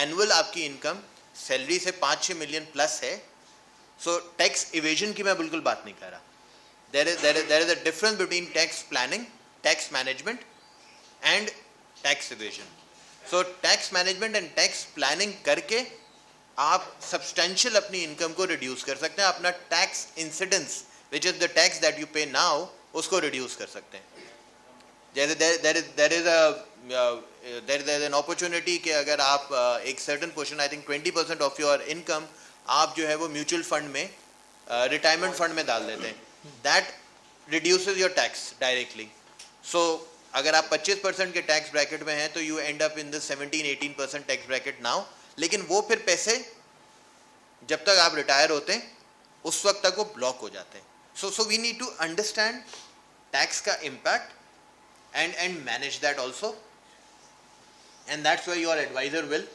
annual आपकी income salary से 5-6 million plus है, so tax evasion की मैं बिल्कुल बात नहीं कर रहा. There is a difference between tax planning, tax management and tax evasion. So tax management and tax planning करके आप सब्सटेंशियल अपनी इनकम को रिड्यूस कर सकते हैं, अपना tax incidence which is the tax that you पे नाउ उसको रिड्यूस कर सकते हैं. जैसे देयर इज एन अपॉर्चुनिटी कि अगर आप एक certain portion, I think 20% of your income आप जो है वो म्यूचुअल फंड में, रिटायरमेंट फंड में डाल देते हैं, that reduces your tax directly. So अगर आप 25% के टैक्स ब्रैकेट में हैं तो you end up in the 17-18% tax bracket now. लेकिन वो फिर पैसे जब तक आप रिटायर होते हैं उस वक्त तक वो ब्लॉक हो जाते हैं. So we need to understand tax का impact and manage that also, and that's where your advisor will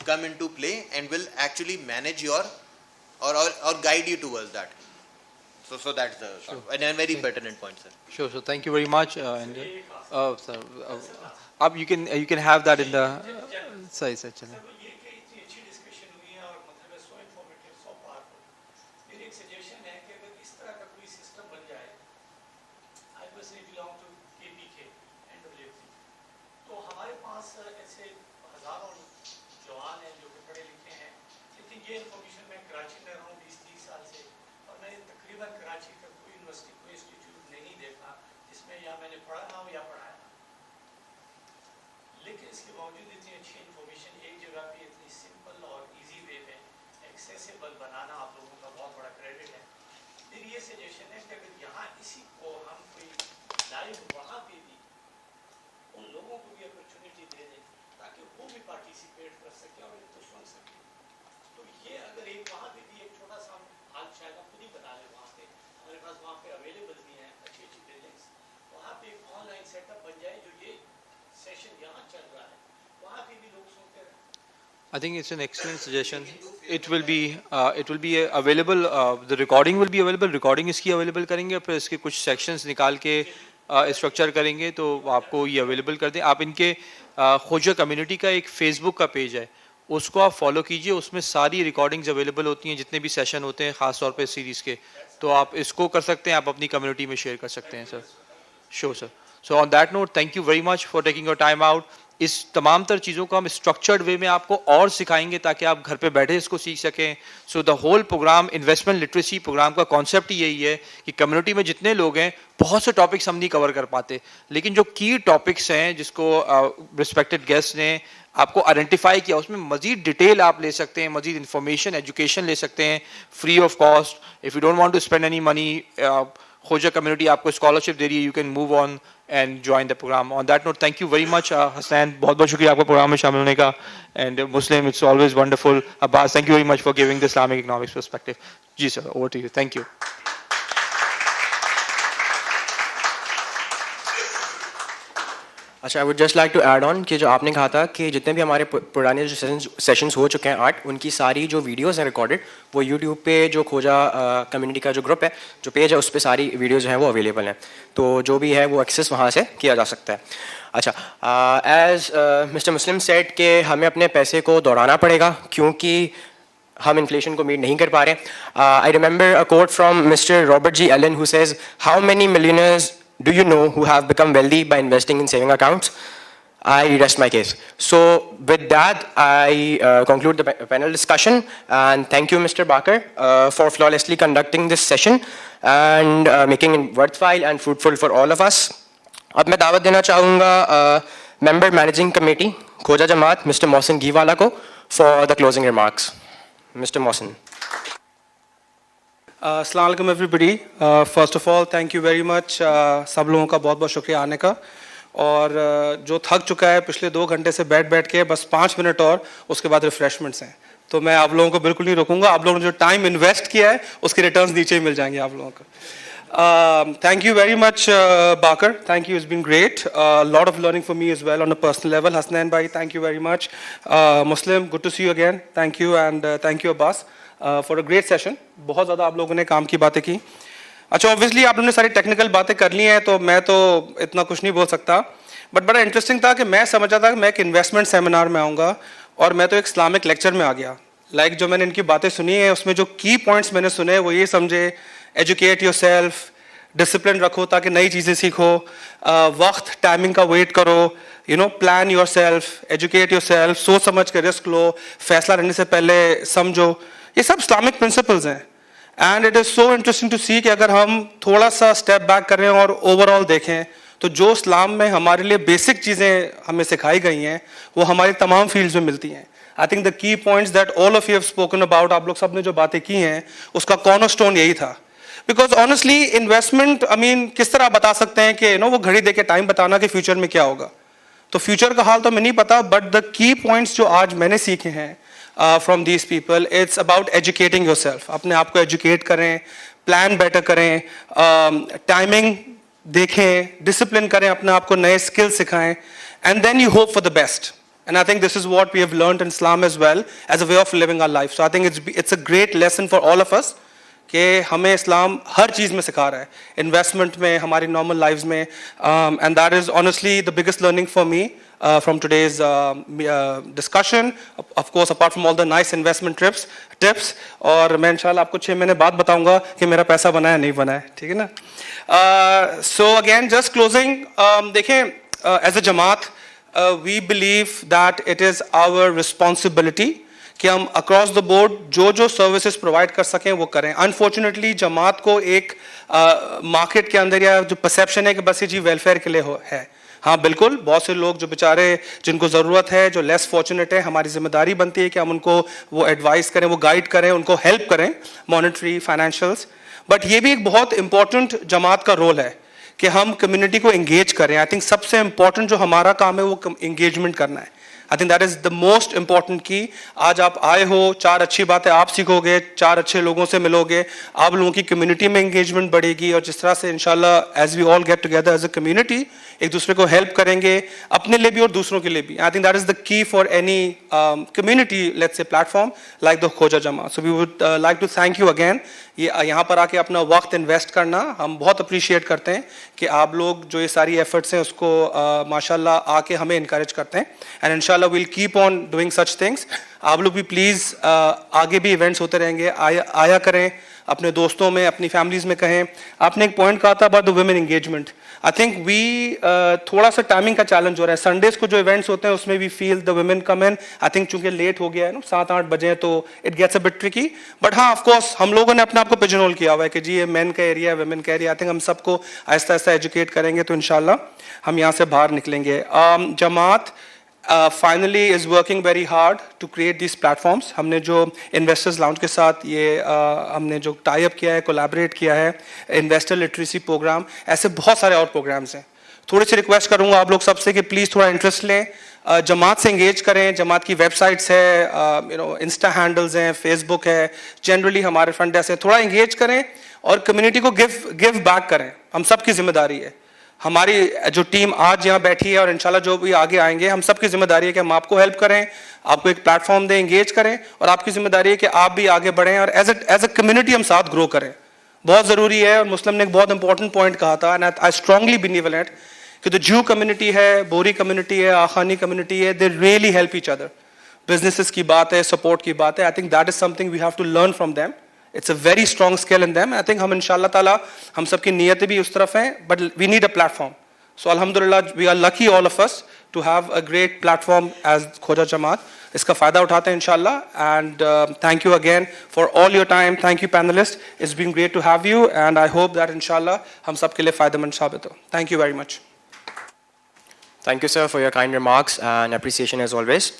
come into play and will actually manage your or guide you towards that. So that's the and a very pertinent point, sir. Sure. So thank you very much. And sir, you can have that in the sorry, sir. चलें. I think it's an excellent suggestion. It will be available. The recording will be available. Recording इसकी available करेंगे, फिर इसके कुछ sections निकाल के structure करेंगे तो आपको ये available कर दें. आप इनके खोजा community का एक Facebook का page है, उसको आप follow कीजिए. उसमें सारी recordings available होती हैं, जितने भी session होते हैं खास तौर पे series के. तो आप इसको कर सकते हैं, आप अपनी community में share कर सकते हैं sir. Sure sir. So on that note, thank you very much for taking your time out. इस तमाम तर चीज़ों को हम स्ट्रक्चर्ड वे में आपको और सिखाएंगे ताकि आप घर पे बैठे इसको सीख सकें. So the whole programme, investment literacy programme का कॉन्सेप्ट ही यही है कि कम्युनिटी में जितने लोग हैं, बहुत से टॉपिक्स हम नहीं कवर कर पाते, लेकिन जो की टॉपिक्स हैं जिसको रिस्पेक्टेड गेस्ट ने आपको आइडेंटिफाई किया, उसमें मजीद डिटेल आप ले सकते हैं, मजीद इन्फॉर्मेशन, एजुकेशन ले सकते हैं free of cost. If you don't want to spend any money, Khoja community आपको स्कॉलरशिप दे रही है, you can move on and join the program. On that note, thank you very much, Hassan. बहुत शुक्रिया आपका प्रोग्राम में शामिल होने का. And Muslim, it's always wonderful. Abbas, thank you very much for giving the Islamic economics perspective. Ji sir, over to you. Thank you. अच्छा, I would just like to add on कि जो आपने कहा था कि जितने भी हमारे पुराने जो सेशंस हो चुके हैं 8, उनकी सारी जो वीडियोस हैं रिकॉर्डेड, वो यूट्यूब पे जो खोजा कम्युनिटी का जो ग्रुप है, जो पेज है, उस पर सारी वीडियोस जो हैं वो अवेलेबल हैं. तो जो भी है वो एक्सेस वहाँ से किया जा सकता है. अच्छा, एज मिस्टर मुस्लिम सेड कि हमें अपने पैसे को दौड़ाना पड़ेगा क्योंकि हम इन्फ्लेशन को मीट नहीं कर पा रहे. I remember a quote from mister Robert G Allen who says, how many millionaires do you know who have become wealthy by investing in saving accounts? I rest my case. So with that, I conclude the panel discussion, and thank you, Mr. Bakar, for flawlessly conducting this session and making it worthwhile and fruitful for all of us. अब मैं दावत देना चाहूँगा member managing committee खोजा जमात Mr. Mohsin Giwala को for the closing remarks. Mr. Mohsin. अस्सलाम वालेकुम everybody. First of all thank you very much, सब लोगों का बहुत बहुत शुक्रिया आने का। और जो थक चुका है पिछले 2 घंटे से बैठ के, बस 5 मिनट और उसके बाद रिफ्रेशमेंट्स हैं, तो मैं आप लोगों को बिल्कुल नहीं रोकूंगा। आप लोगों ने जो टाइम इन्वेस्ट किया है उसके रिटर्न्स नीचे ही मिल जाएंगे आप लोगों को। Thank you very much Baqar, thank you, it's been great, lot of learning for me as well on a personal level. Hasnain भाई, thank you very much. Muslim, good to see you again, thank you, and thank you Abbas for a great session. बहुत ज़्यादा आप लोगों ने काम की बातें की। अच्छा, ऑब्वियसली आप लोगों ने सारी टेक्निकल बातें कर ली हैं, तो मैं तो इतना कुछ नहीं बोल सकता, बट बड़ा इंटरेस्टिंग था कि मैं समझा था कि मैं एक इन्वेस्टमेंट सेमिनार में आऊँगा और मैं तो एक इस्लामिक लेक्चर में आ गया। जो मैंने इनकी बातें सुनी है उसमें जो की पॉइंट्स मैंने सुने वो ये समझे, एजुकेट योर सेल्फ, डिसिप्लिन रखो ताकि नई चीज़ें सीखो, वक्त टाइमिंग का वेट करो, plan your self, educate your self, सोच समझ के रिस्क लो, फैसला लेने से पहले समझो, ये सब इस्लामिक प्रिंसिपल्स हैं। And it is so interesting to see कि अगर हम थोड़ा सा स्टेप बैक करें और ओवरऑल देखें तो जो इस्लाम में हमारे लिए बेसिक चीज़ें हमें सिखाई गई हैं वो हमारी तमाम फील्ड्स में मिलती हैं। I think the key points that all of you have spoken about, आप लोग सब ने जो बातें की हैं उसका कॉर्नरस्टोन यही था। बिकॉज ऑनेस्टली इन्वेस्टमेंट, किस तरह बता सकते हैं कि वो घड़ी दे के टाइम बताना कि फ्यूचर में क्या होगा, तो फ्यूचर का हाल तो मैं नहीं पता, बट द की पॉइंट्स जो आज मैंने सीखे हैं from these people, it's about educating yourself. अपने आप को एजुकेट करें, प्लान बेटर करें, टाइमिंग देखें, डिसिप्लिन करें, अपने आप को नए स्किल्स सिखाएं, and then you hope for the best. And I think this is what we have learned in Islam as well as a way of living our life. So I think it's a great lesson for all of us कि हमें इस्लाम हर चीज़ में सिखा रहा है, investment में, हमारी normal life में, and that is honestly the biggest learning for me from today's discussion, of course apart from all the nice investment tips, और मैं इंशाल्लाह आपको 6 महीने बाद बताऊंगा कि मेरा पैसा बना है नहीं बना है, ठीक है ना। So again just closing, देखें, as a Jamaat we believe that it is our responsibility कि हम across the board जो सर्विसेज प्रोवाइड कर सकें वो करें। अनफॉर्चुनेटली जमात को एक मार्केट के अंदर या जो परसेप्शन है कि बस ये जी वेलफेयर के लिए है, हाँ बिल्कुल, बहुत से लोग जो बेचारे जिनको ज़रूरत है, जो लेस फॉर्चुनेट है, हमारी जिम्मेदारी बनती है कि हम उनको वो एडवाइस करें, वो गाइड करें, उनको हेल्प करें, मॉनेटरी, फाइनेंशियल्स। बट ये भी एक बहुत इंपॉर्टेंट जमात का रोल है कि हम कम्युनिटी को एंगेज करें। आई थिंक सबसे इंपॉर्टेंट जो हमारा काम है वो एंगेजमेंट करना है। I think that is the most important की आज आप आए हो, 4 अच्छी बातें आप सीखोगे, 4 अच्छे लोगों से मिलोगे, आप लोगों की कम्युनिटी में एंगेजमेंट बढ़ेगी, और जिस तरह से इंशाल्लाह as we all get together as a community एक दूसरे को हेल्प करेंगे, अपने लिए भी और दूसरों के लिए भी। I think that is the key for any community, let's say platform like the Khoja जमा। So we would like to thank you again, ये यहाँ पर आके अपना वक्त इन्वेस्ट करना हम बहुत अप्रिशिएट करते हैं कि आप लोग जो ये सारी एफर्ट्स हैं उसको माशाल्लाह आके हमें इनकरेज करते हैं, एंड इंशाल्लाह we'll keep on doing such things. आप लोग भी प्लीज़ आगे भी इवेंट्स होते रहेंगे, आया करें, अपने दोस्तों में, अपनी फैमिलीज में कहें। आपने एक पॉइंट कहा था about the women engagement, I think we थोड़ा सा टाइमिंग का चैलेंज हो रहा है। संडेज को जो इवेंट्स होते हैं उसमें we feel the women come in, I think चूंकि लेट हो गया है ना, 7-8 बजे, तो it gets a bit tricky. But हाँ, ऑफ कोर्स हम लोगों ने अपने आप को पिजनहोल किया हुआ है कि जी ये मेन का एरिया है, वुमेन का एरिया। आई थिंक हम सबको आहिस्ता आहिस्ता एजुकेट करेंगे तो इंशाल्लाह हम यहाँ से बाहर निकलेंगे। Jamaat finally is working very hard to create this platforms. हमने जो इन्वेस्टर्स लाउंज के साथ ये हमने जो टाई अप किया है, कोलैबोरेट किया है, इन्वेस्टर लिटरेसी प्रोग्राम, ऐसे बहुत सारे और प्रोग्राम्स हैं। थोड़ी सी रिक्वेस्ट करूँगा आप लोग सबसे कि प्लीज़ थोड़ा इंटरेस्ट लें, जमात से इंगेज करें। जमात की वेबसाइट्स है, इंस्टा हैंडल्स हैं, फेसबुक है, जनरली हमारे फ्रंट डेस्क है, थोड़ा इंगेज करें और कम्युनिटी को गिव बैक करें। हम सब की जिम्मेदारी है, हमारी जो टीम आज यहाँ बैठी है और इंशाल्लाह जो भी आगे आएंगे, हम सब की जिम्मेदारी है कि हम आपको हेल्प करें, आपको एक प्लेटफॉर्म दें, एंगेज करें, और आपकी जिम्मेदारी है कि आप भी आगे बढ़ें और एज अ कम्युनिटी हम साथ ग्रो करें। बहुत ज़रूरी है। और मुस्लिम ने एक बहुत इंपॉर्टेंट पॉइंट कहा था, and I strongly believe in it, कि जो जू कम्युनिटी है, बोरी कम्युनिटी है, आखानी कम्युनिटी है, they really help each other. Businesses की बात है, सपोर्ट की बात है, I think that is something we have to learn from them. It's a very strong skill in them. I think हम इंशाल्लाह ताला हम सबकी नीयतें भी उस तरफ हैं, but we need a platform. So alhamdulillah we are lucky all of us to have a great platform as Khoja Jamaat. इसका फ़ायदा उठाते हैं इंशाल्लाह, and thank you again for all your time. Thank you panelists. It's been great to have you, and I hope that inshallah हम सब के लिए फ़ायदेमंद साबित हो. Thank you very much. Thank you sir for your kind remarks and appreciation as always.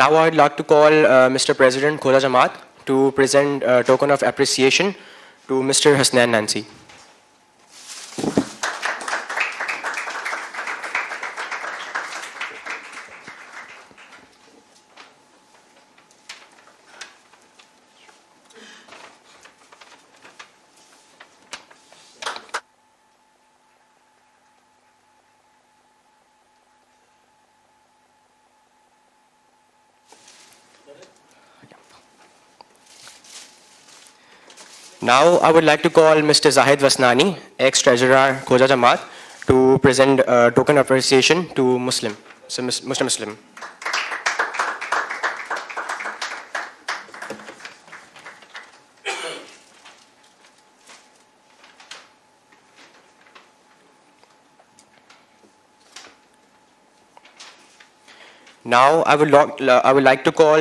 Now I'd like to call Mr. President Khoja Jamaat to present a token of appreciation to Mr. Hasnan Nancy. Now I would like to call Mr. Zahid Wasnani, ex-treasurer Khoja Jamaat, to present a token of appreciation to Mr. Muslim. Now I would like to call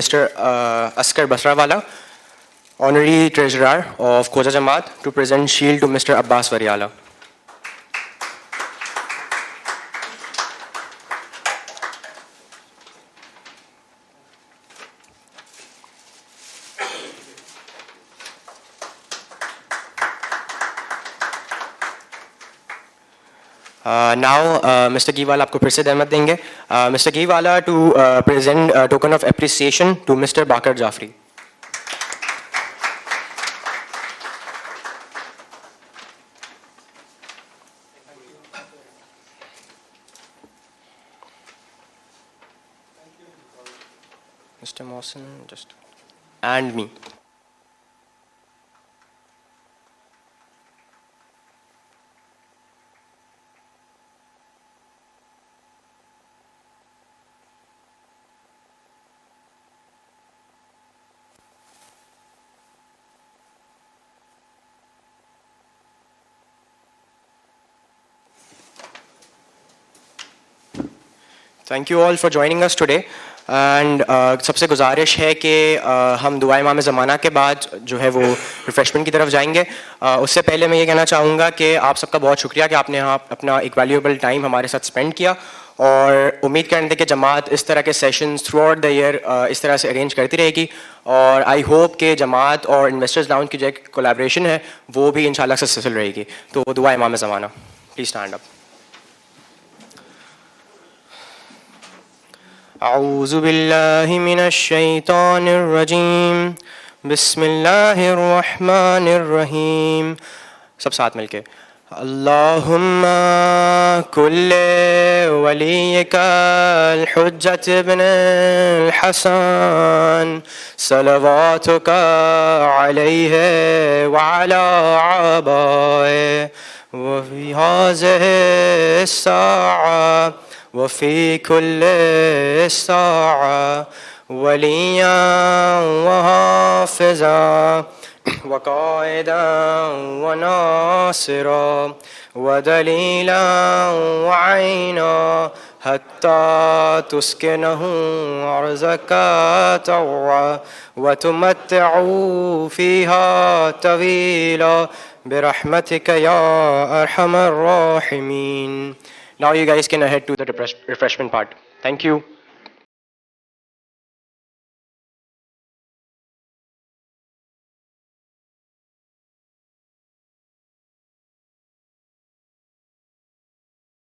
Mr. Askar Basrawala, Honorary Treasurer of Khoja Jamaat, to present shield to Mr. Abbas Variala. Now Mr. Giwala आपको फिर से दहमत देंगे. Mr. Giwala to present a token of appreciation to Mr. Bakar Jafri. Mr. Mohsen, just and me. Thank you all for joining us today. And सबसे गुजारिश है कि हम दुआ इमाम ज़माना के बाद जो है वो रिफ़्रेशमेंट की तरफ जाएंगे. उससे पहले मैं ये कहना चाहूँगा कि आप सबका बहुत शुक्रिया कि आपने यहाँ अपना एक वैल्यूएबल टाइम हमारे साथ स्पेंड किया, और उम्मीद करते हैं कि जमात इस तरह के sessions through out the year इस तरह से अरेंज करती रहेगी. और आई होप कि जमात और इन्वेस्टर्स लाउंज की जो कोलैबोरेशन है वो भी इंशाल्लाह सक्सेसफुल रहेगी. तो दुआ इमाम ज़माना. Please stand up. अऊज़ु बिल्लाहि मिनश शैतानिर रजीम. बिस्मिल्लाहिर रहमानिर रहीम. सब साथ मिलके. अल्लाहुम्मा कुल्ले वलियकल हुज्जत इब्नुल हसन सलवातुका अलैहि व अला आबाए व फी हाज़िहि स्साअ वफ़ी कुल्लि साअ वलिया व हाफ़िज़ा व क़ाइदन व नासिरा व दलीला व ऐना हत्ता तुस्किनहु अर्ज़का तौआ व तुमत्तिउ फ़ीहा तवीला बिरहमतिक या अरहमर राहिमीन. Now you guys can head to the refreshment part. Thank you.